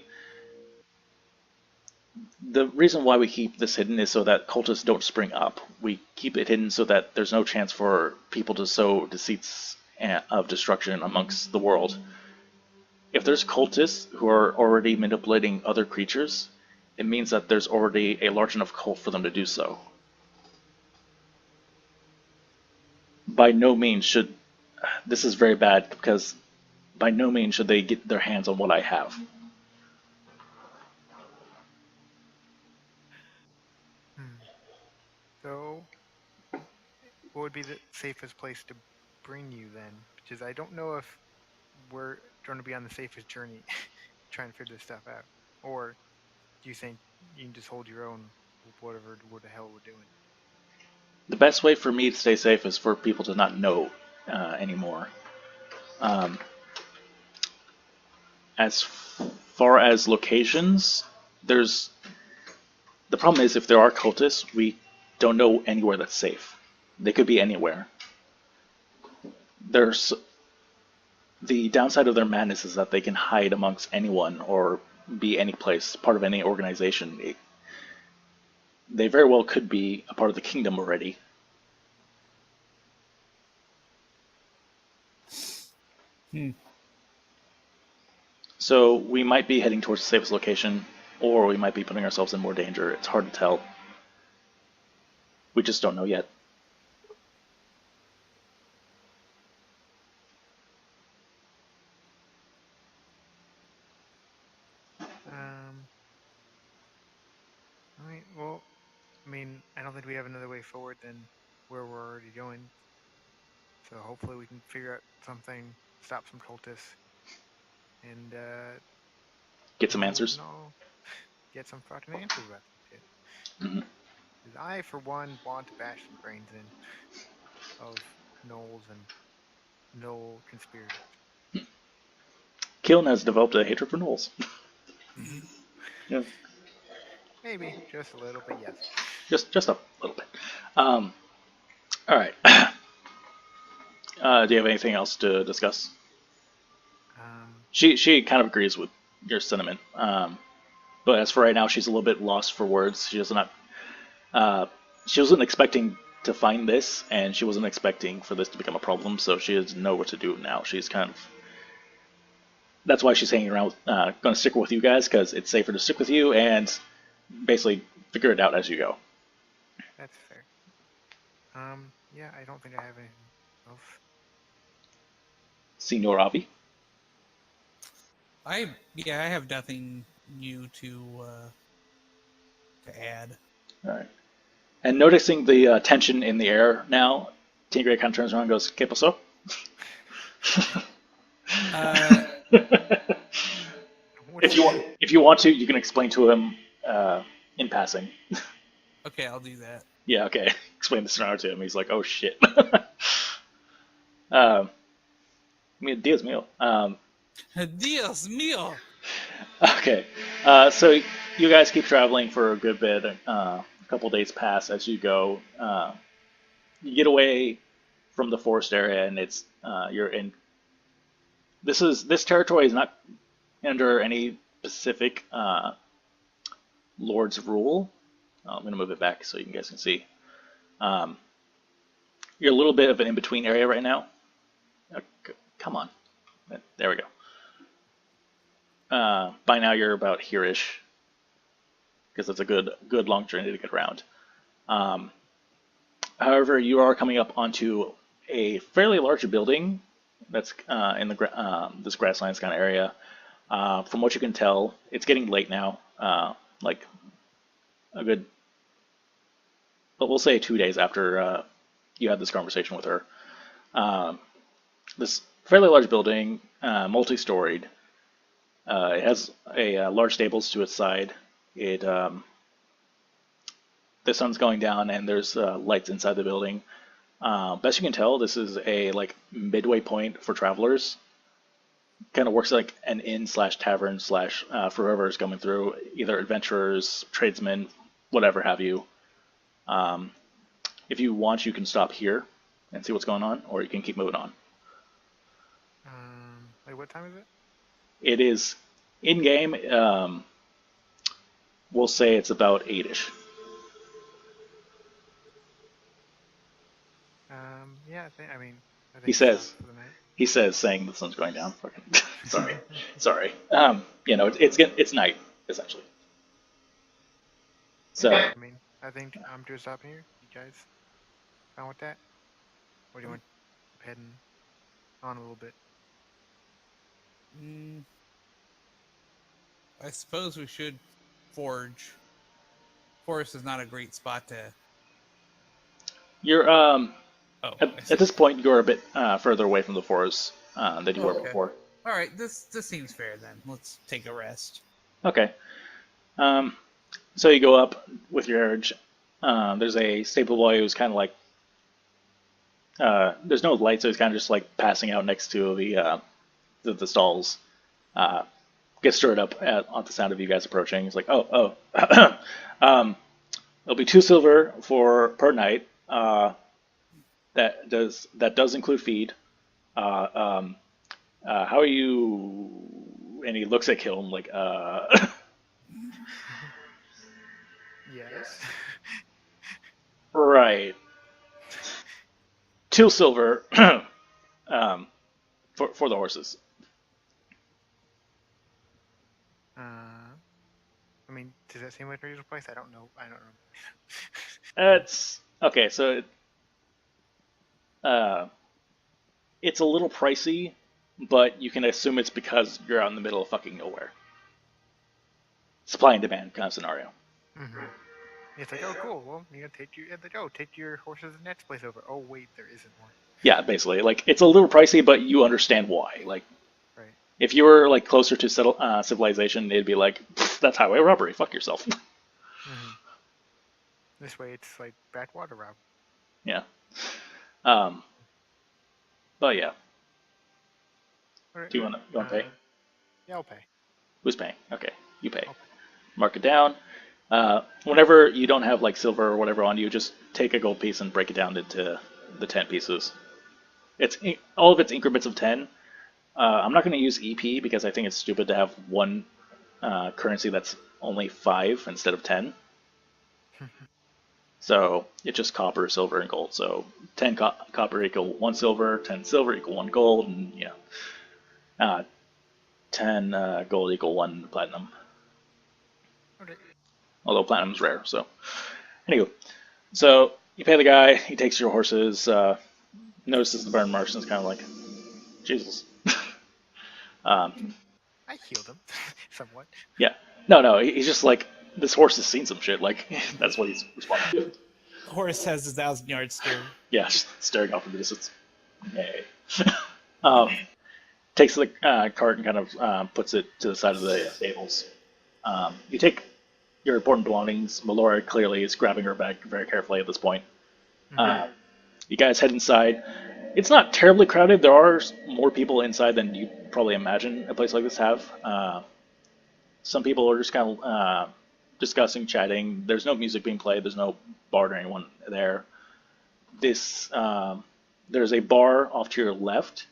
Speaker 1: the reason why we keep this hidden is so that cultists don't spring up. We keep it hidden so that there's no chance for people to sow deceits of destruction amongst the world. If there's cultists who are already manipulating other creatures, it means that there's already a large enough cult for them to do so. By no means should this is very bad because by no means should they get their hands on what I have.
Speaker 3: Hmm. So, what would be the safest place to bring you then? Because I don't know if we're going to be on the safest journey trying to figure this stuff out, or do you think you can just hold your own with what the hell we're doing?
Speaker 1: The best way for me to stay safe is for people to not know anymore. Um, as far as locations, there's the problem is if there are cultists, we don't know anywhere that's safe. They could be anywhere. There's the downside of their madness is that they can hide amongst anyone or be any place, part of any organization. They very well could be a part of the kingdom already.
Speaker 2: Hmm.
Speaker 1: So we might be heading towards the safest location. or we might be putting ourselves in more danger. It's hard to tell. We just don't know yet.
Speaker 3: Um. All right. Well, I mean, I don't think we have another way forward than where we're already going. So hopefully we can figure out something, stop some cultists, and
Speaker 1: Get some
Speaker 3: maybe we
Speaker 1: answers.
Speaker 3: can all get some fucking answers about this shit.
Speaker 1: Hmm.
Speaker 3: 'Cause I, for one, want to bash the brains in of gnolls and gnoll conspirators.
Speaker 1: Keelan has developed a hatred for gnolls. Yeah,
Speaker 3: Maybe just a little, but yes.
Speaker 1: just a little bit. All right. Do you have anything else to discuss?
Speaker 3: Um.
Speaker 1: She kind of agrees with your sentiment. But as for right now, she's a little bit lost for words. She does not. Uh, she wasn't expecting to find this, and she wasn't expecting for this to become a problem. So she doesn't know what to do now. She's kind of. That's why she's hanging around. Going to stick with you guys because it's safer to stick with you and basically figure it out as you go.
Speaker 3: That's fair. Yeah, I don't think I have anything else.
Speaker 1: Signor Avi.
Speaker 2: I have nothing new to add.
Speaker 1: All right. And noticing the tension in the air now, Tigray kind of turns around and goes, "¿Qué pasó?" If you want to, you can explain to him in passing.
Speaker 2: Okay, I'll do that.
Speaker 1: Yeah, okay. Explain the scenario to him. He's like, "Oh shit." Dios mío.
Speaker 2: Dios mío.
Speaker 1: Okay. So you guys keep traveling for a good bit. A couple days pass as you go. You get away from the forest area, and it's you're in. This territory is not under any specific lord's rule. I'm gonna move it back so you guys can see. Um, you're a little bit of an in-between area right now. Come on, there we go. By now you're about here-ish, because it's a good long journey to get around. However, you are coming up onto a fairly large building that's in this grasslands kind of area. From what you can tell, it's getting late now. Like a good, but we'll say 2 days after you had this conversation with her. This fairly large building, multi-storied. It has a large stables to its side. The sun's going down and there's lights inside the building. Best you can tell, this is a midway point for travelers. Kind of works like an inn slash tavern slash for whoever is coming through, either adventurers, tradesmen, whatever have you. If you want, you can stop here and see what's going on, or you can keep moving on.
Speaker 3: What time is it?
Speaker 1: It is in game. We'll say it's about 8ish.
Speaker 3: Yeah, I think
Speaker 1: He says.
Speaker 3: for the night.
Speaker 1: He says, saying the sun's going down. Fucking sorry. It's night essentially. So
Speaker 3: I think I'm just stopping here. You guys fine with that? Or do you want heading on a little bit?
Speaker 2: I suppose we should forge. Forest is not a great spot to.
Speaker 1: You're at this point you're a bit further away from the forest than you were before.
Speaker 2: All right, this seems fair then. Let's take a rest.
Speaker 1: Okay. So you go up with your urge. There's a stable boy who's kind of like. There's no light, so he's kind of just like passing out next to the stalls. Gets stirred up at the sound of you guys approaching. He's like, oh. It'll be 2 silver per night. That does include feed. How are you? And he looks at Kiln like,
Speaker 3: Yes.
Speaker 1: Right. 2 silver for the horses.
Speaker 3: mean, does that seem like a reasonable price? I don't know. I don't know.
Speaker 1: It's okay. So uh, it's a little pricey, but you can assume it's because you're out in the middle of fucking nowhere. Supply and demand kind of scenario.
Speaker 3: Mm-hmm. It's like, oh, cool. Well, you gotta take your take your horses and next place over. Oh, wait, there isn't one.
Speaker 1: Yeah, basically, like it's a little pricey, but you understand why. Like
Speaker 3: Right.
Speaker 1: if you were like closer to civilization, it'd be like that's highway robbery. Fuck yourself.
Speaker 3: Mm-hmm. This way, it's like backwater rob.
Speaker 1: Yeah. Um. But yeah.
Speaker 3: Alright.
Speaker 1: Do you want to pay?
Speaker 3: Yeah, I'll pay.
Speaker 1: Who's paying? Okay, you pay.
Speaker 3: I'll pay.
Speaker 1: Mark it down. Whenever you don't have like silver or whatever on you, just take a gold piece and break it down into the 10 pieces. It's all of it's increments of 10. I'm not going to use EP because I think it's stupid to have one currency that's only 5 instead of 10. So it's just copper, silver, and gold. So 10 copper equal 1 silver, 10 silver equal 1 gold, and 10 gold equal 1 platinum.
Speaker 3: Okay.
Speaker 1: Although platinum's rare. So anyway, so you pay the guy. He takes your horses. Notices the burn marks and is kind of like, Jesus.
Speaker 3: I healed him somewhat.
Speaker 1: Yeah. No. He's just like, this horse has seen some shit. Like, that's what he's responding to.
Speaker 2: Horse has 1,000-yard stare.
Speaker 1: Yeah, just staring off in the distance. Hey. Takes the cart and kind of puts it to the side of the stables. You take your important belongings. Melora clearly is grabbing her bag very carefully at this point.
Speaker 3: Mm-hmm.
Speaker 1: You guys head inside. It's not terribly crowded. There are more people inside than you probably imagine a place like this have. Some people are just kind of discussing, chatting. There's no music being played. There's no bar or anyone there. There's a bar off to your left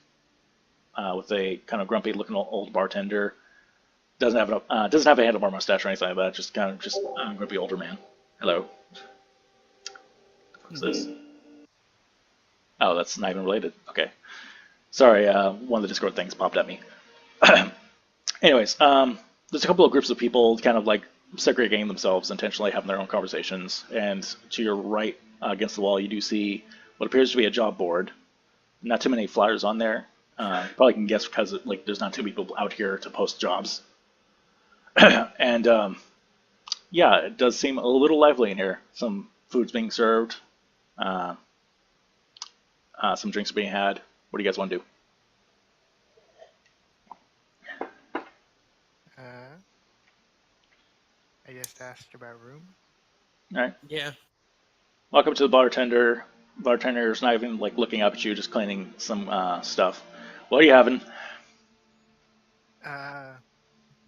Speaker 1: with a kind of grumpy-looking old bartender. Doesn't have a handlebar mustache or anything like that. Just a grumpy older man. Hello. What's this? Oh, that's not even related. Okay. Sorry, one of the Discord things popped at me. Anyways, there's a couple of groups of people kind of like segregating themselves, intentionally having their own conversations. And to your right, against the wall, you do see what appears to be a job board. Not too many flyers on there. Probably can guess because there's not too many people out here to post jobs. And yeah, it does seem a little lively in here. Some food's being served. Some drinks are being had. What do you guys want to do?
Speaker 3: I just asked about room.
Speaker 1: All right.
Speaker 2: Yeah.
Speaker 1: Walk up to the bartender. Bartender's not even looking up at you, just cleaning some stuff. What are you having?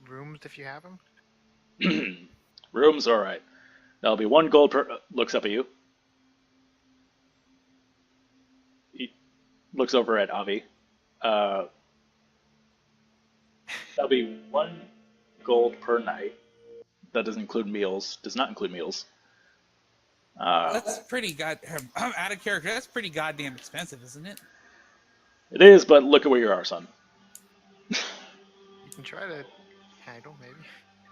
Speaker 3: Rooms if you have them.
Speaker 1: Room's all right. That'll be 1 gold per. Looks up at you. He looks over at Avi. That'll be 1 gold per night. That doesn't include meals. Does not include meals.
Speaker 2: That's pretty I'm out of character. That's pretty goddamn expensive, isn't it?
Speaker 1: It is, but look at where you are, son.
Speaker 3: You can try to haggle, maybe.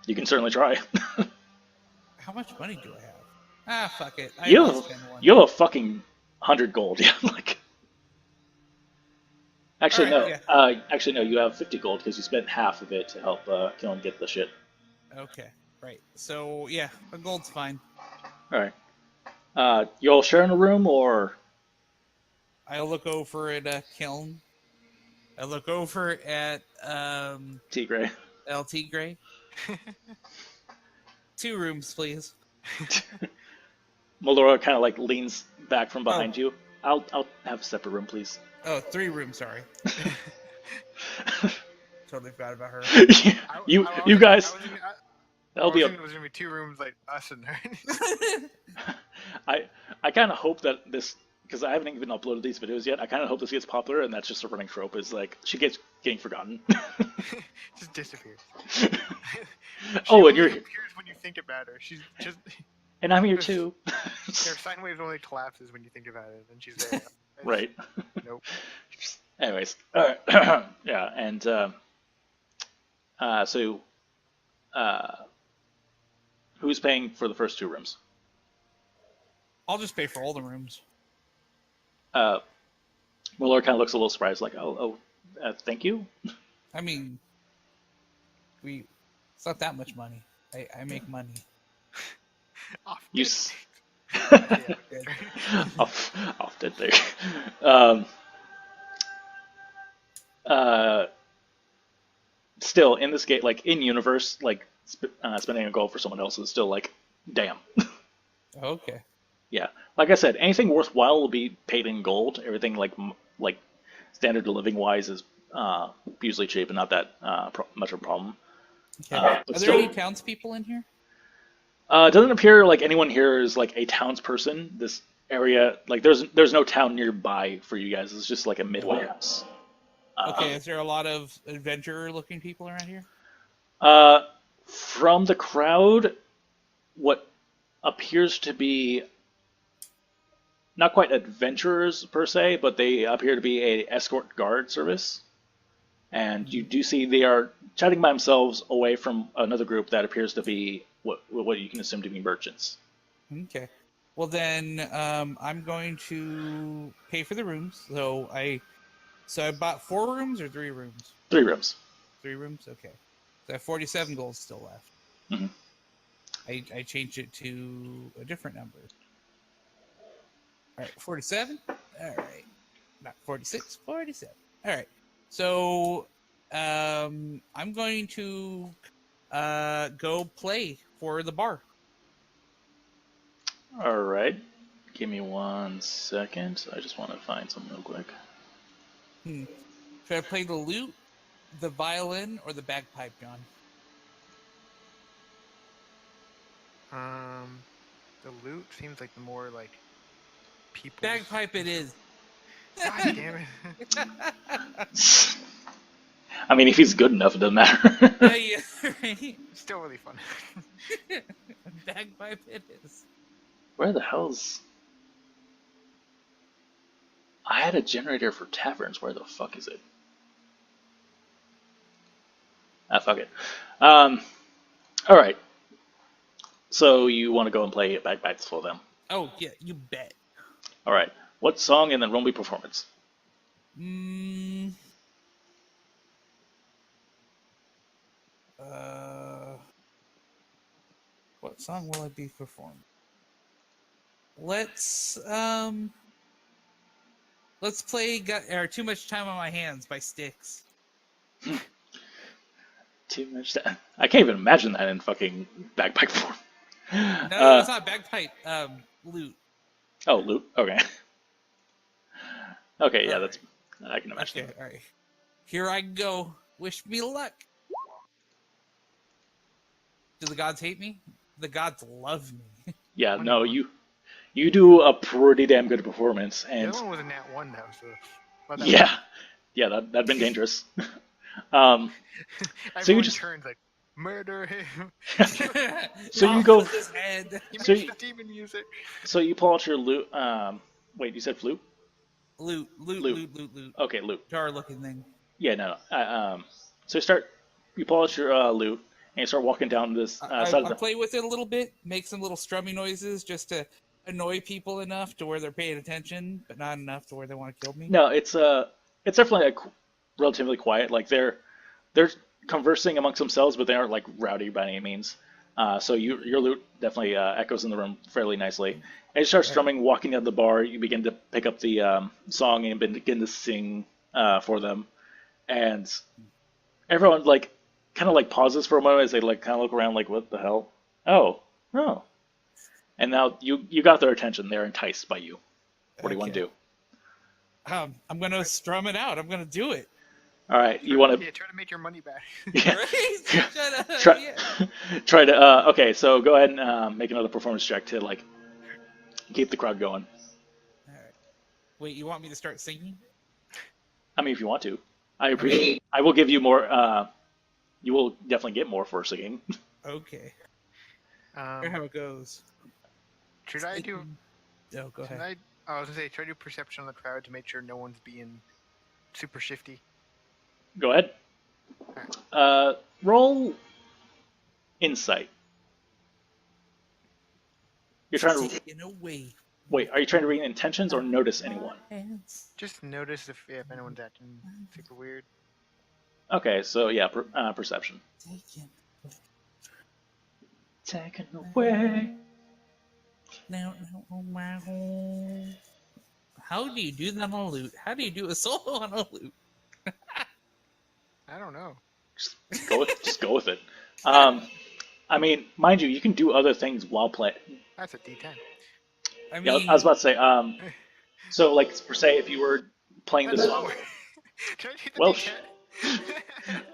Speaker 1: You can certainly try.
Speaker 2: How much money do I have? Ah, fuck it.
Speaker 1: You
Speaker 2: will
Speaker 1: have,
Speaker 2: spend one.
Speaker 1: you have a fucking 100 gold. Yeah, Actually,
Speaker 2: Alright,
Speaker 1: no. Actually, no. You have 50 gold because you spent half of it to help kill and get the shit.
Speaker 2: Okay, right. So yeah, a gold's fine.
Speaker 1: All right. You all sharing a room or?
Speaker 2: I'll look over at Kiln. I look over at
Speaker 1: Tigray.
Speaker 2: LT Gray. 2 rooms, please.
Speaker 1: Melora kind of leans back from behind you. I'll have a separate room, please.
Speaker 2: Oh, 3 rooms. Sorry. Totally forgot about her.
Speaker 1: You guys. That'll be.
Speaker 3: It was gonna be 2 rooms like us and her.
Speaker 1: I kind of hope that this, because I haven't even uploaded these videos yet. I kind of hope this gets popular, and that's just a running trope. Is she gets getting forgotten.
Speaker 3: Just disappears.
Speaker 1: Oh, and you're
Speaker 3: appears when you think about her. She's just.
Speaker 1: And I'm here too.
Speaker 3: Her sine wave only collapses when you think about it, and she's there.
Speaker 1: Right.
Speaker 3: Nope.
Speaker 1: Anyways, yeah, and so who's paying for the first 2 rooms?
Speaker 2: I'll just pay for all the rooms.
Speaker 1: Mueller kind of looks a little surprised, like, thank you.
Speaker 2: I mean, it's not that much money. I make money.
Speaker 3: Off
Speaker 1: You
Speaker 3: dead.
Speaker 1: s-
Speaker 3: Yeah.
Speaker 2: Good.
Speaker 1: off dead there. Um, uh, Still in this game, like in universe, like spending a gold for someone else is still like, damn.
Speaker 2: Okay.
Speaker 1: Yeah, like I said, anything worthwhile will be paid in gold. Everything like standard of living wise is usually cheap and not that much of a problem.
Speaker 2: Okay.
Speaker 1: But
Speaker 2: Are there
Speaker 1: still,
Speaker 2: any townspeople in here?
Speaker 1: it doesn't appear like anyone here is like a townsperson. This area, like there's no town nearby for you guys. It's just like a midway house.
Speaker 2: Okay. Is there a lot of adventurer-looking people around here?
Speaker 1: From the crowd, what appears to be not quite adventurers per se, but they appear to be a escort guard service. And you do see they are chatting by themselves away from another group that appears to be what you can assume to be merchants.
Speaker 2: Okay. Well then, I'm going to pay for the rooms. So I bought 4 rooms or 3 rooms.
Speaker 1: 3 rooms.
Speaker 2: 3 rooms. Okay. So I have 47 gold still left.
Speaker 1: Hmm.
Speaker 2: I changed it to a different number. All right, 47. All right, not 46. 47. All right. So I'm going to go play for the bar.
Speaker 1: All right. Give me 1 second. I just want to find something real quick.
Speaker 2: Should I play the lute, the violin, or the bagpipe, John?
Speaker 3: The lute seems like the more like people.
Speaker 2: Bagpipe it is.
Speaker 3: God damn it!
Speaker 1: I mean, if he's good enough, it doesn't matter.
Speaker 2: Yeah, right.
Speaker 3: Still really fun.
Speaker 2: Bagpipe it is.
Speaker 1: Where the hell's... I had a generator for taverns. Where the fuck is it? Fuck it. All right. So you want to go and play bagpipes for them?
Speaker 2: Oh yeah, you bet.
Speaker 1: All right. What song and then roll me performance?
Speaker 2: What song will I be performing? Let's play Too Much Time on My Hands by Styx.
Speaker 1: Too much time. I can't even imagine that in fucking bagpipe form.
Speaker 2: No, it's not bagpipe. Lute.
Speaker 1: Oh, lute. Okay. Okay, yeah,
Speaker 2: All
Speaker 1: that's... I can imagine.
Speaker 2: Okay, all right. Here I go. Wish me luck. Do the gods hate me? The gods love me.
Speaker 1: Yeah, no, you do a pretty damn good performance,
Speaker 3: The
Speaker 1: and
Speaker 3: other one was a nat 1 though, so. Well,
Speaker 1: yeah, that'd been dangerous. So you
Speaker 3: Everyone
Speaker 1: just
Speaker 3: turns like murder him.
Speaker 1: so you
Speaker 2: Off
Speaker 1: go
Speaker 2: with his head.
Speaker 3: He
Speaker 1: So
Speaker 3: makes
Speaker 1: you-
Speaker 3: the demon music.
Speaker 1: so you pull out your lute. Wait, you said flute?
Speaker 2: Lute.
Speaker 1: Okay, lute.
Speaker 2: Jar looking thing.
Speaker 1: Yeah, no. So you pull out your lute and you start walking down this side of
Speaker 2: I
Speaker 1: the.
Speaker 2: play with it a little bit, make some little strumming noises just to annoy people enough to where they're paying attention, but not enough to where they want to kill me.
Speaker 1: No, it's definitely relatively quiet. Like they're conversing amongst themselves, but they aren't like rowdy by any means. So your lute definitely echoes in the room fairly nicely. As you start strumming, walking down the bar, you begin to pick up the song and begin to sing for them, and everyone like kind of like pauses for a moment as they like kind of look around like, what the hell? Oh, and now you got their attention. They're enticed by you. What do you want to do?
Speaker 2: I'm gonna strum it out. I'm gonna do it.
Speaker 1: All right, you want to
Speaker 3: Yeah, try to make your money back.
Speaker 1: yeah,
Speaker 2: Right? Shut up.
Speaker 1: try
Speaker 2: Yeah.
Speaker 1: try to okay. So go ahead and make another performance check to like keep the crowd going.
Speaker 2: All right. Wait, you want me to start singing?
Speaker 1: I mean, if you want to, I appreciate. I will give you more. You will definitely get more for singing.
Speaker 2: Okay. Here's how it goes.
Speaker 3: Should I do?
Speaker 2: Oh, go
Speaker 3: Should
Speaker 2: ahead.
Speaker 3: I was gonna say, try to do perception on the crowd to make sure no one's being super shifty.
Speaker 1: Go ahead. Roll insight. You're trying to
Speaker 2: taken away.
Speaker 1: wait. Are you trying to read intentions or notice anyone?
Speaker 2: Hands.
Speaker 3: Just notice if anyone's acting super weird.
Speaker 1: Okay, so yeah, perception.
Speaker 2: Taken
Speaker 1: Taken away.
Speaker 2: now on my home. How do you do that on a lute? How do you do a solo on a lute?
Speaker 3: I don't know.
Speaker 1: Just go with it. I mean, mind you, you can do other things while playing.
Speaker 3: That's a D10.
Speaker 2: I
Speaker 1: Yeah,
Speaker 2: mean,
Speaker 1: I was about to say. So like per se, if you were playing the
Speaker 3: That's
Speaker 1: song,
Speaker 3: lower. Can I take the
Speaker 1: well,
Speaker 3: D10?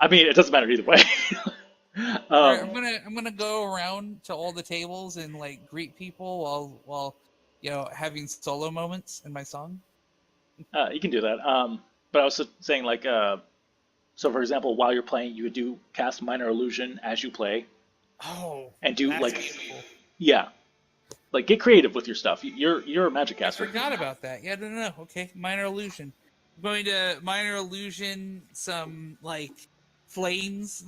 Speaker 1: I mean, it doesn't matter either way.
Speaker 2: all right,
Speaker 1: um,
Speaker 2: I'm gonna go around to all the tables and like greet people while having solo moments in my song.
Speaker 1: you can do that. But I was saying like, so for example, while you're playing, you would do cast minor illusion as you play,
Speaker 2: Oh,
Speaker 1: and do
Speaker 2: that's
Speaker 1: like,
Speaker 2: beautiful.
Speaker 1: yeah, like get creative with your stuff. You're a magic
Speaker 2: I
Speaker 1: caster.
Speaker 2: forgot about that. Yeah, no. Okay, minor illusion. I'm going to minor illusion some like flames,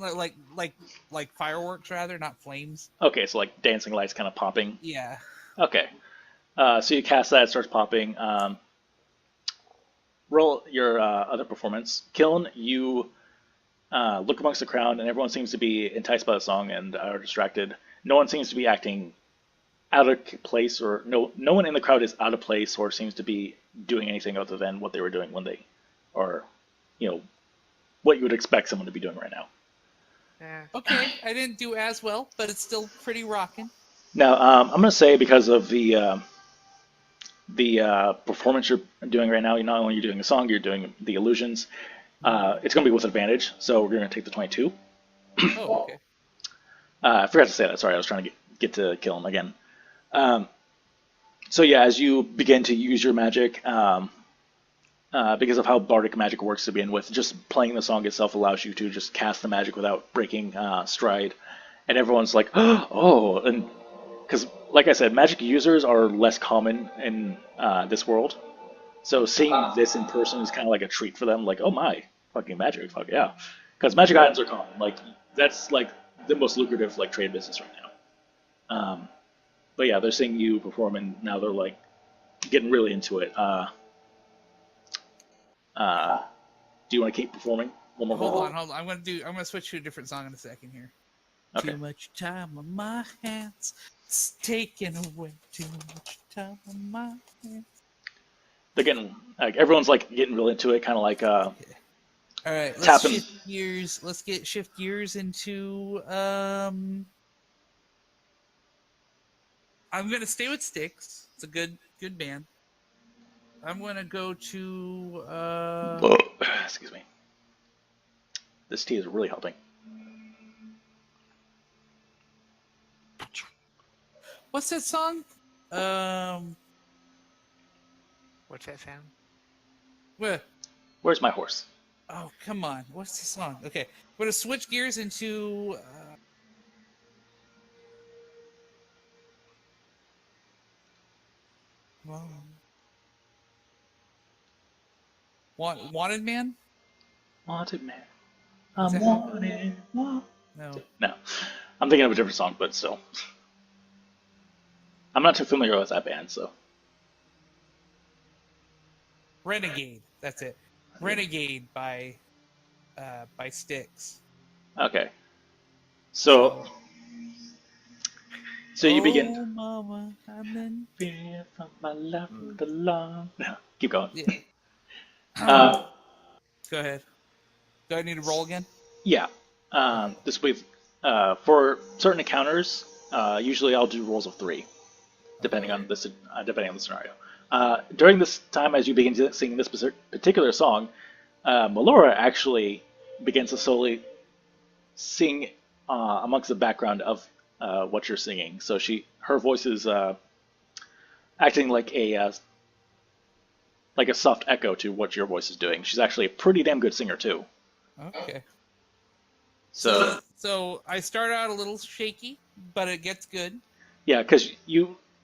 Speaker 2: like fireworks rather, not flames.
Speaker 1: Okay, so like dancing lights kind of popping.
Speaker 2: Yeah.
Speaker 1: Okay, so you cast that, it starts popping. Roll your other performance. Kiln, you look amongst the crowd, and everyone seems to be enticed by the song and are distracted. No one seems to be acting out of place, or no one in the crowd is out of place or seems to be doing anything other than what they were doing when they, or what you would expect someone to be doing right now.
Speaker 3: Yeah.
Speaker 2: Okay, I didn't do as well, but it's still pretty rocking.
Speaker 1: Now, I'm going to say because of the performance you're doing right now, not only you're doing the song, you're doing the illusions. It's going to be with advantage, so we're going to take the 22.
Speaker 2: Oh, okay.
Speaker 1: I forgot to say that. Sorry, I was trying to get to kill him again. So yeah, as you begin to use your magic, because of how bardic magic works to begin with, just playing the song itself allows you to just cast the magic without breaking stride, and everyone's like, oh, and because like I said, magic users are less common in this world, so seeing this in person is kind of like a treat for them. Like, oh my, fucking magic, fuck yeah, because magic items are common. Like that's like the most lucrative like trade business right now. But yeah, they're seeing you perform, and now they're like getting really into it. Do you want to keep performing one more
Speaker 2: Hold
Speaker 1: time?
Speaker 2: on. I'm gonna switch to a different song in a second here.
Speaker 1: Okay.
Speaker 2: Too much time on my hands. It's taking away too much time on my hands.
Speaker 1: They're getting like everyone's like getting really into it, kind of like
Speaker 2: All right, let's
Speaker 1: tapping.
Speaker 2: shift gears. Let's shift gears into I'm gonna stay with Styx. It's a good band. I'm gonna go to
Speaker 1: Excuse me. This tea is really helping.
Speaker 2: what's that song?
Speaker 3: What's that sound?
Speaker 2: What?
Speaker 1: Where's my horse?
Speaker 2: Oh, come on. What's the song? Okay. I'm going to switch gears into... Wanted Man?
Speaker 1: Wanted man.
Speaker 2: Is
Speaker 1: I'm
Speaker 2: that-
Speaker 1: wanted.
Speaker 2: No.
Speaker 1: No, I'm thinking of a different song, but still, I'm not too familiar with that band, so.
Speaker 2: Renegade. That's it. Renegade by Styx.
Speaker 1: Okay. So you
Speaker 2: Oh,
Speaker 1: begin.
Speaker 2: Mama, I'm in...
Speaker 1: Fear from my love the long. No, keep going.
Speaker 2: Yeah.
Speaker 1: Uh,
Speaker 2: Go ahead. Do I need to roll again?
Speaker 1: yeah. This with for certain encounters, usually I'll do rolls of 3, depending on the scenario. During this time, as you begin to sing this particular song, Melora actually begins to slowly sing amongst the background of what you're singing. So her voice is acting like a soft echo to what your voice is doing. She's actually a pretty damn good singer too.
Speaker 2: Okay.
Speaker 1: So
Speaker 2: So I start out a little shaky, but it gets good.
Speaker 1: yeah, because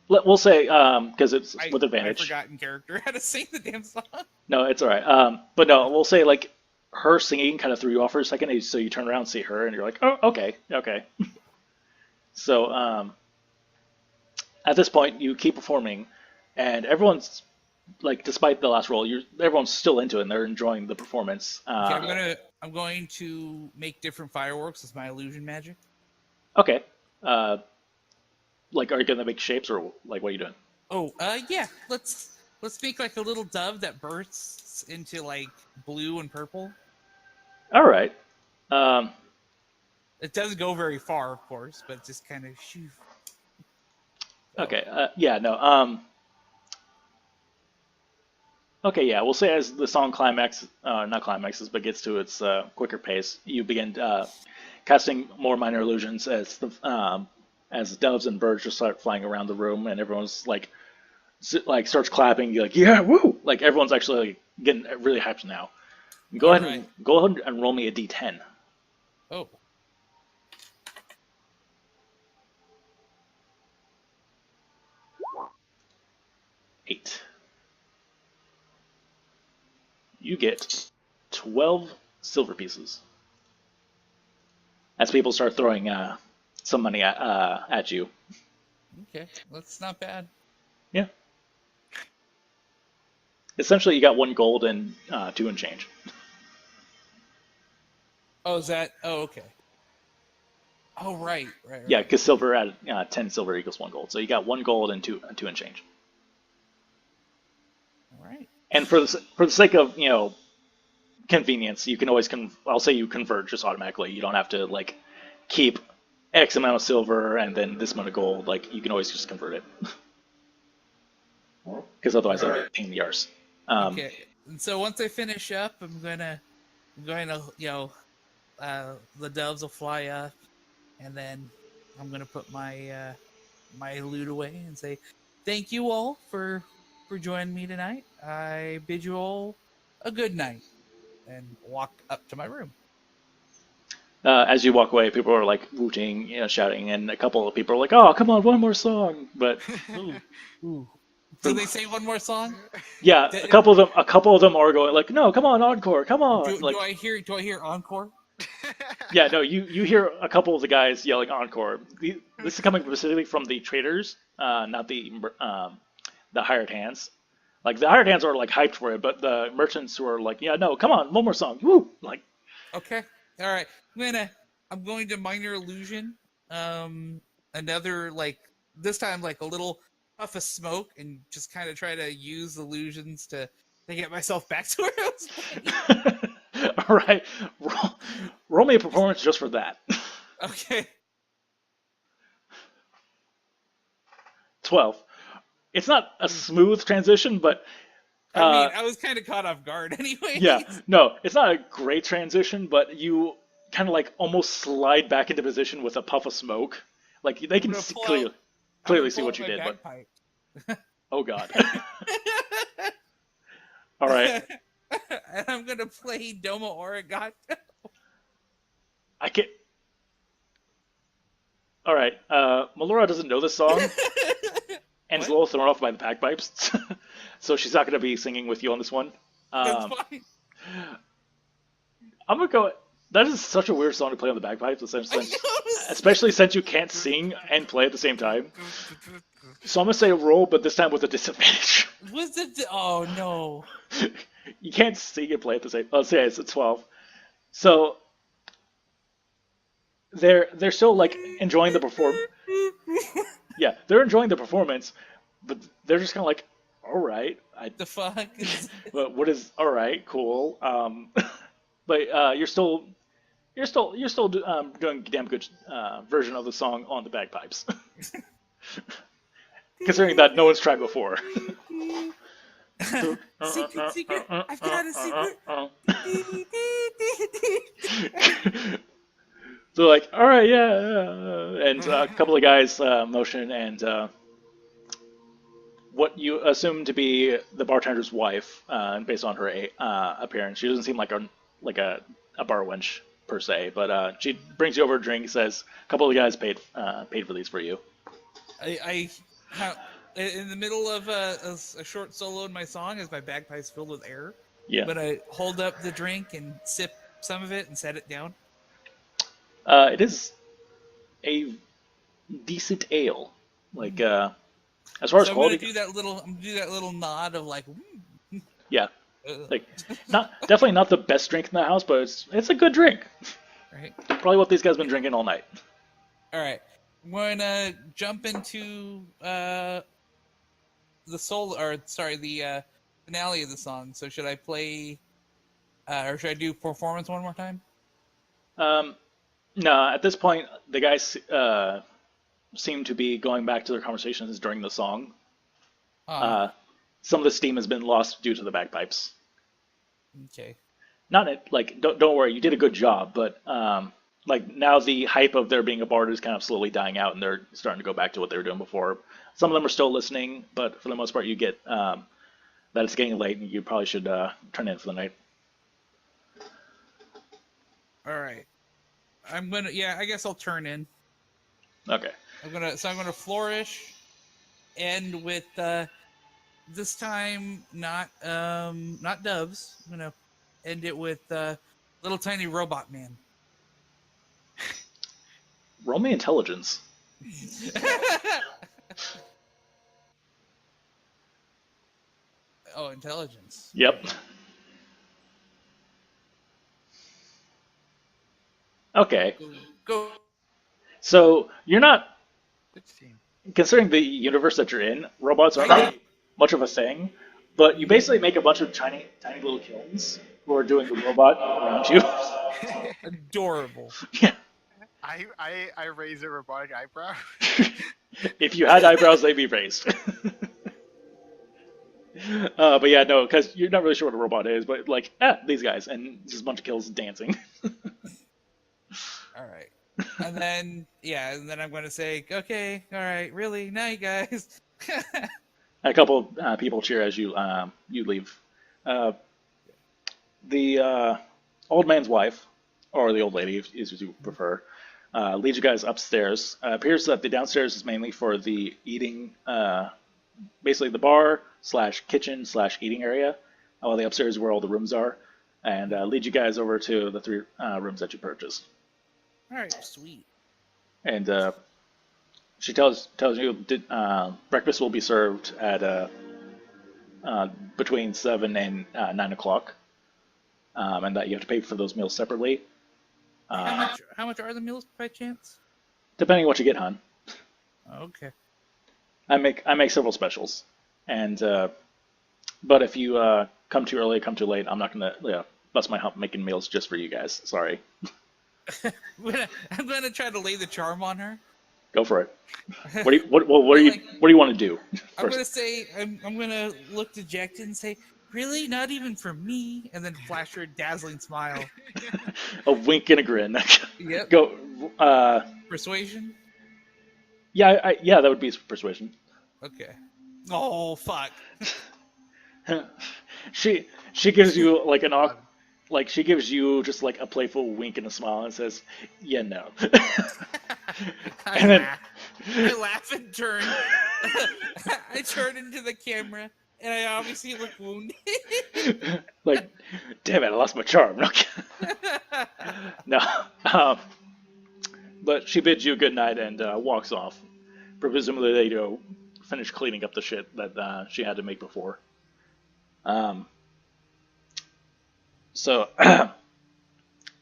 Speaker 1: we'll say because it's with
Speaker 2: I
Speaker 1: advantage.
Speaker 2: forgot in character how to sing the damn song.
Speaker 1: No, it's all right. But no, we'll say like her singing kind of threw you off for a second, and so you turn around and see her, and you're like, oh, okay. So at this point, you keep performing, and everyone's like, despite the last roll, everyone's still into it and they're enjoying the performance.
Speaker 2: Okay, I'm going to make different fireworks as my illusion magic.
Speaker 1: Okay. Like, are you gonna make shapes or like what are you doing?
Speaker 2: Oh, yeah. Let's make like a little dove that bursts into like blue and purple.
Speaker 1: All right. Um,
Speaker 2: It doesn't go very far, of course, but just kind of shoo.
Speaker 1: okay. Yeah. No. Okay. Yeah. We'll say as the song not climaxes, but gets to its quicker pace, you begin casting more minor illusions as doves and birds just start flying around the room, and everyone's like starts clapping. You're like, yeah, woo! Like everyone's actually like, getting really hyped now. Go ahead and roll me a d10.
Speaker 2: Oh.
Speaker 1: Eight. You get 12 silver pieces as people start throwing some money at you.
Speaker 2: Okay, that's not bad.
Speaker 1: Yeah. Essentially, you got 1 gold and 2 and change.
Speaker 2: Oh, is that? Oh, okay. Oh, right.
Speaker 1: Yeah, because silver at 10 silver equals 1 gold, so you got 1 gold and 2 and change.
Speaker 2: All right.
Speaker 1: And for the sake of convenience, you can always I'll say you convert just automatically. You don't have to like keep X amount of silver and then this amount of gold. Like you can always just convert it, because otherwise that would be a pain in the arse.
Speaker 2: Okay. And so once I finish up, I'm going to the doves will fly up, and then I'm going to put my my lute away and say, thank you all for joining me tonight. I bid you all a good night, and walk up to my room.
Speaker 1: As you walk away, people are like rooting, shouting, and a couple of people are like, "Oh, come on, one more song!" But
Speaker 2: Ooh. Do they say one more song?
Speaker 1: yeah, a couple of them are going like, "No, come on, encore, come on!"
Speaker 2: Do I hear encore?
Speaker 1: Yeah, no, you hear a couple of the guys yelling encore. This is coming specifically from the traders, not the hired hands. Like the hired hands are like hyped for it, but the merchants who are like, yeah, no, come on, one more song, woo! Like,
Speaker 2: okay, all right, I'm going to minor illusion, another like this time like a little puff of smoke, and just kind of try to use illusions to get myself back to where I was playing.
Speaker 1: All right, roll me a performance just for that.
Speaker 2: Okay.
Speaker 1: 12. It's not a smooth transition, but
Speaker 2: I mean, I was kind of caught off guard anyway.
Speaker 1: yeah, no, it's not a great transition, but you kind of like almost slide back into position with a puff of smoke. Like they can clearly see what you did, but oh god. All right.
Speaker 2: And I'm gonna play Domo Origato.
Speaker 1: I can't. All right. Melora doesn't know this song, and is a little thrown off by the bagpipes, so she's not gonna be singing with you on this one.
Speaker 2: That's fine.
Speaker 1: I'm gonna go. That is such a weird song to play on the bagpipes, especially since you can't sing and play at the same time. So I'm gonna say roll, but this time with a disadvantage.
Speaker 2: Was it? Oh no!
Speaker 1: You can't sing and play at the same. Oh, say it's a 12. So they're still like enjoying the Yeah, they're enjoying the performance, but they're just kind of like, all right.
Speaker 2: The fuck?
Speaker 1: What is all right? Cool. But you're still doing a damn good version of the song on the bagpipes. Considering that no one's tried before.
Speaker 2: Secret, I've got a secret.
Speaker 1: So like, all right, yeah. And a couple of guys motion, and what you assume to be the bartender's wife, based on her appearance. She doesn't seem like a bar wench per se, but she brings you over a drink. Says a couple of guys paid for these for you.
Speaker 2: In the middle of a short solo in my song, as my bagpipes filled with air.
Speaker 1: Yeah.
Speaker 2: But I hold up the drink and sip some of it and set it down.
Speaker 1: It is a decent ale. Like As far as
Speaker 2: So I'm gonna
Speaker 1: quality,
Speaker 2: do that little nod of like,
Speaker 1: yeah,
Speaker 2: uh,
Speaker 1: like definitely not the best drink in the house, but it's a good drink.
Speaker 2: right?
Speaker 1: Probably what these guys been drinking all night.
Speaker 2: All right. I'm gonna jump into the finale of the song. So should I play, or should I do performance one more time?
Speaker 1: Um, no, at this point, the guys seem to be going back to their conversations during the song.
Speaker 2: Uh,
Speaker 1: Uh, some of the steam has been lost due to the bagpipes.
Speaker 2: okay.
Speaker 1: Not it, like don't worry, you did a good job, but like now the hype of there being a bard is kind of slowly dying out, and they're starting to go back to what they were doing before. Some of them are still listening, but for the most part, you get that it's getting late, and you probably should turn in for the night.
Speaker 2: All right. Yeah, I guess I'll turn in.
Speaker 1: Okay.
Speaker 2: I'm gonna flourish, end with this time not doves. I'm gonna end it with little tiny robot man.
Speaker 1: Roll me intelligence.
Speaker 2: Oh, intelligence.
Speaker 1: Yep. Okay.
Speaker 2: Go.
Speaker 1: So you're not
Speaker 3: Good team.
Speaker 1: considering the universe that you're in. Robots aren't
Speaker 2: I
Speaker 1: really much of a thing, but you basically make a bunch of tiny little kilns who are doing the robot around you.
Speaker 2: adorable.
Speaker 1: Yeah.
Speaker 3: I raise a robotic eyebrow.
Speaker 1: If you had eyebrows, they'd be raised. But yeah, no, because you're not really sure what a robot is, but like, these guys, and just a bunch of kills dancing.
Speaker 2: All right. And then I'm gonna say, okay, all right, really, night, guys.
Speaker 1: A couple people cheer as you leave. Uh, the old man's wife, or the old lady, if you prefer, leads you guys upstairs. Appears that the downstairs is mainly for the eating, basically the bar slash kitchen slash eating area, while the upstairs is where all the rooms are, and leads you guys over to the three rooms that you purchased.
Speaker 2: All right, sweet.
Speaker 1: And she tells you breakfast will be served at between 7 and 9 o'clock, and that you have to pay for those meals separately.
Speaker 2: How much are the meals by chance?
Speaker 1: Depending on what you get, hon.
Speaker 2: Okay.
Speaker 1: I make several specials, and but if you come too early, come too late, I'm not gonna bust my hump making meals just for you guys. Sorry.
Speaker 2: I'm gonna try to lay the charm on her.
Speaker 1: Go for it. What do you want to do?
Speaker 2: I'm gonna say I'm gonna look dejected and say, "Really? Not even for me?" And then flash her a dazzling smile.
Speaker 1: A wink and a grin.
Speaker 2: Yep.
Speaker 1: Go.
Speaker 2: Persuasion.
Speaker 1: Yeah, yeah, that would be persuasion.
Speaker 2: Okay. Oh fuck.
Speaker 1: She gives you like she gives you just like a playful wink and a smile and says, "Yeah, no." And then
Speaker 2: I laugh and turn. I turn into the camera, and I obviously look wounded.
Speaker 1: like, damn it, I lost my charm. No. But she bids you good night and walks off. Presumably they go finish cleaning up the shit that she had to make before. So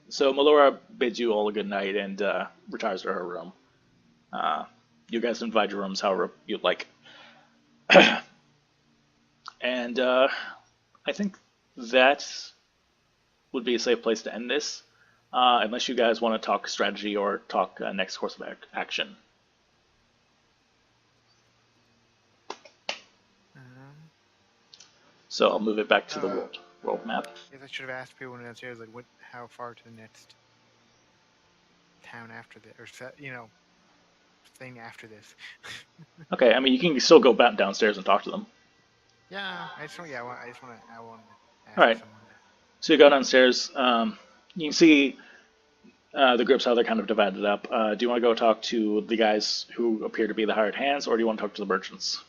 Speaker 1: so Melora bids you all a good night and retires to her room. You guys can divide your rooms however you'd like. And I think that would be a safe place to end this, unless you guys want to talk strategy or talk next course of action. So I'll move it back to the world map.
Speaker 3: I guess I should have asked people when downstairs, like, how far to the next town after this, or thing after this.
Speaker 1: Okay, I mean you can still go back downstairs and talk to them.
Speaker 3: Yeah, I want to ask
Speaker 1: All right.
Speaker 3: someone.
Speaker 1: So you go downstairs. You can see the groups how they're kind of divided up. Do you want to go talk to the guys who appear to be the hired hands, or do you want to talk to the merchants?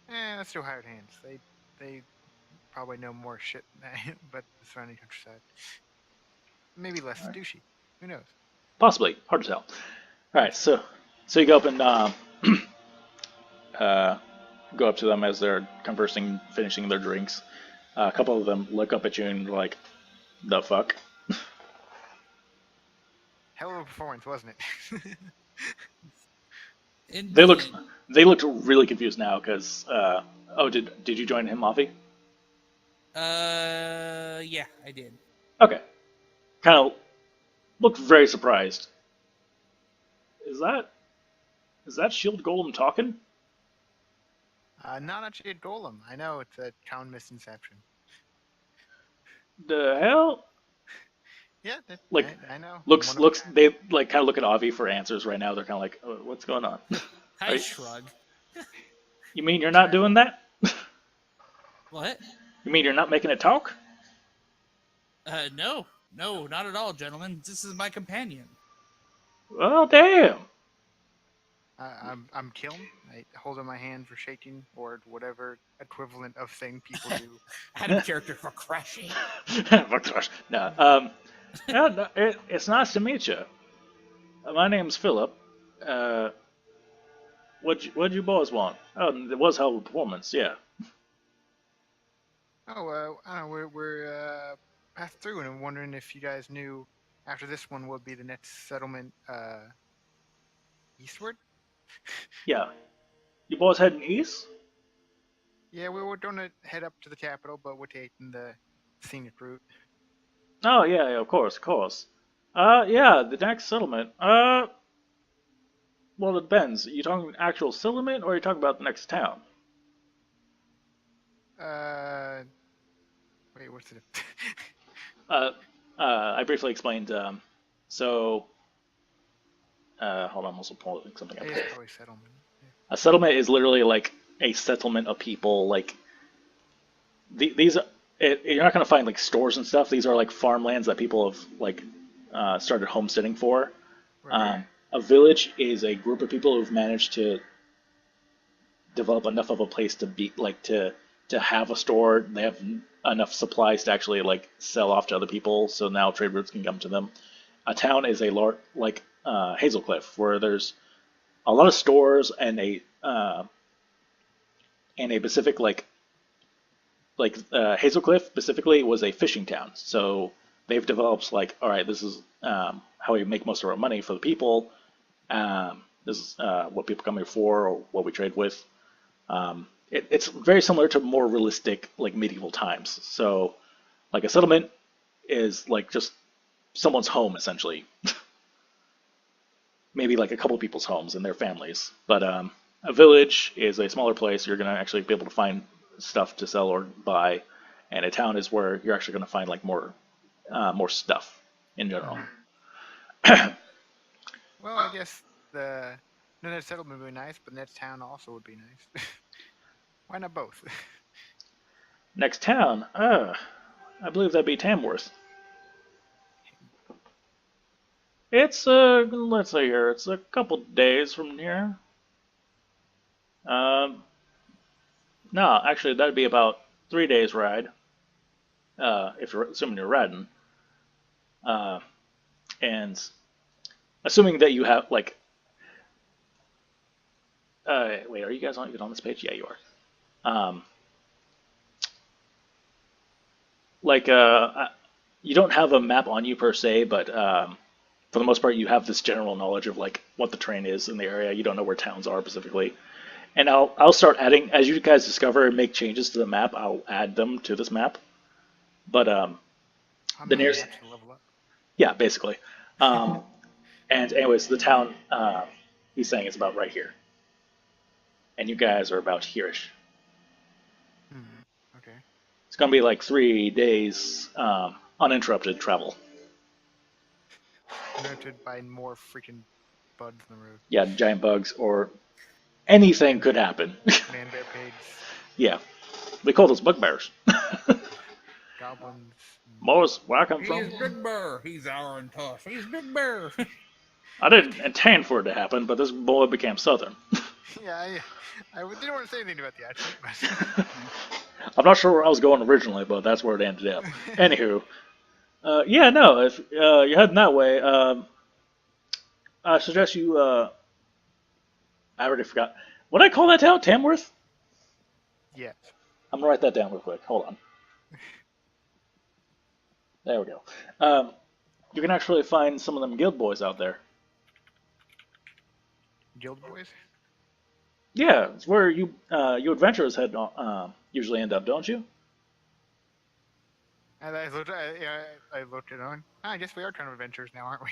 Speaker 3: Let's do hired hands. They probably know more shit than I, but the surrounding countryside. Maybe less douchey. Who knows?
Speaker 1: Possibly. Hard to tell. All right, so you go up and go up to them as they're conversing, finishing their drinks. A couple of them look up at you and like, "The fuck."
Speaker 3: Hell of a performance, wasn't it?
Speaker 1: They look
Speaker 2: Indeed.
Speaker 1: they looked really confused now because oh, did you join him, Avi?
Speaker 2: Yeah, I did.
Speaker 1: Okay, kind of looked very surprised. Is that Shield Golem talking?
Speaker 3: Not actually a golem. I know it's a town misconception.
Speaker 1: The hell?
Speaker 3: Yeah,
Speaker 1: Like
Speaker 3: I know.
Speaker 1: looks
Speaker 3: One of a
Speaker 1: looks
Speaker 3: kind.
Speaker 1: they like kind of look at Avi for answers right now. They're kind of like, what's going on?
Speaker 2: I shrug.
Speaker 1: You mean you're not doing that?
Speaker 2: What?
Speaker 1: You mean you're not making it talk?
Speaker 2: No, not at all, gentlemen. This is my companion.
Speaker 1: Well, damn.
Speaker 3: I'm Kiln. I hold in my hand for shaking or whatever equivalent of thing people do.
Speaker 2: Out of character for crashing.
Speaker 1: No, no, it's nice to meet you. My name's Philip. What'd you boys want? Oh, it was hell of a performance, yeah.
Speaker 3: Oh, I don't know. We're passed through, and I'm wondering if you guys knew after this one would be the next settlement eastward.
Speaker 1: Yeah. You boys heading east?
Speaker 3: Yeah, we were going to head up to the capital, but we're taking the scenic route.
Speaker 1: Oh, yeah, of course, of course. Yeah, the next settlement. Well, it depends. You talking actual settlement, or are you talking about the next town?
Speaker 3: Wait, what's it?
Speaker 1: Uh, I briefly explained. So, hold on, I'm also pulling something up.
Speaker 3: It's probably settlement. Yeah.
Speaker 1: A settlement is literally like a settlement of people. Like these, you're not gonna find like stores and stuff. These are like farmlands that people have like started homesteading for.
Speaker 3: Right.
Speaker 1: A village is a group of people who've managed to develop enough of a place to be like to have a store. They have enough supplies to actually like sell off to other people. So now trade routes can come to them. A town is a large like Hazelcliff, where there's a lot of stores and a specific like Hazelcliff specifically was a fishing town. So they've developed like, all right, this is how we make most of our money for the people. This is what people come here for, or what we trade with. It's very similar to more realistic like medieval times. So like a settlement is like just someone's home essentially. Maybe like a couple people's homes and their families. But a village is a smaller place. You're gonna actually be able to find stuff to sell or buy, and a town is where you're actually gonna find like more stuff in general.
Speaker 3: Well, I guess the next settlement would be nice, but next town also would be nice. Why not both?
Speaker 1: Next town, I believe that'd be Tamworth. It's let's see here, it's a couple days from here. Um, no, actually that'd be about 3 days ride. If you're assuming you're riding, and assuming that you have like, wait, are you guys on even on this page? Yeah, you are. Like, you don't have a map on you per se, but for the most part, you have this general knowledge of like what the terrain is in the area. You don't know where towns are specifically. And I'll start adding as you guys discover and make changes to the map. I'll add them to this map. But
Speaker 3: How
Speaker 1: the
Speaker 3: many
Speaker 1: nearest,
Speaker 3: maps to level up?
Speaker 1: yeah, basically. Um, and anyways, the town he's saying is about right here, and you guys are about here-ish.
Speaker 3: Okay.
Speaker 1: It's gonna be like 3 days uninterrupted travel.
Speaker 3: Noted by more freaking bugs on the road.
Speaker 1: Yeah, giant bugs or anything could happen.
Speaker 3: Man bear pigs,
Speaker 1: Yeah, we call those bugbears.
Speaker 3: goblins.
Speaker 1: Boys, where I come
Speaker 2: He's
Speaker 1: from,
Speaker 2: Big Bear. He's our and tough. He's Big Bear.
Speaker 1: I didn't intend for it to happen, but this boy became southern.
Speaker 3: Yeah, I didn't want to say anything about the accent, but
Speaker 1: I'm not sure where I was going originally, but that's where it ended up. Anywho, yeah, no, if you're heading that way, I suggest you. I already forgot. What did I call that town? Tamworth?
Speaker 3: Yes.
Speaker 1: I'm gonna write that down real quick. Hold on. There we go. Um, you can actually find some of them guild boys out there.
Speaker 3: Guild boys?
Speaker 1: Yeah, it's where you adventurers head usually end up, don't you?
Speaker 3: And I looked it on. I guess we are kind of adventurers now, aren't we?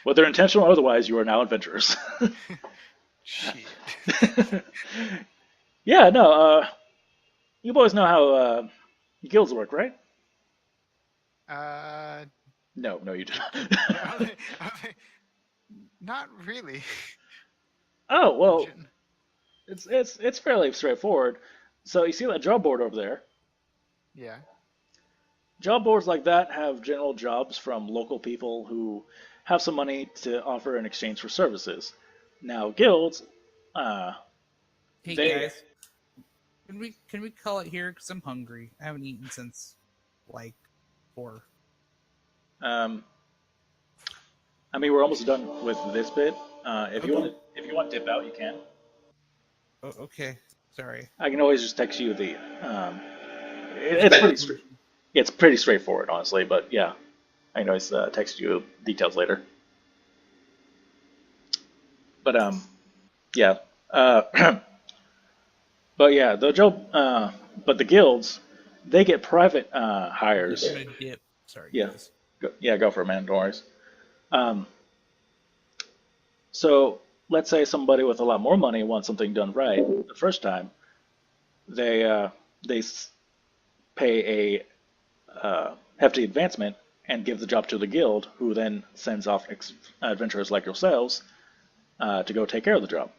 Speaker 1: Whether intentional or otherwise, you are now adventurers.
Speaker 3: Shit.
Speaker 1: Yeah, no. You boys know how guilds work, right?
Speaker 3: Uh,
Speaker 1: No, no, you do
Speaker 3: no,
Speaker 1: not.
Speaker 3: not really.
Speaker 1: Oh well,
Speaker 3: Shouldn't-
Speaker 1: it's fairly straightforward. So you see that job board over there?
Speaker 3: Yeah.
Speaker 1: Job boards like that have general jobs from local people who have some money to offer in exchange for services. Now guilds, uh,
Speaker 2: Hey
Speaker 1: they
Speaker 2: guys, can we call it here? Cause I'm hungry. I haven't eaten since like 4.
Speaker 1: um, I mean we're almost done with this bit. If you want to dip out, you can.
Speaker 2: Oh, okay. Sorry.
Speaker 1: I can always just text you the. It's pretty it's pretty straightforward, honestly. But yeah, I can always text you details later. But yeah. But yeah, but the guilds, they get private hires.
Speaker 2: I'm gonna dip. Sorry,
Speaker 1: Yeah,
Speaker 2: guys.
Speaker 1: yeah, go for it, man. No worries. Um, so let's say somebody with a lot more money wants something done right the first time. They they pay a hefty advancement and give the job to the guild, who then sends off adventurers like yourselves to go take care of the job.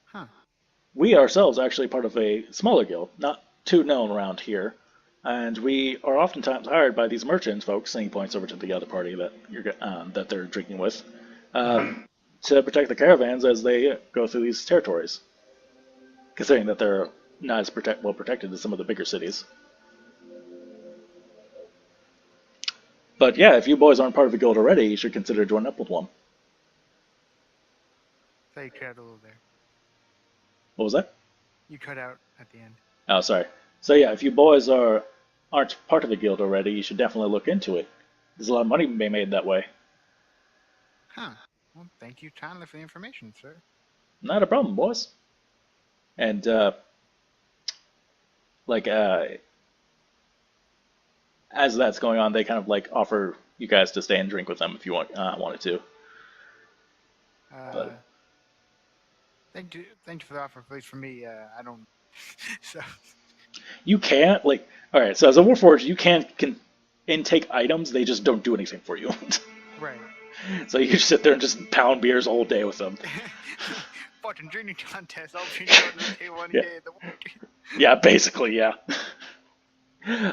Speaker 3: Huh.
Speaker 1: We ourselves are actually part of a smaller guild, not too known around here, and we are oftentimes hired by these merchant folks, sending points over to the other party that they're drinking with, to protect the caravans as they go through these territories. Considering that they're not as well protected as some of the bigger cities. But yeah, if you boys aren't part of a guild already, you should consider joining up with one.
Speaker 3: So you cut out a little there.
Speaker 1: What was that?
Speaker 3: You cut out at the end.
Speaker 1: Oh, sorry. So yeah, if you boys aren't part of a guild already, you should definitely look into it. There's a lot of money being made that way.
Speaker 3: Huh. Well, thank you kindly for the information, sir.
Speaker 1: Not a problem, boys. And like as that's going on, they kind of like offer you guys to stay and drink with them if you wanted to. But
Speaker 3: Thank you for the offer, please. For me, I don't. So.
Speaker 1: you can't like. All right, so as a warforged, you can intake items. They just don't do anything for you.
Speaker 3: Right.
Speaker 1: So you just sit there and just pound beers all day with them.
Speaker 3: Fucking drinking contest. I'll treat you on the day one
Speaker 1: Yeah.
Speaker 3: day of the week.
Speaker 1: Yeah, basically, yeah.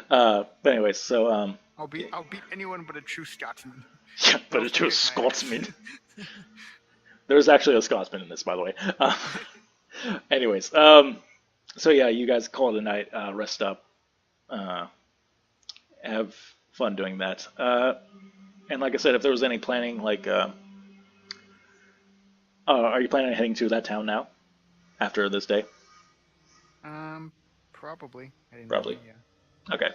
Speaker 1: But anyways, so
Speaker 3: I'll beat anyone but a true Scotsman.
Speaker 1: yeah, but a true Scotsman. There's actually a Scotsman in this, by the way. Anyways, so yeah, you guys call it a night. Rest up. Have fun doing that. And like I said, if there was any planning, like, are you planning on heading to that town now after this day?
Speaker 3: Probably. I didn't
Speaker 1: Probably.
Speaker 3: know, yeah.
Speaker 1: Okay,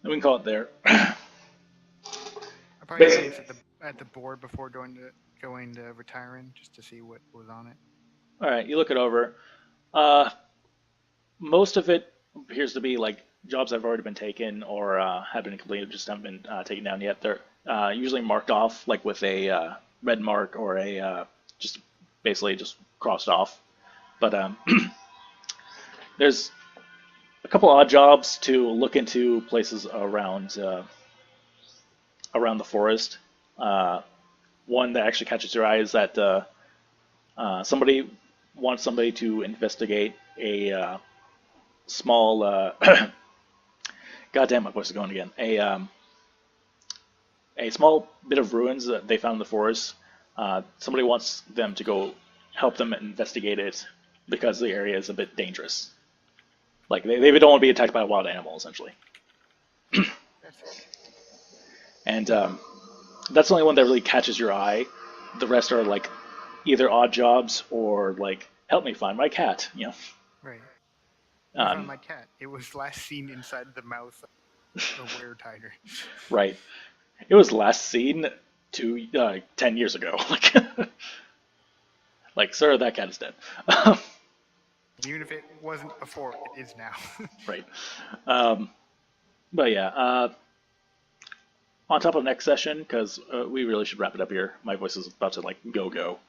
Speaker 1: then we can call it there.
Speaker 3: I probably glance at the board before going to retiring just to see what was on it.
Speaker 1: All right, you look it over. Most of it appears to be like jobs that have already been taken or have been completed, just haven't been taken down yet. They're usually marked off like with a red mark or a just basically just crossed off. But there's a couple odd jobs to look into places around around the forest. One that actually catches your eye is that somebody wants somebody to investigate a small. Goddamn, my voice is going again. A small bit of ruins that they found in the forest. Somebody wants them to go help them investigate it because the area is a bit dangerous. Like they don't want to be attacked by a wild animal, essentially. And that's the only one that really catches your eye. The rest are like either odd jobs or like help me find my cat.
Speaker 3: Right. I found
Speaker 1: Um,
Speaker 3: my cat. It was last seen inside the mouth of a were tiger.
Speaker 1: right. It was last seen 10 years ago. Like, sir, that cat is dead.
Speaker 3: Even if it wasn't before, it is now.
Speaker 1: Right. Um, but yeah, on top of next session, because we really should wrap it up here. My voice is about to like go.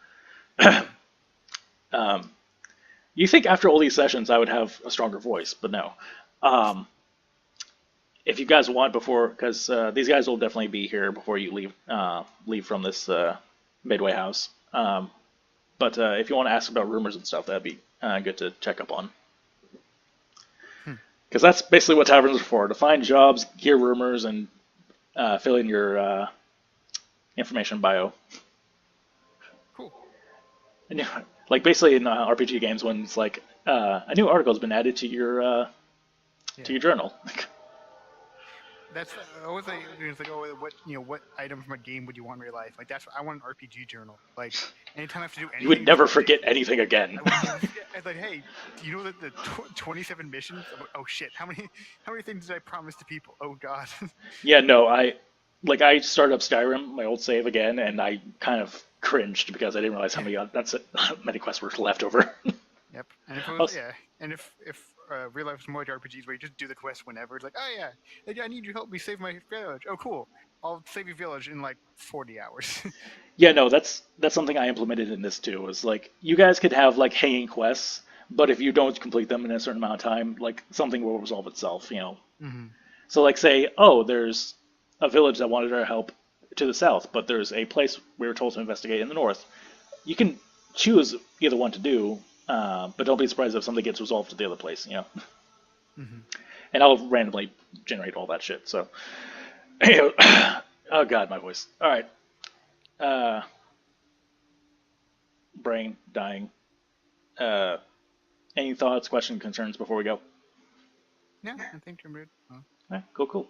Speaker 1: Um, you think after all these sessions I would have a stronger voice, but no. Um, if you guys want before, because these guys will definitely be here before you leave from this Midway house. But if you want to ask about rumors and stuff, that'd be good to check up on. Because that's basically what taverns are for, to find jobs, hear rumors, and fill in your information bio.
Speaker 3: Cool.
Speaker 1: And, like basically in RPG games, when it's like a new article has been added to your journal.
Speaker 3: That's always like it's like, oh, what item from a game would you want in real life? Like that's I want an RPG journal. Like anytime I have to do anything,
Speaker 1: You would never forget anything again.
Speaker 3: I would never forget. It's like, hey, do you know that the 27 missions? Oh shit, how many things did I promise to people? Oh god.
Speaker 1: Yeah, no, I started up Skyrim, my old save again, and I kind of cringed because I didn't realize how many quests were left over.
Speaker 3: Yep. And if it was, and if real life more RPGs where you just do the quest whenever, it's like, oh yeah, I need your help me save my village. Oh cool, I'll save your village in like 40 hours.
Speaker 1: Yeah, no, that's something I implemented in this too. Is like you guys could have like hanging quests, but if you don't complete them in a certain amount of time, like something will resolve itself.
Speaker 3: Mm-hmm.
Speaker 1: So like say, oh, there's a village that wanted our help to the south, but there's a place we were told to investigate in the north. You can choose either one to do, but don't be surprised if something gets resolved to the other place.
Speaker 3: Mm-hmm.
Speaker 1: And I'll randomly generate all that shit. So, oh god, my voice. All right. Brain dying. Any thoughts, questions, concerns before we go?
Speaker 3: Yeah, I think I'm good.
Speaker 1: All right, cool.